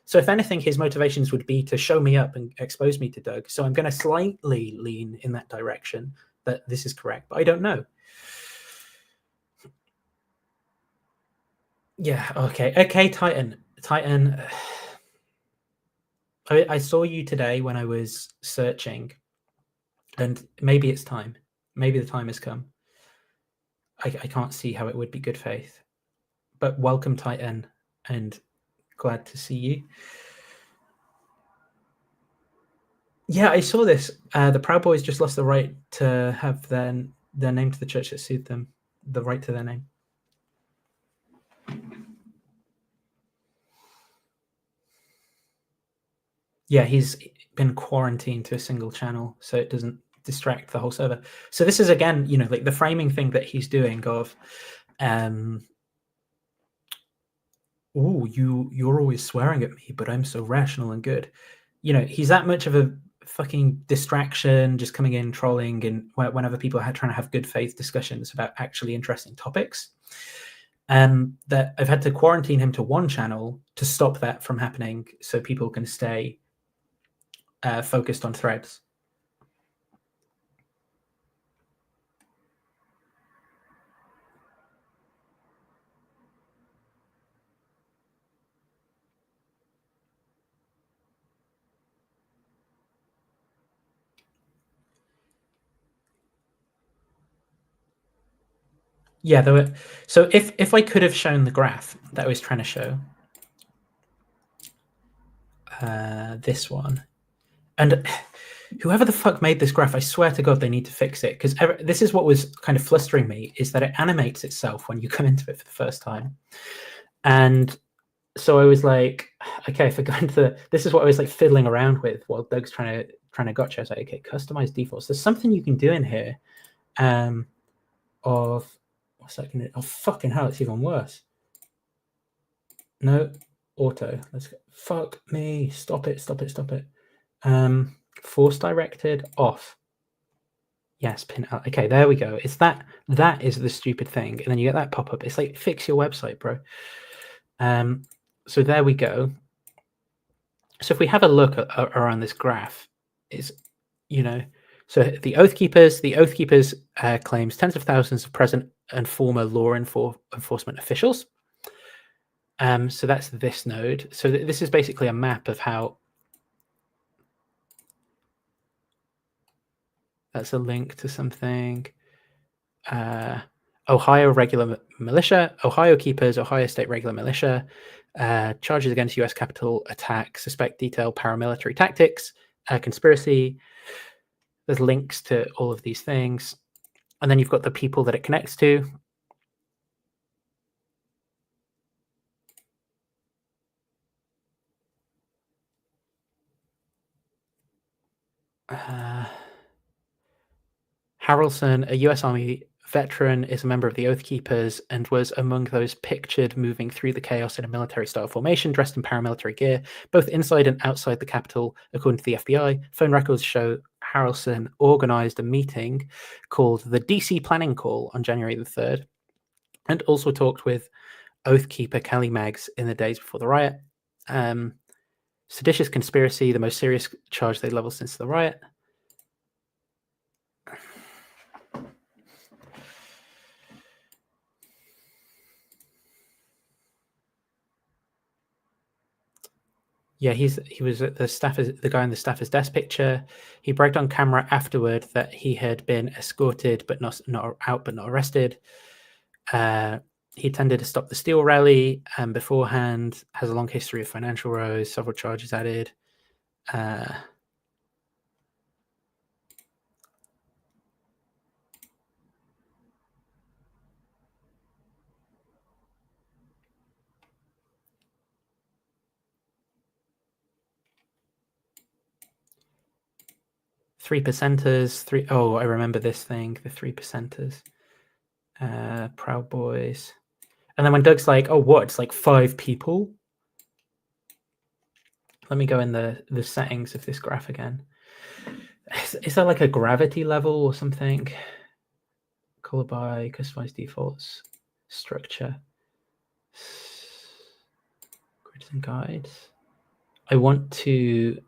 So if anything, his motivations would be to show me up and expose me to Doug. So I'm going to slightly lean in that direction, that this is correct, but I don't know. Yeah, okay, Titan. I saw you today when I was searching, and maybe it's time. Maybe the time has come. I can't see how it would be good faith, but welcome, Titan, and glad to see you. Yeah, I saw this. The Proud Boys just lost the right to have their name to the church that sued them, the right to their name. Yeah, he's been quarantined to a single channel, so it doesn't distract the whole server. So this is, again, you know, like the framing thing that he's doing of, oh, you're always swearing at me, but I'm so rational and good. You know, he's that much of a fucking distraction, just coming in, trolling, and whenever people are trying to have good faith discussions about actually interesting topics, that I've had to quarantine him to one channel to stop that from happening, so people can stay focused on threads. Yeah, there were. So if I could have shown the graph that I was trying to show, this one, and whoever the fuck made this graph, I swear to God, they need to fix it, because this is what was kind of flustering me, is that it animates itself when you come into it for the first time. And so I was like, okay, if I go into this is what I was like fiddling around with while Doug's trying to gotcha. I was like, okay, customize defaults. There's something you can do in here, of what's that gonna? Oh fucking hell, it's even worse. No, auto. Let's go. Fuck me. Stop it. Force directed off. Yes, pin out. Okay, there we go. It's that is the stupid thing. And then you get that pop-up. It's like, fix your website, bro. So there we go. So if we have a look around this graph, is, you know, so the Oath Keepers claims tens of thousands of present and former law enforcement officials. So that's this node. So this is basically a map of how. That's a link to something. Ohio regular militia, Ohio keepers, Ohio state regular militia, charges against U.S. Capitol attack, suspect detail paramilitary tactics, conspiracy. There's links to all of these things. And then you've got the people that it connects to. Harrelson, a U.S. Army veteran, is a member of the Oath Keepers and was among those pictured moving through the chaos in a military-style formation, dressed in paramilitary gear, both inside and outside the Capitol, according to the FBI. Phone records show Harrelson organized a meeting called the DC Planning Call on January the 3rd, and also talked with Oath Keeper Kelly Meggs in the days before the riot. Seditious conspiracy, the most serious charge they leveled since the riot. Yeah, he was at the guy in the staffer's desk picture. He bragged on camera afterward that he had been escorted but not out but not arrested. He attended a Stop the Steal rally beforehand, has a long history of financial woes, several charges added. 3%ers. Oh, I remember this thing. The 3%ers. Proud Boys. And then when Doug's like, "Oh, what? It's like 5 people." Let me go in the settings of this graph again. Is there like a gravity level or something? Color by, customize defaults, structure, grids and guides. I want to.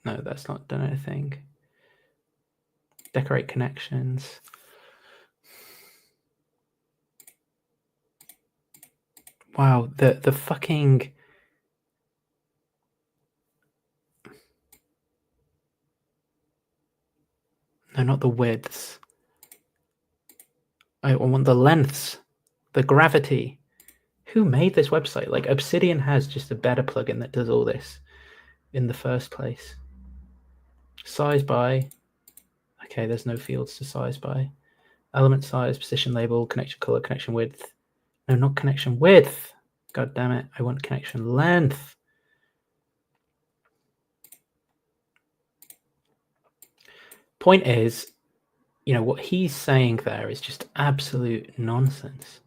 No, that's not done anything. Decorate connections. Wow, the fucking. No, not the widths. I want the lengths, the gravity. Who made this website? Like, Obsidian has just a better plugin that does all this in the first place. Size by. Okay, there's no fields to size by. Element size, position label, connection color, connection width. No, not connection width. God damn it. I want connection length. Point is, what he's saying there is just absolute nonsense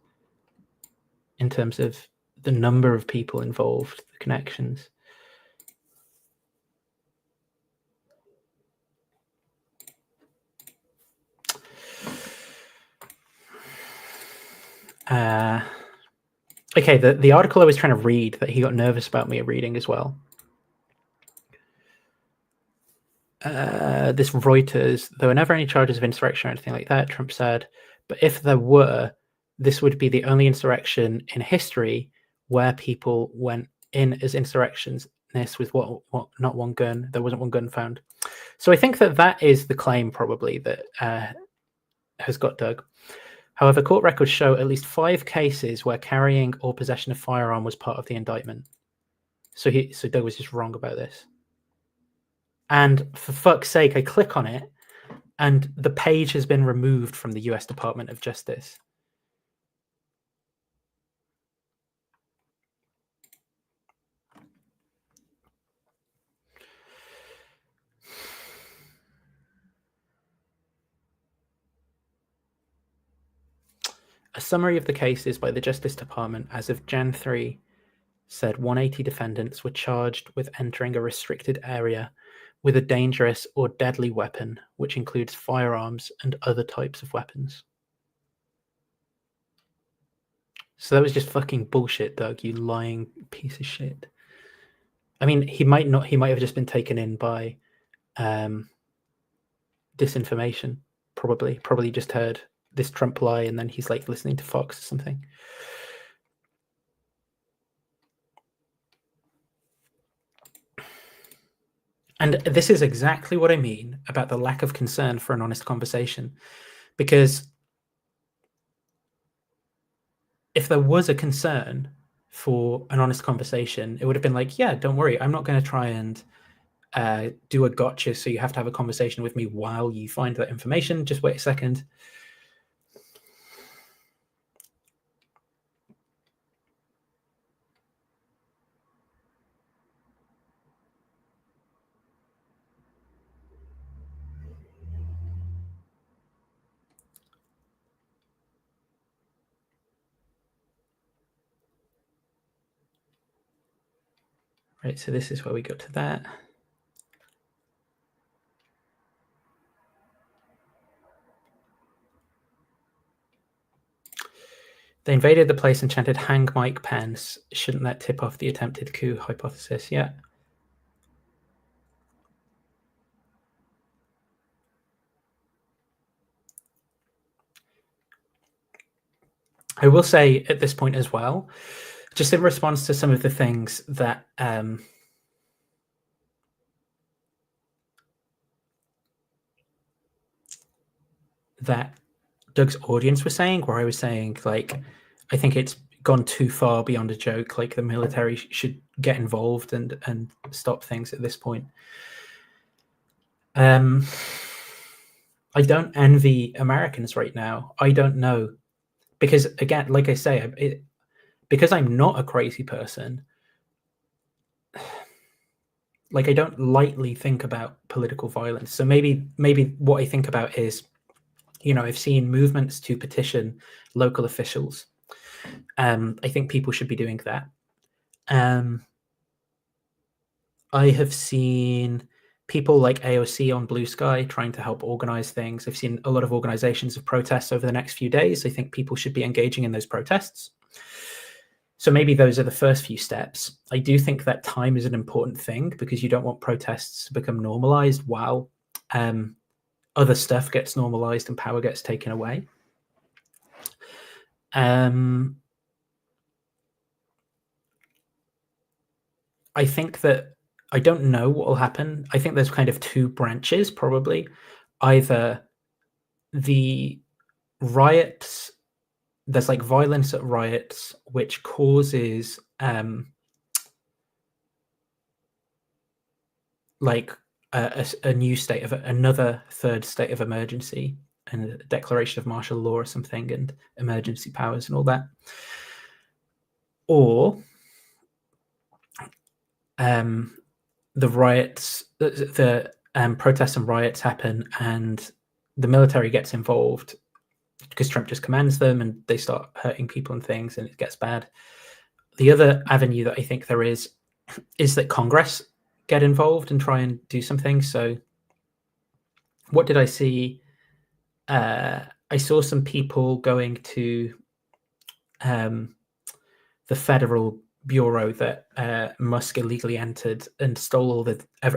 in terms of the number of people involved, the connections. Okay, the article I was trying to read that he got nervous about me reading as well. This Reuters, there were never any charges of insurrection or anything like that, Trump said. But if there were, this would be the only insurrection in history where people went in as insurrectionists with what not one gun. There wasn't one gun found. So I think that is the claim probably that has got Doug. However, court records show at least 5 cases where carrying or possession of firearm was part of the indictment. So Doug was just wrong about this. And for fuck's sake, I click on it, and the page has been removed from the US Department of Justice. A summary of the cases by the Justice Department as of Jan 3 said 180 defendants were charged with entering a restricted area with a dangerous or deadly weapon, which includes firearms and other types of weapons. So that was just fucking bullshit, Doug, you lying piece of shit. I mean, he might have just been taken in by disinformation. Probably just heard this Trump lie, and then he's like listening to Fox or something. And this is exactly what I mean about the lack of concern for an honest conversation. Because if there was a concern for an honest conversation, it would have been like, yeah, don't worry, I'm not going to try and do a gotcha, so you have to have a conversation with me while you find that information. Just wait a second. Right, so this is where we got to that. They invaded the place and chanted, "Hang Mike Pence." Shouldn't that tip off the attempted coup hypothesis? Yeah. I will say at this point as well, just in response to some of the things that that Doug's audience was saying, where I was saying, like, I think it's gone too far beyond a joke. Like, the military should get involved and stop things at this point. I don't envy Americans right now. I don't know, because again, like I say, because I'm not a crazy person. Like, I don't lightly think about political violence. So maybe what I think about is, I've seen movements to petition local officials. I think people should be doing that. I have seen people like AOC on Blue Sky trying to help organize things. I've seen a lot of organizations of protests over the next few days. I think people should be engaging in those protests. So maybe those are the first few steps. I do think that time is an important thing, because you don't want protests to become normalized while other stuff gets normalized and power gets taken away. I think that I don't know what will happen. I think there's kind of two branches, probably. Either the riots, there's like violence at riots, which causes like a new state of another third state of emergency and a declaration of martial law or something, and emergency powers and all that. Or the riots, the protests and riots happen, and the military gets involved because Trump just commands them, and they start hurting people and things, and it gets bad. The other avenue that I think there is that Congress get involved and try and do something. So what did I see? I saw some people going to the federal bureau that Musk illegally entered and stole all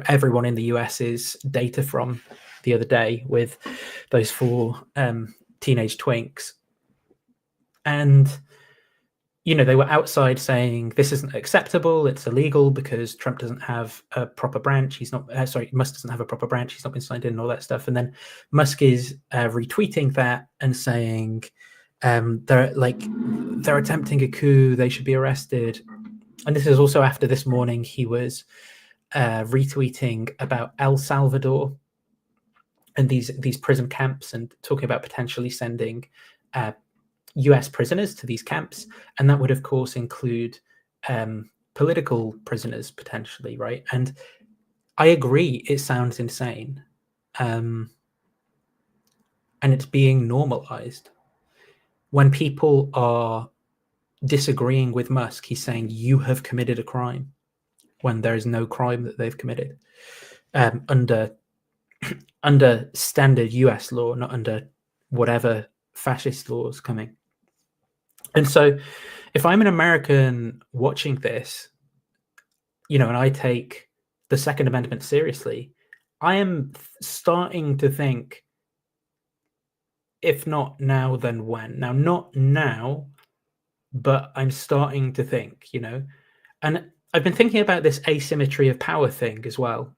everyone in the US's data from the other day, with those 4 teenage twinks. And they were outside saying this isn't acceptable, it's illegal, because Trump doesn't have a proper branch. He's not Musk doesn't have a proper branch. He's not been signed in and all that stuff. And then Musk is retweeting that and saying they're attempting a coup, they should be arrested. And this is also after this morning he was retweeting about El Salvador and these prison camps, and talking about potentially sending US prisoners to these camps. And that would, of course, include political prisoners potentially, right? And I agree, it sounds insane. And it's being normalized. When people are disagreeing with Musk, he's saying you have committed a crime, when there is no crime that they've committed under standard US law, not under whatever fascist law is coming. And so if I'm an American watching this, and I take the Second Amendment seriously, I am starting to think if not now, then when? Now, not now, but I'm starting to think, and I've been thinking about this asymmetry of power thing as well,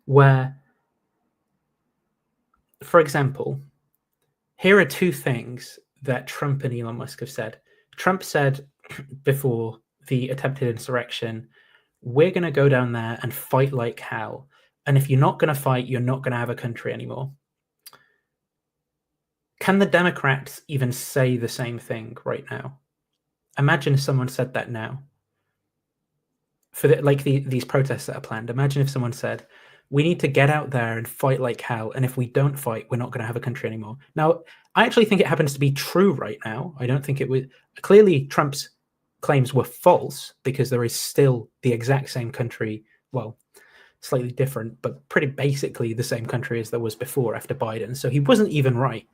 where, for example, here are two things that Trump and Elon Musk have said. Trump said before the attempted insurrection, we're going to go down there and fight like hell. And if you're not going to fight, you're not going to have a country anymore. Can the Democrats even say the same thing right now? Imagine if someone said that now. For these protests that are planned, imagine if someone said, we need to get out there and fight like hell, and if we don't fight, we're not going to have a country anymore. Now, I actually think it happens to be true right now. I don't think it was... Clearly, Trump's claims were false, because there is still the exact same country, well, slightly different, but pretty basically the same country as there was before after Biden. So he wasn't even right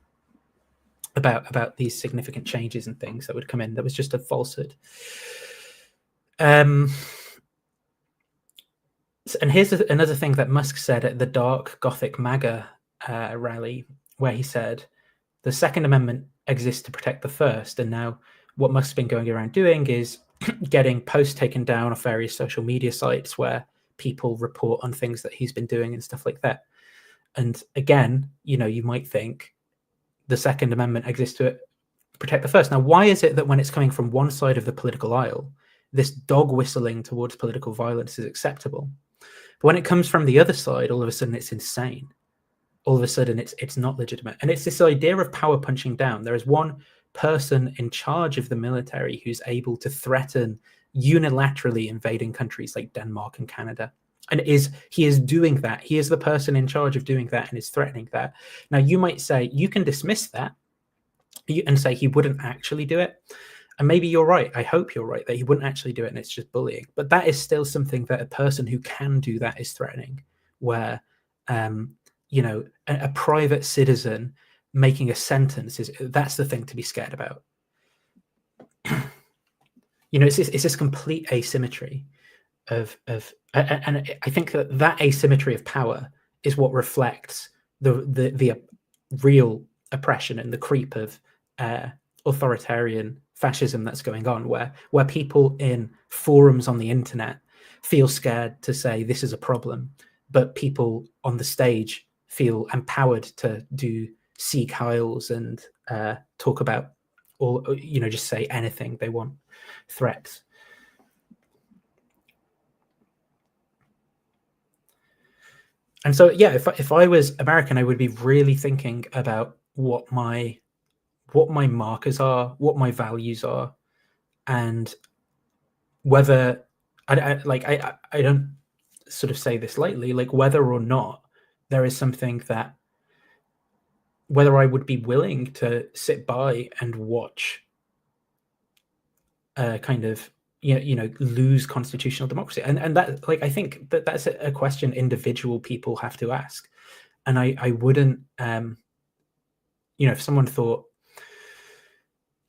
about these significant changes and things that would come in. That was just a falsehood. And here's another thing that Musk said at the Dark Gothic MAGA rally, where he said, the Second Amendment exists to protect the First. And now what Musk's been going around doing is getting posts taken down off various social media sites where people report on things that he's been doing and stuff like that. And again, you might think the Second Amendment exists to protect the First. Now, why is it that when it's coming from one side of the political aisle, this dog whistling towards political violence is acceptable? But when it comes from the other side, all of a sudden it's insane. All of a sudden it's not legitimate. And it's this idea of power punching down. There is one person in charge of the military who's able to threaten unilaterally invading countries like Denmark and Canada. And he is doing that. He is the person in charge of doing that and is threatening that. Now, you might say, you can dismiss that and say he wouldn't actually do it. And maybe you're right. I hope you're right that he wouldn't actually do it and it's just bullying. But that is still something that a person who can do that is threatening, where, a private citizen making a sentence that's the thing to be scared about. It's this complete asymmetry of and I think that asymmetry of power is what reflects the real oppression and the creep of authoritarian fascism that's going on, where people in forums on the internet feel scared to say this is a problem, but people on the stage feel empowered to do Sieg Heils and talk about, or just say anything they want, threats. And so, yeah, if I was American, I would be really thinking about what my markers are, what my values are, and whether I don't sort of say this lightly, like whether or not there is something that, whether I would be willing to sit by and watch kind of lose constitutional democracy, and that, like, I think that's a question individual people have to ask. And I wouldn't if someone thought,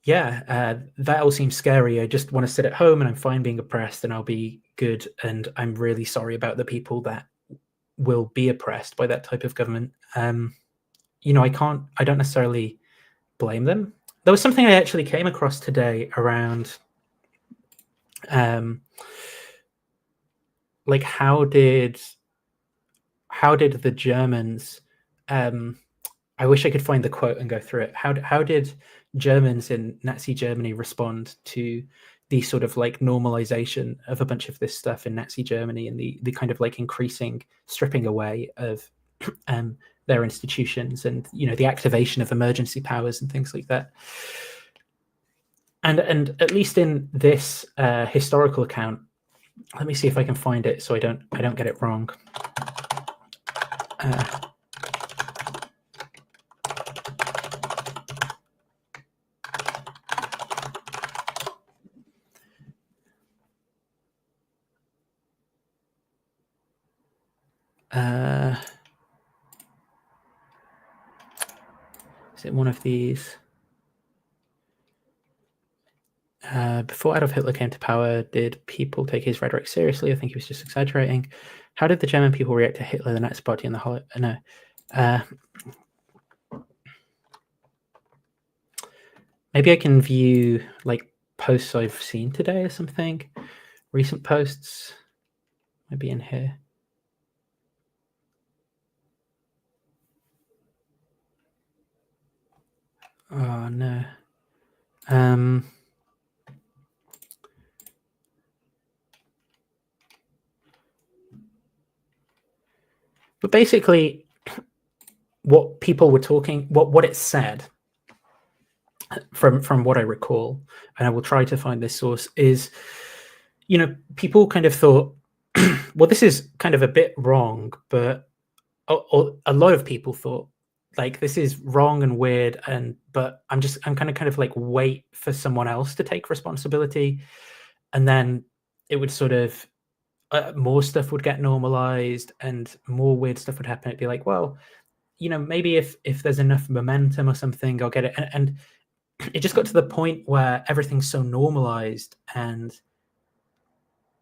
that all seems scary, I just want to sit at home and I'm fine being oppressed and I'll be good, and I'm really sorry about the people that will be oppressed by that type of government, I don't necessarily blame them. There was something I actually came across today around like how did the Germans, I wish I could find the quote and go through it. How did Germans in Nazi Germany respond to the sort of like normalization of a bunch of this stuff in Nazi Germany, and the kind of like increasing stripping away of their institutions, and the activation of emergency powers and things like that? And at least in this historical account, let me see if I can find it so I don't get it wrong. Is it one of these? Before Adolf Hitler came to power, did people take his rhetoric seriously? I think he was just exaggerating. How did the German people react to Hitler, the Nazi Party, and the whole? No. Maybe I can view like posts I've seen today or something. Recent posts. Maybe in here. Oh no. But basically, what people were talking, what it said, from what I recall, and I will try to find this source, is, people kind of thought, well, this is kind of a bit wrong, but a lot of people thought, like, this is wrong and weird, but I'm kind of like wait for someone else to take responsibility, and then it would sort of more stuff would get normalized and more weird stuff would happen. It'd be like, well, maybe if there's enough momentum or something, I'll get it. And it just got to the point where everything's so normalized and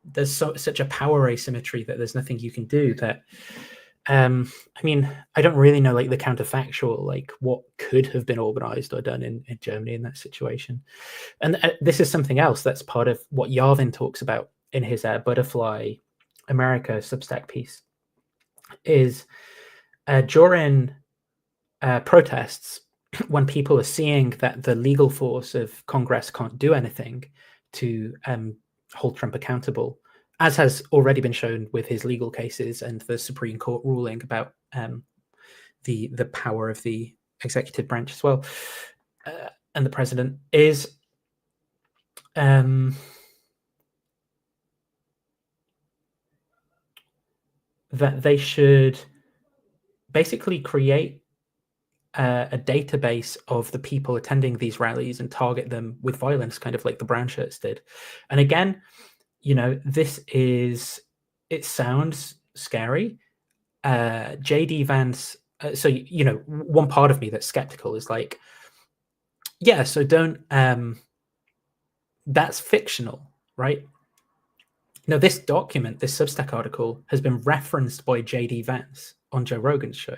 there's such a power asymmetry that there's nothing you can do. That I mean, I don't really know like the counterfactual, like what could have been organized or done in Germany in that situation. And this is something else that's part of what Yarvin talks about in his Butterfly America Substack piece, is during protests, when people are seeing that the legal force of Congress can't do anything to hold Trump accountable, as has already been shown with his legal cases and the Supreme Court ruling about the power of the executive branch as well, and the president, is that they should basically create a database of the people attending these rallies and target them with violence, kind of like the brown shirts did. And again, it sounds scary. JD Vance, so one part of me that's skeptical is like, yeah, so don't that's fictional, right? No, this document, this Substack article, has been referenced by JD Vance on Joe Rogan's show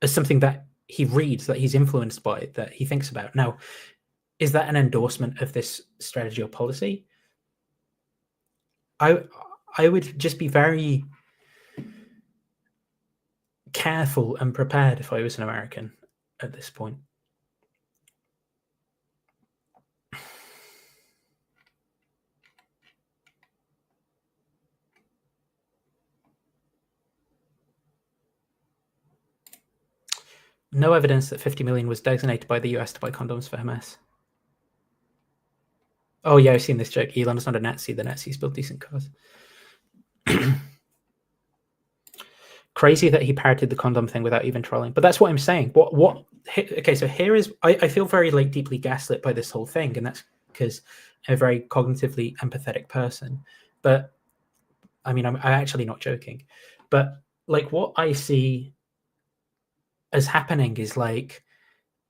as something that he reads, that he's influenced by, that he thinks about. Now, is that an endorsement of this strategy or policy? I would just be very careful and prepared if I was an American at this point. No evidence that 50 million was designated by the US to buy condoms for Hamas. Oh yeah, I've seen this joke. Elon's not a Nazi. The Nazis built decent cars. Crazy that he parroted the condom thing without even trolling. But that's what I'm saying. Okay, so here is, I feel very like deeply gaslit by this whole thing, and that's because I'm a very cognitively empathetic person. But I mean, I'm actually not joking. But like what I see as happening is like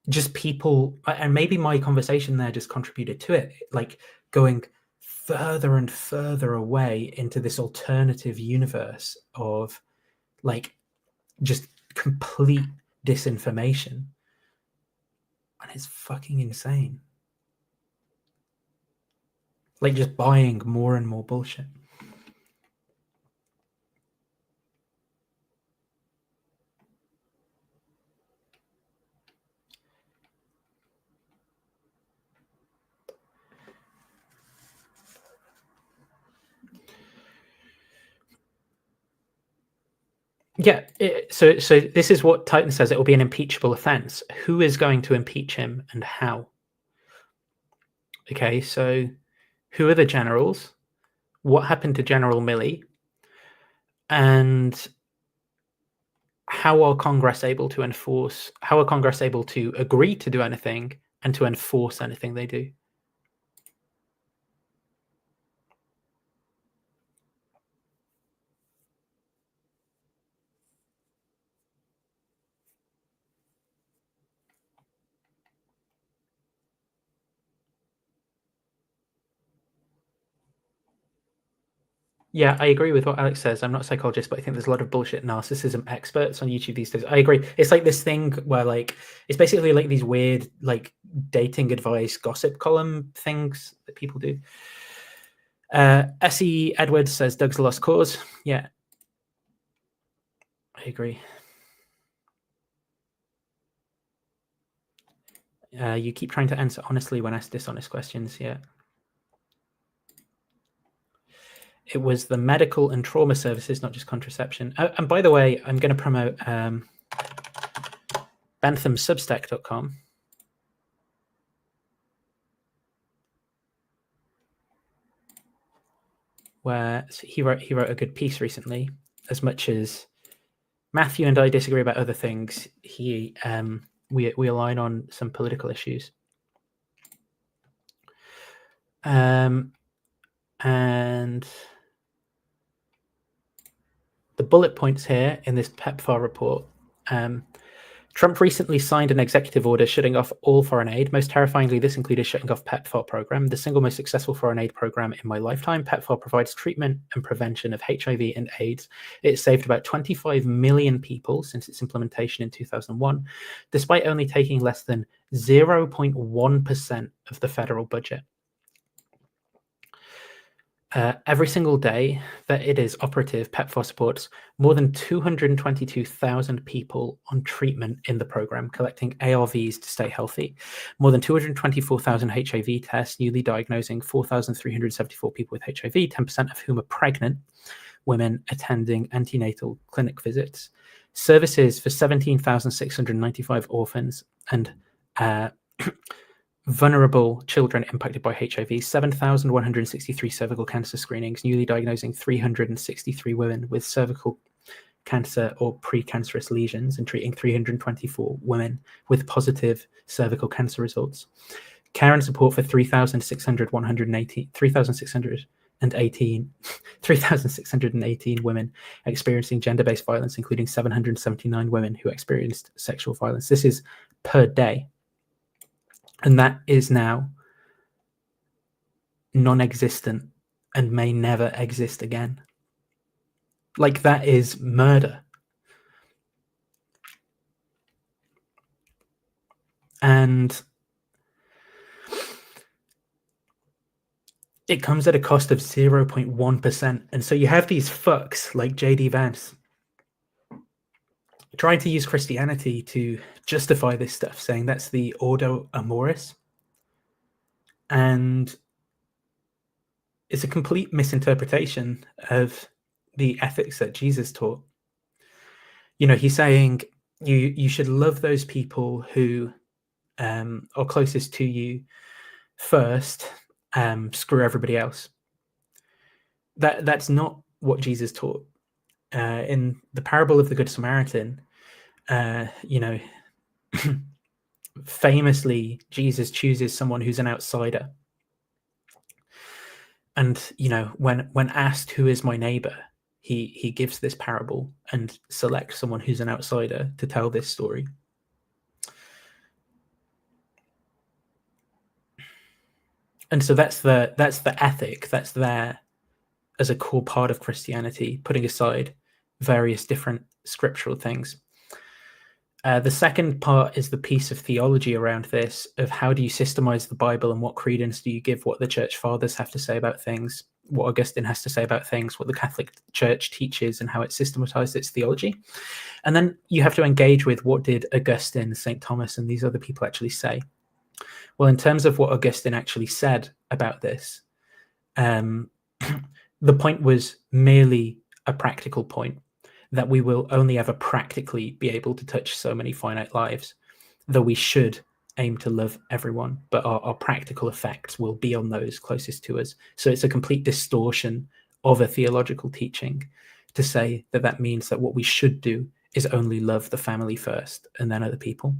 just people, and maybe my conversation there just contributed to it, like going further and further away into this alternative universe of like just complete disinformation. And it's fucking insane. Like just buying more and more bullshit. Yeah, so this is what Titan says. It will be an impeachable offense. Who is going to impeach him and how? Okay, so who are the generals? What happened to General Milley? And how are Congress able to enforce? How are Congress able to agree to do anything and to enforce anything they do? Yeah, I agree with what Alex says. I'm not a psychologist, but I think there's a lot of bullshit narcissism experts on YouTube these days. I agree. It's like this thing where like it's basically like these weird like dating advice gossip column things that people do. S.E. Edwards says Doug's a lost cause. Yeah, I agree. You keep trying to answer honestly when asked dishonest questions. Yeah. It was the medical and trauma services, not just contraception. And by the way, I'm going to promote benthamsubstack.com. Where he wrote a good piece recently. As much as Matthew and I disagree about other things, we align on some political issues. And the bullet points here in this PEPFAR report. Trump recently signed an executive order shutting off all foreign aid. Most terrifyingly, this included shutting off PEPFAR program, the single most successful foreign aid program in my lifetime. PEPFAR provides treatment and prevention of HIV and AIDS. It saved about 25 million people since its implementation in 2001, despite only taking less than 0.1% of the federal budget. Every single day that it is operative, PEPFAR supports more than 222,000 people on treatment in the program, collecting ARVs to stay healthy. More than 224,000 HIV tests, newly diagnosing 4,374 people with HIV, 10% of whom are pregnant, women attending antenatal clinic visits. Services for 17,695 orphans and vulnerable children impacted by HIV, 7,163 cervical cancer screenings, newly diagnosing 363 women with cervical cancer or precancerous lesions, and treating 324 women with positive cervical cancer results. Care and support for 3,618 women experiencing gender-based violence, including 779 women who experienced sexual violence. This is per day. And that is now non-existent and may never exist again. Like, that is murder. And it comes at a cost of 0.1%. And so you have these fucks like J.D. Vance trying to use Christianity to justify this stuff, saying that's the Ordo Amoris. And it's a complete misinterpretation of the ethics that Jesus taught. You know, he's saying you should love those people who are closest to you first, screw everybody else. That's not what Jesus taught. In the parable of the Good Samaritan, famously, Jesus chooses someone who's an outsider. And, when asked who is my neighbor, he gives this parable and selects someone who's an outsider to tell this story. And so that's the ethic that's there as a core part of Christianity, putting aside various different scriptural things. The second part is the piece of theology around this, of how do you systemize the Bible and what credence do you give what the church fathers have to say about things, what Augustine has to say about things, what the Catholic Church teaches and how it systematized its theology. And then you have to engage with what did Augustine, St. Thomas, and these other people actually say. Well, in terms of what Augustine actually said about this, the point was merely a practical point, that we will only ever practically be able to touch so many finite lives, though we should aim to love everyone, but our practical effects will be on those closest to us. So it's a complete distortion of a theological teaching to say that means that what we should do is only love the family first and then other people.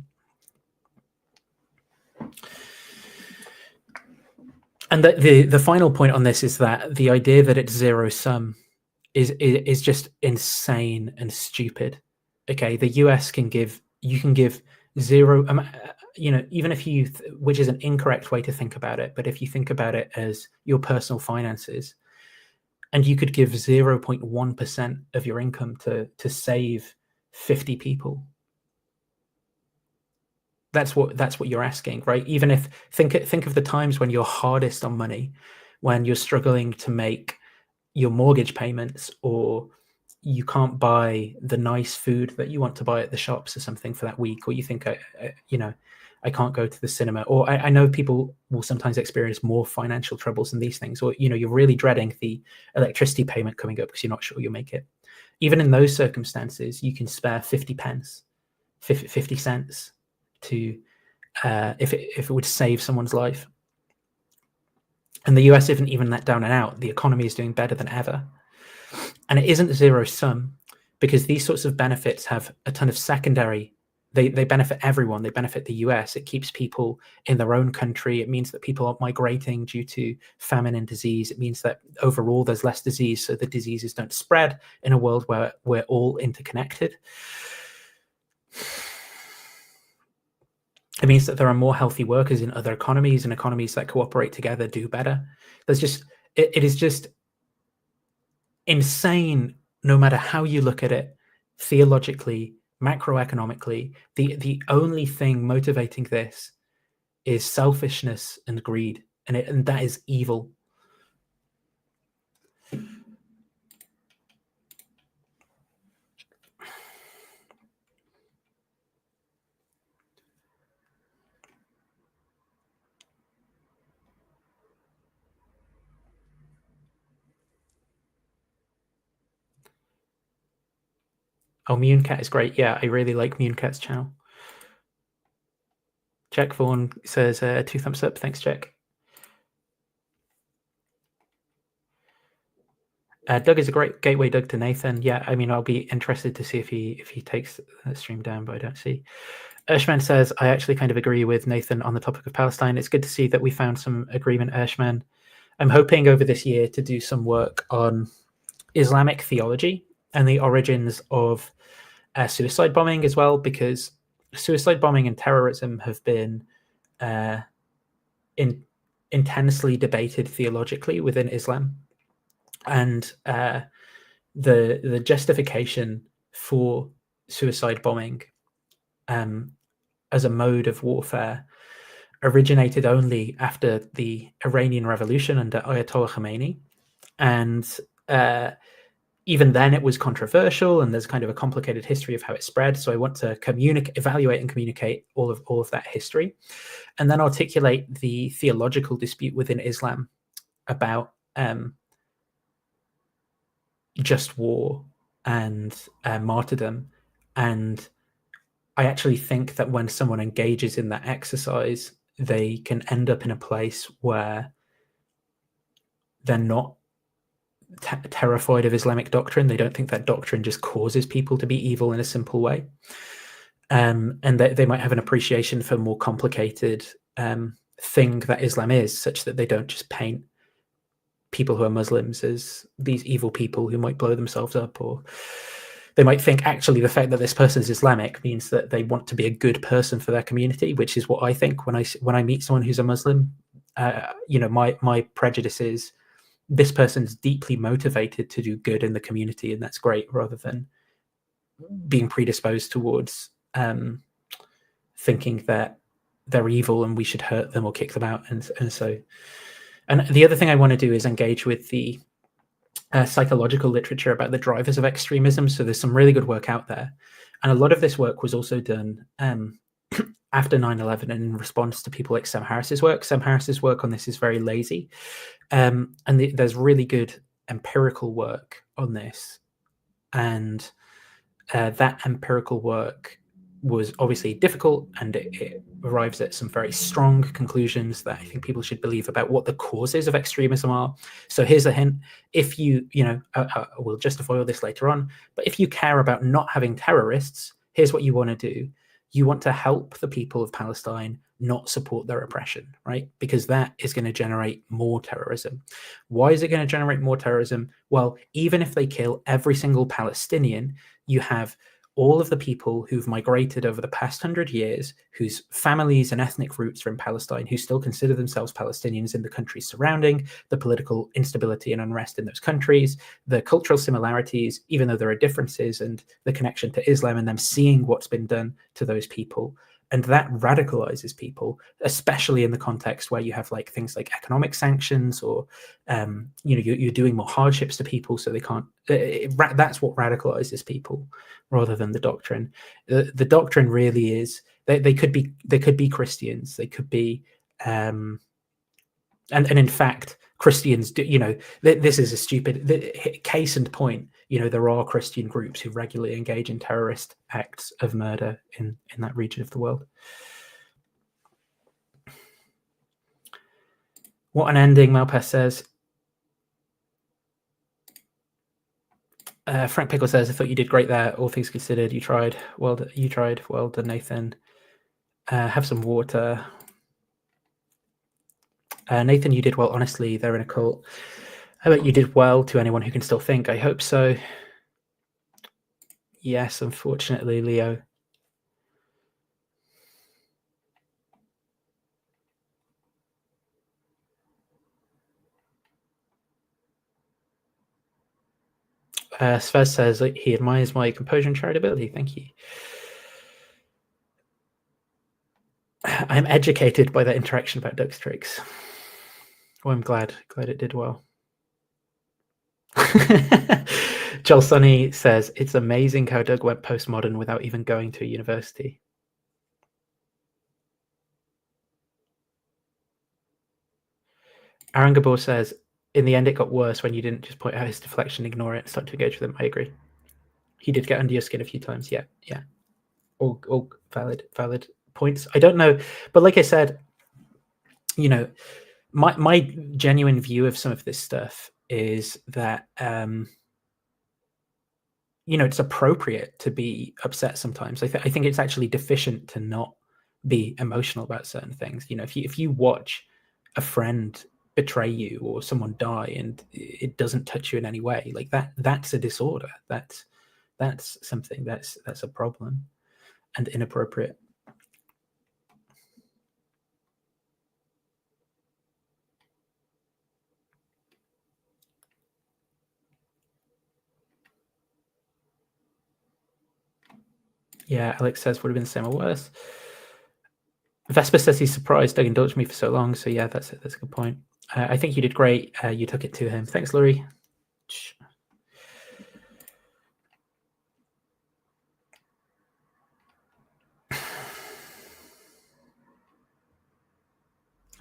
And the final point on this is that the idea that it's zero sum is just insane and stupid. Okay, the US can give zero, even if you, which is an incorrect way to think about it, but if you think about it as your personal finances, and you could give 0.1% of your income to save 50 people. That's what you're asking, right? Even if think of the times when you're hardest on money, when you're struggling to make your mortgage payments, or you can't buy the nice food that you want to buy at the shops or something for that week, or you think I can't go to the cinema, or I know people will sometimes experience more financial troubles than these things, or you're really dreading the electricity payment coming up because you're not sure you'll make it. Even in those circumstances, you can spare 50 pence, 50 cents to if it would save someone's life. And the US isn't even that down and out. The economy is doing better than ever. And it isn't zero sum, because these sorts of benefits have a ton of secondary. They benefit everyone. They benefit the US. It keeps people in their own country. It means that people aren't migrating due to famine and disease. It means that overall there's less disease, so the diseases don't spread in a world where we're all interconnected. It means that there are more healthy workers in other economies, and economies that cooperate together do better. It is just insane, no matter how you look at it, theologically, macroeconomically. The only thing motivating this is selfishness and greed, and that is evil. Oh, Munecat is great. Yeah, I really like Munecat's channel. Jack Vaughan says 2 thumbs up. Thanks, Jack. Doug is a great gateway, Doug, to Nathan. Yeah, I mean, I'll be interested to see if he takes the stream down, but I don't see. Ershman says, I actually kind of agree with Nathan on the topic of Palestine. It's good to see that we found some agreement, Ershman. I'm hoping over this year to do some work on Islamic theology and the origins of suicide bombing as well, because suicide bombing and terrorism have been intensely debated theologically within Islam. And the justification for suicide bombing as a mode of warfare originated only after the Iranian Revolution under Ayatollah Khomeini. And even then it was controversial, and there's kind of a complicated history of how it spread. So I want to evaluate and communicate all of that history, and then articulate the theological dispute within Islam about just war and martyrdom. And I actually think that when someone engages in that exercise, they can end up in a place where they're not terrified of Islamic doctrine. They don't think that doctrine just causes people to be evil in a simple way. And they might have an appreciation for more complicated thing that Islam is, such that they don't just paint people who are Muslims as these evil people who might blow themselves up, or they might think actually the fact that this person is Islamic means that they want to be a good person for their community, which is what I think when I meet someone who's a Muslim. My prejudice is this person's deeply motivated to do good in the community, and that's great, rather than being predisposed towards thinking that they're evil and we should hurt them or kick them out. And the other thing I want to do is engage with the psychological literature about the drivers of extremism. So there's some really good work out there. And a lot of this work was also done after 9/11 and in response to people like Sam Harris's work. Sam Harris's work on this is very lazy. And there's really good empirical work on this. And that empirical work was obviously difficult, and it arrives at some very strong conclusions that I think people should believe about what the causes of extremism are. So here's a hint. If we'll justify all this later on, but if you care about not having terrorists, here's what you want to do. You want to help the people of Palestine, not support their oppression, right? Because that is going to generate more terrorism. Why is it going to generate more terrorism? Well, even if they kill every single Palestinian, you have all of the people who've migrated over the past 100 years, whose families and ethnic roots are in Palestine, who still consider themselves Palestinians in the countries surrounding, the political instability and unrest in those countries, the cultural similarities, even though there are differences, and the connection to Islam, and them seeing what's been done to those people. And that radicalizes people, especially in the context where you have like things like economic sanctions, or you're doing more hardships to people, so they can't. That's what radicalizes people, rather than the doctrine. The doctrine really is they could be Christians, they could be, and in fact, Christians do. This is a stupid case in point. There are Christian groups who regularly engage in terrorist acts of murder in that region of the world. What an ending, Malpass says. Frank Pickle says, I thought you did great there. All things considered, you tried. Well done, Nathan. Have some water. Nathan, you did well. Honestly, they're in a cult. I bet you did well. To anyone who can still think, I hope so. Yes, unfortunately, Leo. Svez says he admires my composure and charitability. Thank you. I'm educated by that interaction about Duck's tricks. Well, I'm glad it did well. Joel Sunny says, it's amazing how Doug went postmodern without even going to a university. Aaron Gabor says, in the end, it got worse when you didn't just point out his deflection, ignore it, and start to engage with him. I agree. He did get under your skin a few times. Yeah. All valid points. I don't know, but like I said, my genuine view of some of this stuff is that it's appropriate to be upset sometimes. I think it's actually deficient to not be emotional about certain things. If you watch a friend betray you or someone die and it doesn't touch you in any way, like that's a disorder. That's something that's a problem and inappropriate. Yeah, Alex says would have been the same or worse. Vesper says he's surprised Doug indulged me for so long. So yeah, that's a good point. I think you did great. You took it to him. Thanks, Laurie.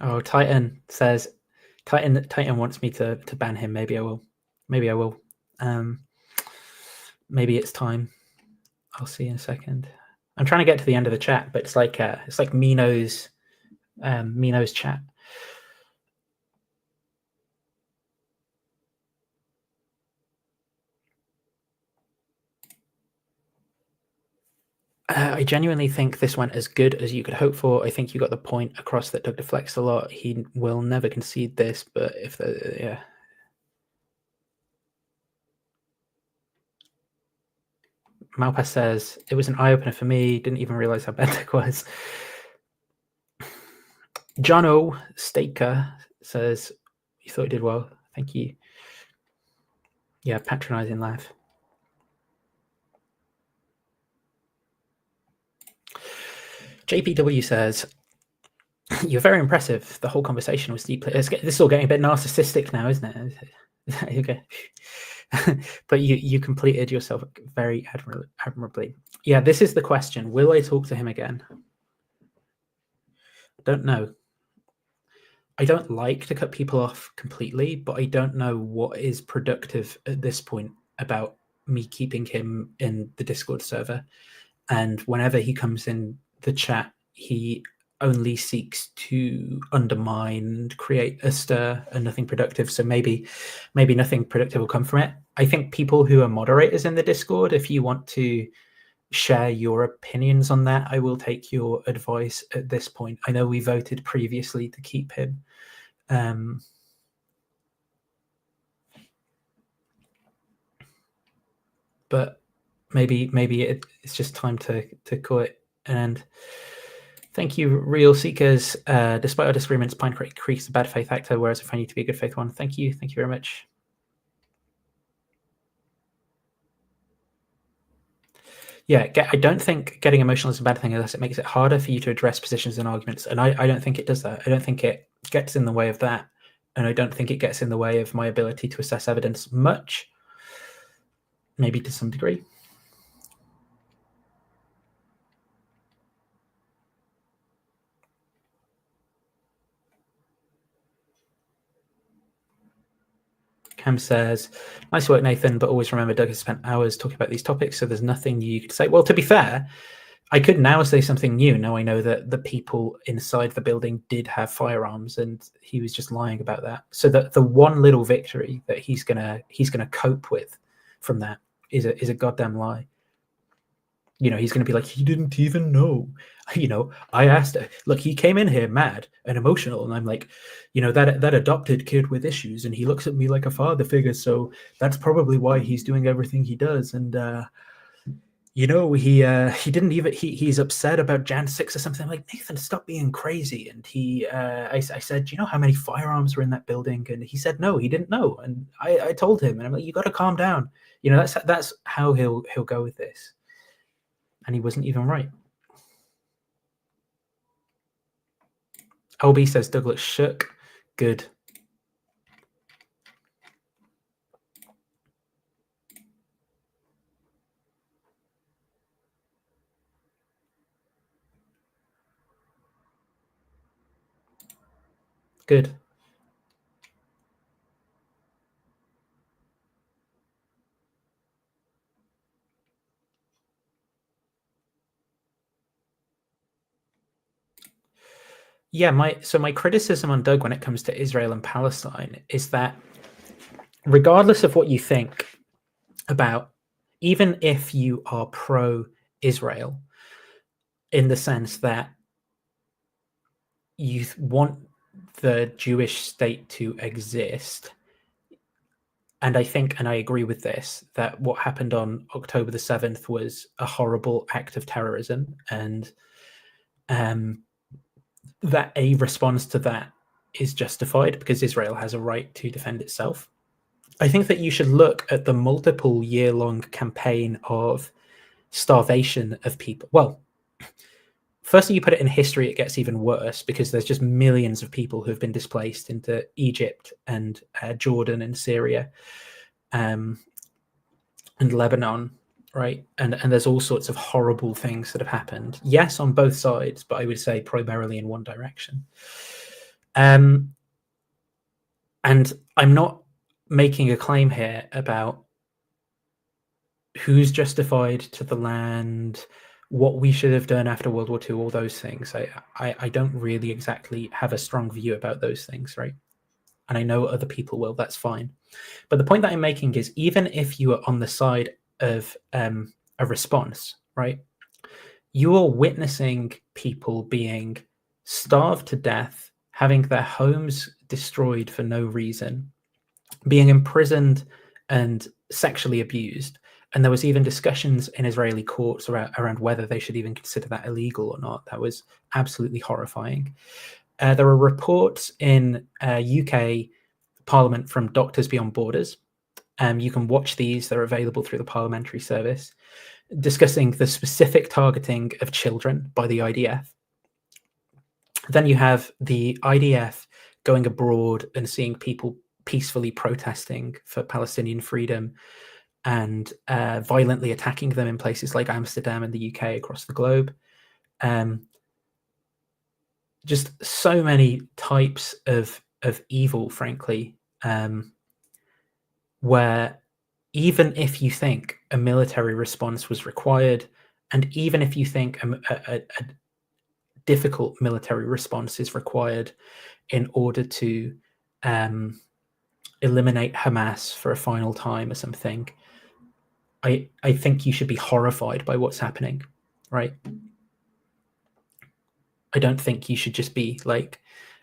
Oh, Titan says Titan wants me to ban him. Maybe I will. Maybe it's time. I'll see in a second. I'm trying to get to the end of the chat, but it's like Mino's chat. I genuinely think this went as good as you could hope for. I think you got the point across that Doug deflects a lot. He will never concede this, but if Malpass says, it was an eye-opener for me. Didn't even realize how bad Doug was. Jono Staker says, you thought you did well. Thank you. Yeah, patronizing laugh. JPW says, you're very impressive. The whole conversation was deeply... This is all getting a bit narcissistic now, isn't it? Okay. But you completed yourself very admirably. Yeah, this is the question. Will I talk to him again? I don't know. I don't like to cut people off completely, but I don't know what is productive at this point about me keeping him in the Discord server. And whenever he comes in the chat, he only seeks to undermine and create a stir and nothing productive. So maybe nothing productive will come from it. I think people who are moderators in the Discord, if you want to share your opinions on that, I will take your advice at this point. I know we voted previously to keep him. But maybe it's just time to call it an end. Thank you, Real Seekers. Despite our disagreements, Pinecreek is a bad faith actor, whereas I find you to be a good faith one. Thank you very much. Yeah, I don't think getting emotional is a bad thing unless it makes it harder for you to address positions and arguments. And I don't think it does that. I don't think it gets in the way of that. And I don't think it gets in the way of my ability to assess evidence much, maybe to some degree. Cam says, nice work, Nathan, but always remember Doug has spent hours talking about these topics, so there's nothing you could say. Well, to be fair, I could now say something new. Now I know that the people inside the building did have firearms, and he was just lying about that. So that the one little victory that he's gonna cope with from that is a goddamn lie. You know, he's going to be like, he didn't even know. You know, I asked her, look, he came in here mad and emotional. And I'm like, you know, that adopted kid with issues. And he looks at me like a father figure. So that's probably why he's doing everything he does. And, you know, he didn't even, he's upset about Jan 6 or something. I'm like, Nathan, stop being crazy. And I said, do you know how many firearms were in that building? And he said, no, he didn't know. And I told him, and I'm like, you got to calm down. You know, that's how he'll go with this. And he wasn't even right. LB says Doug looks shook. Good. Good. Yeah, my criticism on Doug when it comes to Israel and Palestine is that regardless of what you think about, even if you are pro-Israel, in the sense that you want the Jewish state to exist, and I think, and I agree with this, that what happened on October the 7th was a horrible act of terrorism, and that a response to that is justified because Israel has a right to defend itself. I think that you should look at the multiple year-long campaign of starvation of people. Well, firstly, you put it in history, it gets even worse because there's just millions of people who have been displaced into Egypt and Jordan and Syria and Lebanon, right? And there's all sorts of horrible things that have happened. Yes, on both sides, but I would say primarily in one direction. And I'm not making a claim here about who's justified to the land, what we should have done after World War II, all those things. I don't really exactly have a strong view about those things, right? And I know other people will, that's fine. But the point that I'm making is even if you are on the side of a response, right, you are witnessing people being starved to death, having their homes destroyed for no reason, being imprisoned and sexually abused. And there was even discussions in Israeli courts around whether they should even consider that illegal or not. That was absolutely horrifying. There are reports in UK Parliament from Doctors Beyond Borders. You can watch these. They're available through the Parliamentary Service, discussing the specific targeting of children by the IDF. Then you have the IDF going abroad and seeing people peacefully protesting for Palestinian freedom and violently attacking them in places like Amsterdam and the UK across the globe. Just so many types of evil, frankly, where even if you think a military response was required, and even if you think a difficult military response is required in order to eliminate Hamas for a final time or something, I think you should be horrified by what's happening, right? I don't think you should just be like,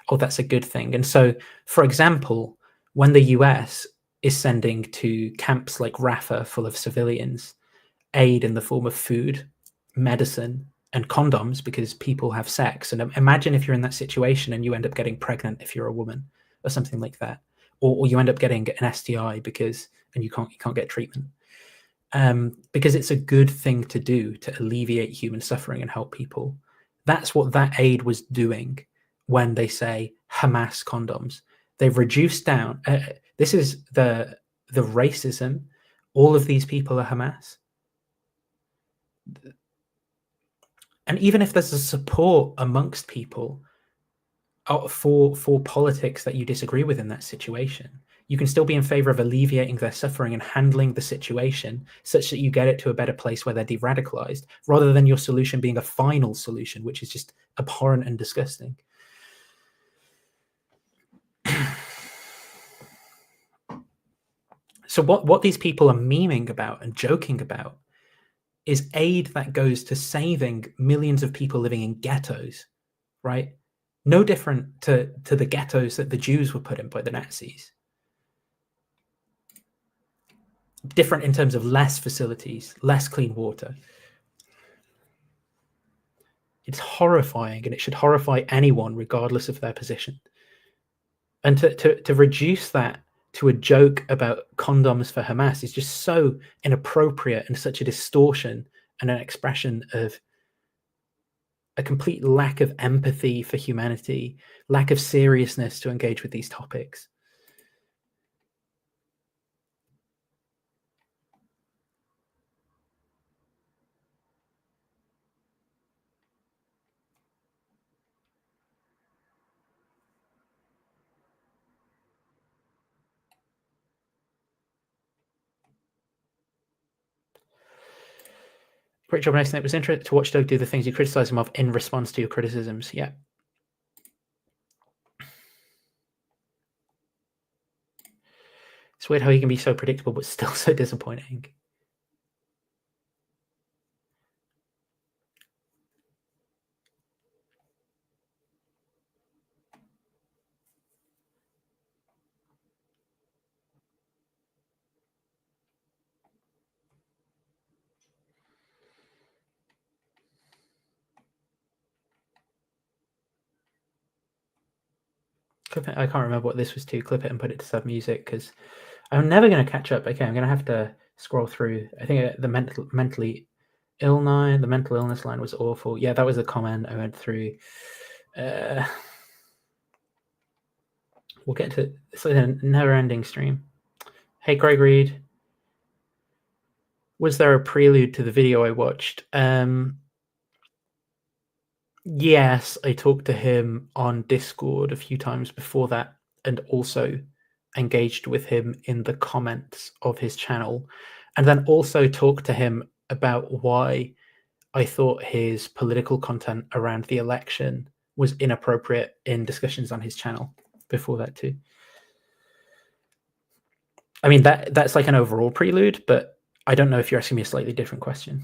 oh, that's a good thing. And so, for example, when the US is sending to camps like Rafah full of civilians, aid in the form of food, medicine, and condoms because people have sex. And imagine if you're in that situation and you end up getting pregnant if you're a woman or something like that, or you end up getting an STI and you can't get treatment. Because it's a good thing to do to alleviate human suffering and help people. That's what that aid was doing when they say Hamas condoms. They've reduced down. This is the racism. All of these people are Hamas. And even if there's a support amongst people for politics that you disagree with in that situation, you can still be in favor of alleviating their suffering and handling the situation such that you get it to a better place where they're de-radicalized, rather than your solution being a final solution, which is just abhorrent and disgusting. So what these people are memeing about and joking about is aid that goes to saving millions of people living in ghettos, right? No different to the ghettos that the Jews were put in by the Nazis. Different in terms of less facilities, less clean water. It's horrifying, and it should horrify anyone regardless of their position. And to reduce that to a joke about condoms for Hamas is just so inappropriate and such a distortion and an expression of a complete lack of empathy for humanity, lack of seriousness to engage with these topics. Great job, nice. It was interesting to watch Doug do the things you criticize him of in response to your criticisms. Yeah. It's weird how he can be so predictable but still so disappointing. Clip it. I can't remember what this was to. Clip it and put it to sub music because I'm never going to catch up. Okay, I'm going to have to scroll through. I think the mental illness line was awful. Yeah, that was a comment I went through. We'll get to it's like a never-ending stream. Hey, Craig Reed. Was there a prelude to the video I watched? Yes, I talked to him on Discord a few times before that, and also engaged with him in the comments of his channel, and then also talked to him about why I thought his political content around the election was inappropriate in discussions on his channel before that too. I mean, that's like an overall prelude, but I don't know if you're asking me a slightly different question.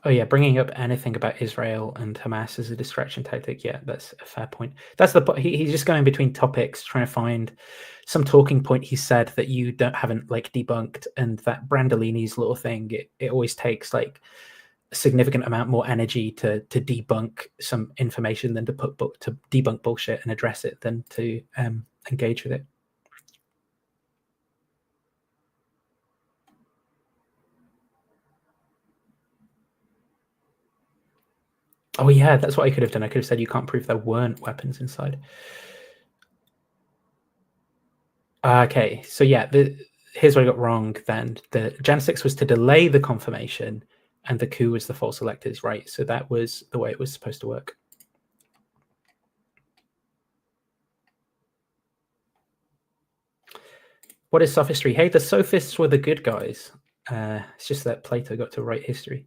Oh yeah, bringing up anything about Israel and Hamas as a distraction tactic. Yeah, that's a fair point. That's he's just going between topics, trying to find some talking point he said that you haven't like debunked, and that Brandolini's little thing. It always takes like a significant amount more energy to debunk some information than to debunk bullshit and address it than to engage with it. Oh yeah, that's what I could have done. I could have said you can't prove there weren't weapons inside. Okay, so yeah, here's what I got wrong then. The Jan 6 was to delay the confirmation, and the coup was the false electors, right? So that was the way it was supposed to work. What is sophistry? Hey, the sophists were the good guys. It's just that Plato got to write history.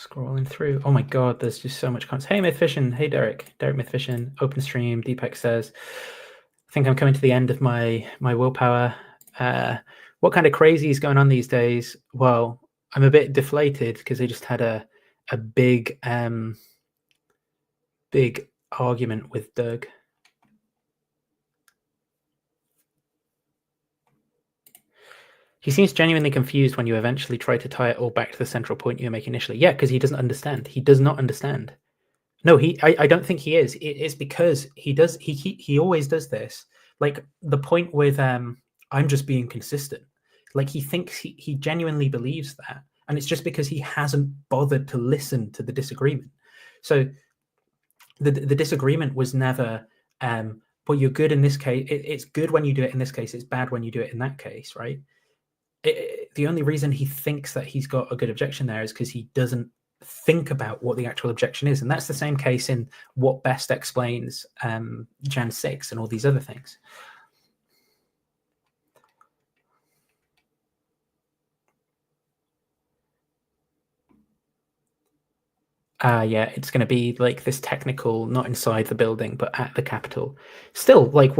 Scrolling through. Oh my god, there's just so much content. Hey Mythvision, hey Derek Mythvision, open stream. Deepak says, I think I'm coming to the end of my willpower. What kind of crazy is going on these days? Well, I'm a bit deflated because I just had a big big argument with Doug. He seems genuinely confused when you eventually try to tie it all back to the central point you were making initially. Yeah, because he doesn't understand. He does not understand. No, I don't think he is. It's because he does. He always does this. Like the point with I'm just being consistent. Like he thinks he genuinely believes that, and it's just because he hasn't bothered to listen to the disagreement. So the disagreement was never, well, you're good in this case. It's good when you do it in this case. It's bad when you do it in that case, right? The only reason he thinks that he's got a good objection there is because he doesn't think about what the actual objection is. And that's the same case in what best explains Jan 6 and all these other things. Yeah, it's going to be like this technical, not inside the building, but at the Capitol. Still, like,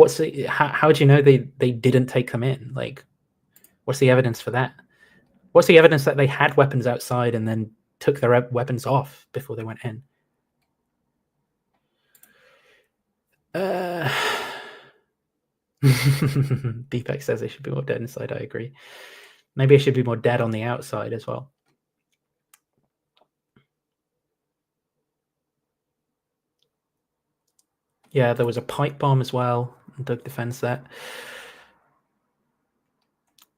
how do you know they didn't take them in? Like, what's the evidence for that? What's the evidence that they had weapons outside and then took their weapons off before they went in? Deepak says they should be more dead inside. I agree. Maybe it should be more dead on the outside as well. Yeah, there was a pipe bomb as well. Doug defends that.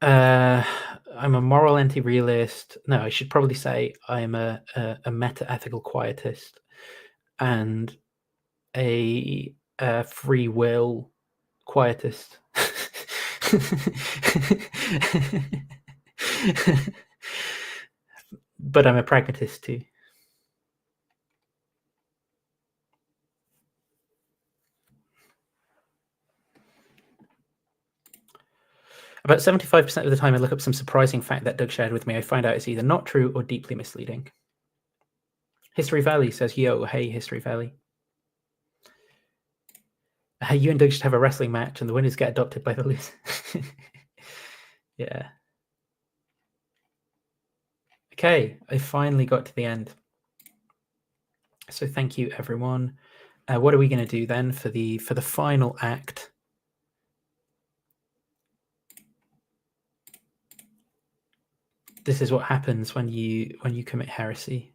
I'm a moral anti-realist. No, I should probably say I'm a meta-ethical quietist and a free will quietist. But I'm a pragmatist too. About 75% of the time I look up some surprising fact that Doug shared with me, I find out it's either not true or deeply misleading. History Valley says, yo, hey, History Valley. You and Doug should have a wrestling match and the winners get adopted by the losers. Yeah. Okay, I finally got to the end. So thank you, everyone. What are we going to do then for the final act? This is what happens when you commit heresy.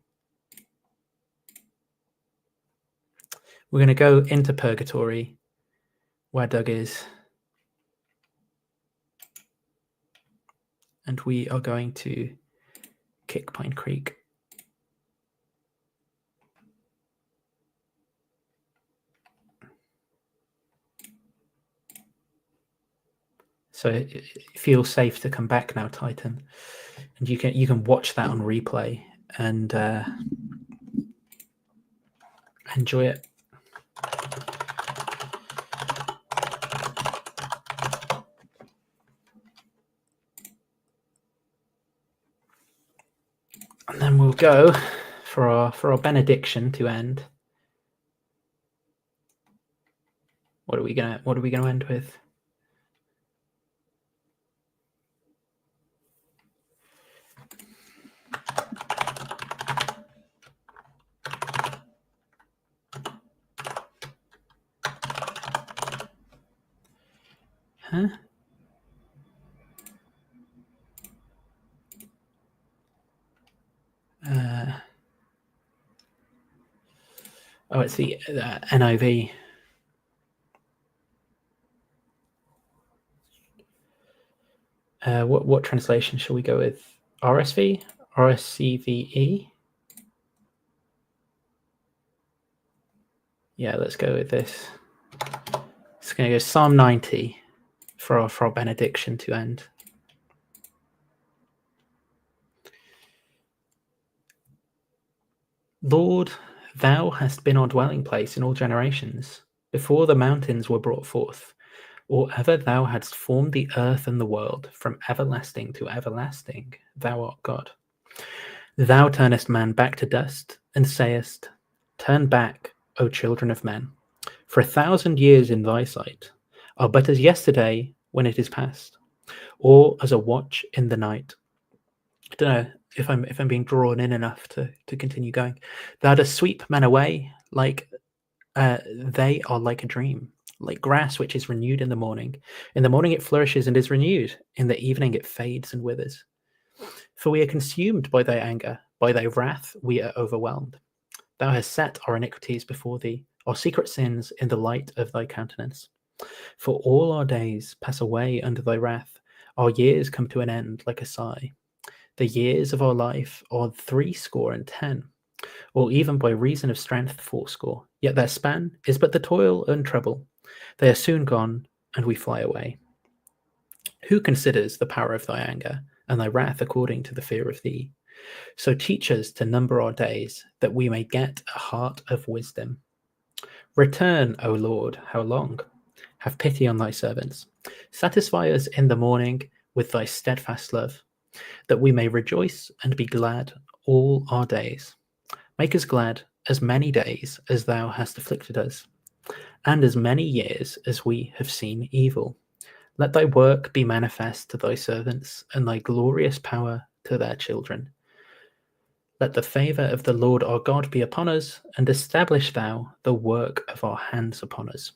We're going to go into purgatory, where Doug is, and we are going to kick Pinecreek. So it feels safe to come back now, Titan, and you can watch that on replay and enjoy it. And then we'll go for our benediction to end. What are we gonna end with? Huh? Oh, it's the NIV. What translation shall we go with? RSV? RSCVE? Yeah, let's go with this. It's going to go Psalm 90 for our benediction to end. Lord, thou hast been our dwelling place in all generations, before the mountains were brought forth, or ever thou hadst formed the earth and the world, from everlasting to everlasting, thou art God. Thou turnest man back to dust, and sayest, Turn back, O children of men, for 1,000 years in thy sight are but as yesterday when it is past, or as a watch in the night. I don't know if I'm being drawn in enough to continue going. Thou dost sweep men away like they are like a dream, like grass which is renewed in the morning. In the morning it flourishes and is renewed. In the evening it fades and withers. For we are consumed by thy anger, by thy wrath we are overwhelmed. Thou hast set our iniquities before thee, our secret sins in the light of thy countenance. For all our days pass away under thy wrath, our years come to an end like a sigh. The years of our life are 70, or even by reason of strength 80. Yet their span is but the toil and trouble. They are soon gone, and we fly away. Who considers the power of thy anger, and thy wrath according to the fear of thee? So teach us to number our days, that we may get a heart of wisdom. Return, O Lord, how long? Have pity on thy servants. Satisfy us in the morning with thy steadfast love, that we may rejoice and be glad all our days. Make us glad as many days as thou hast afflicted us, and as many years as we have seen evil. Let thy work be manifest to thy servants, and thy glorious power to their children. Let the favour of the Lord our God be upon us, and establish thou the work of our hands upon us.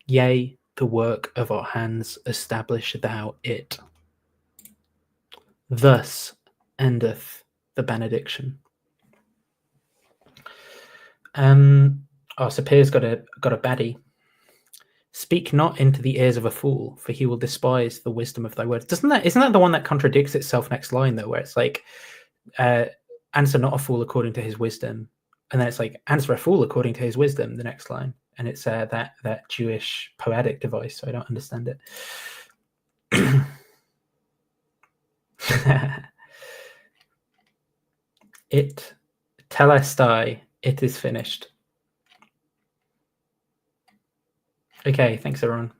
Yea, the work of our hands, establish thou it. Thus endeth the benediction. So Pierre's got a baddie. Speak not into the ears of a fool, for he will despise the wisdom of thy words. Isn't that the one that contradicts itself next line though, where it's like, answer not a fool according to his wisdom, and then it's like, answer a fool according to his wisdom, the next line, and it's that Jewish poetic device. So I don't understand it. It telestai, it is finished. Okay, thanks everyone.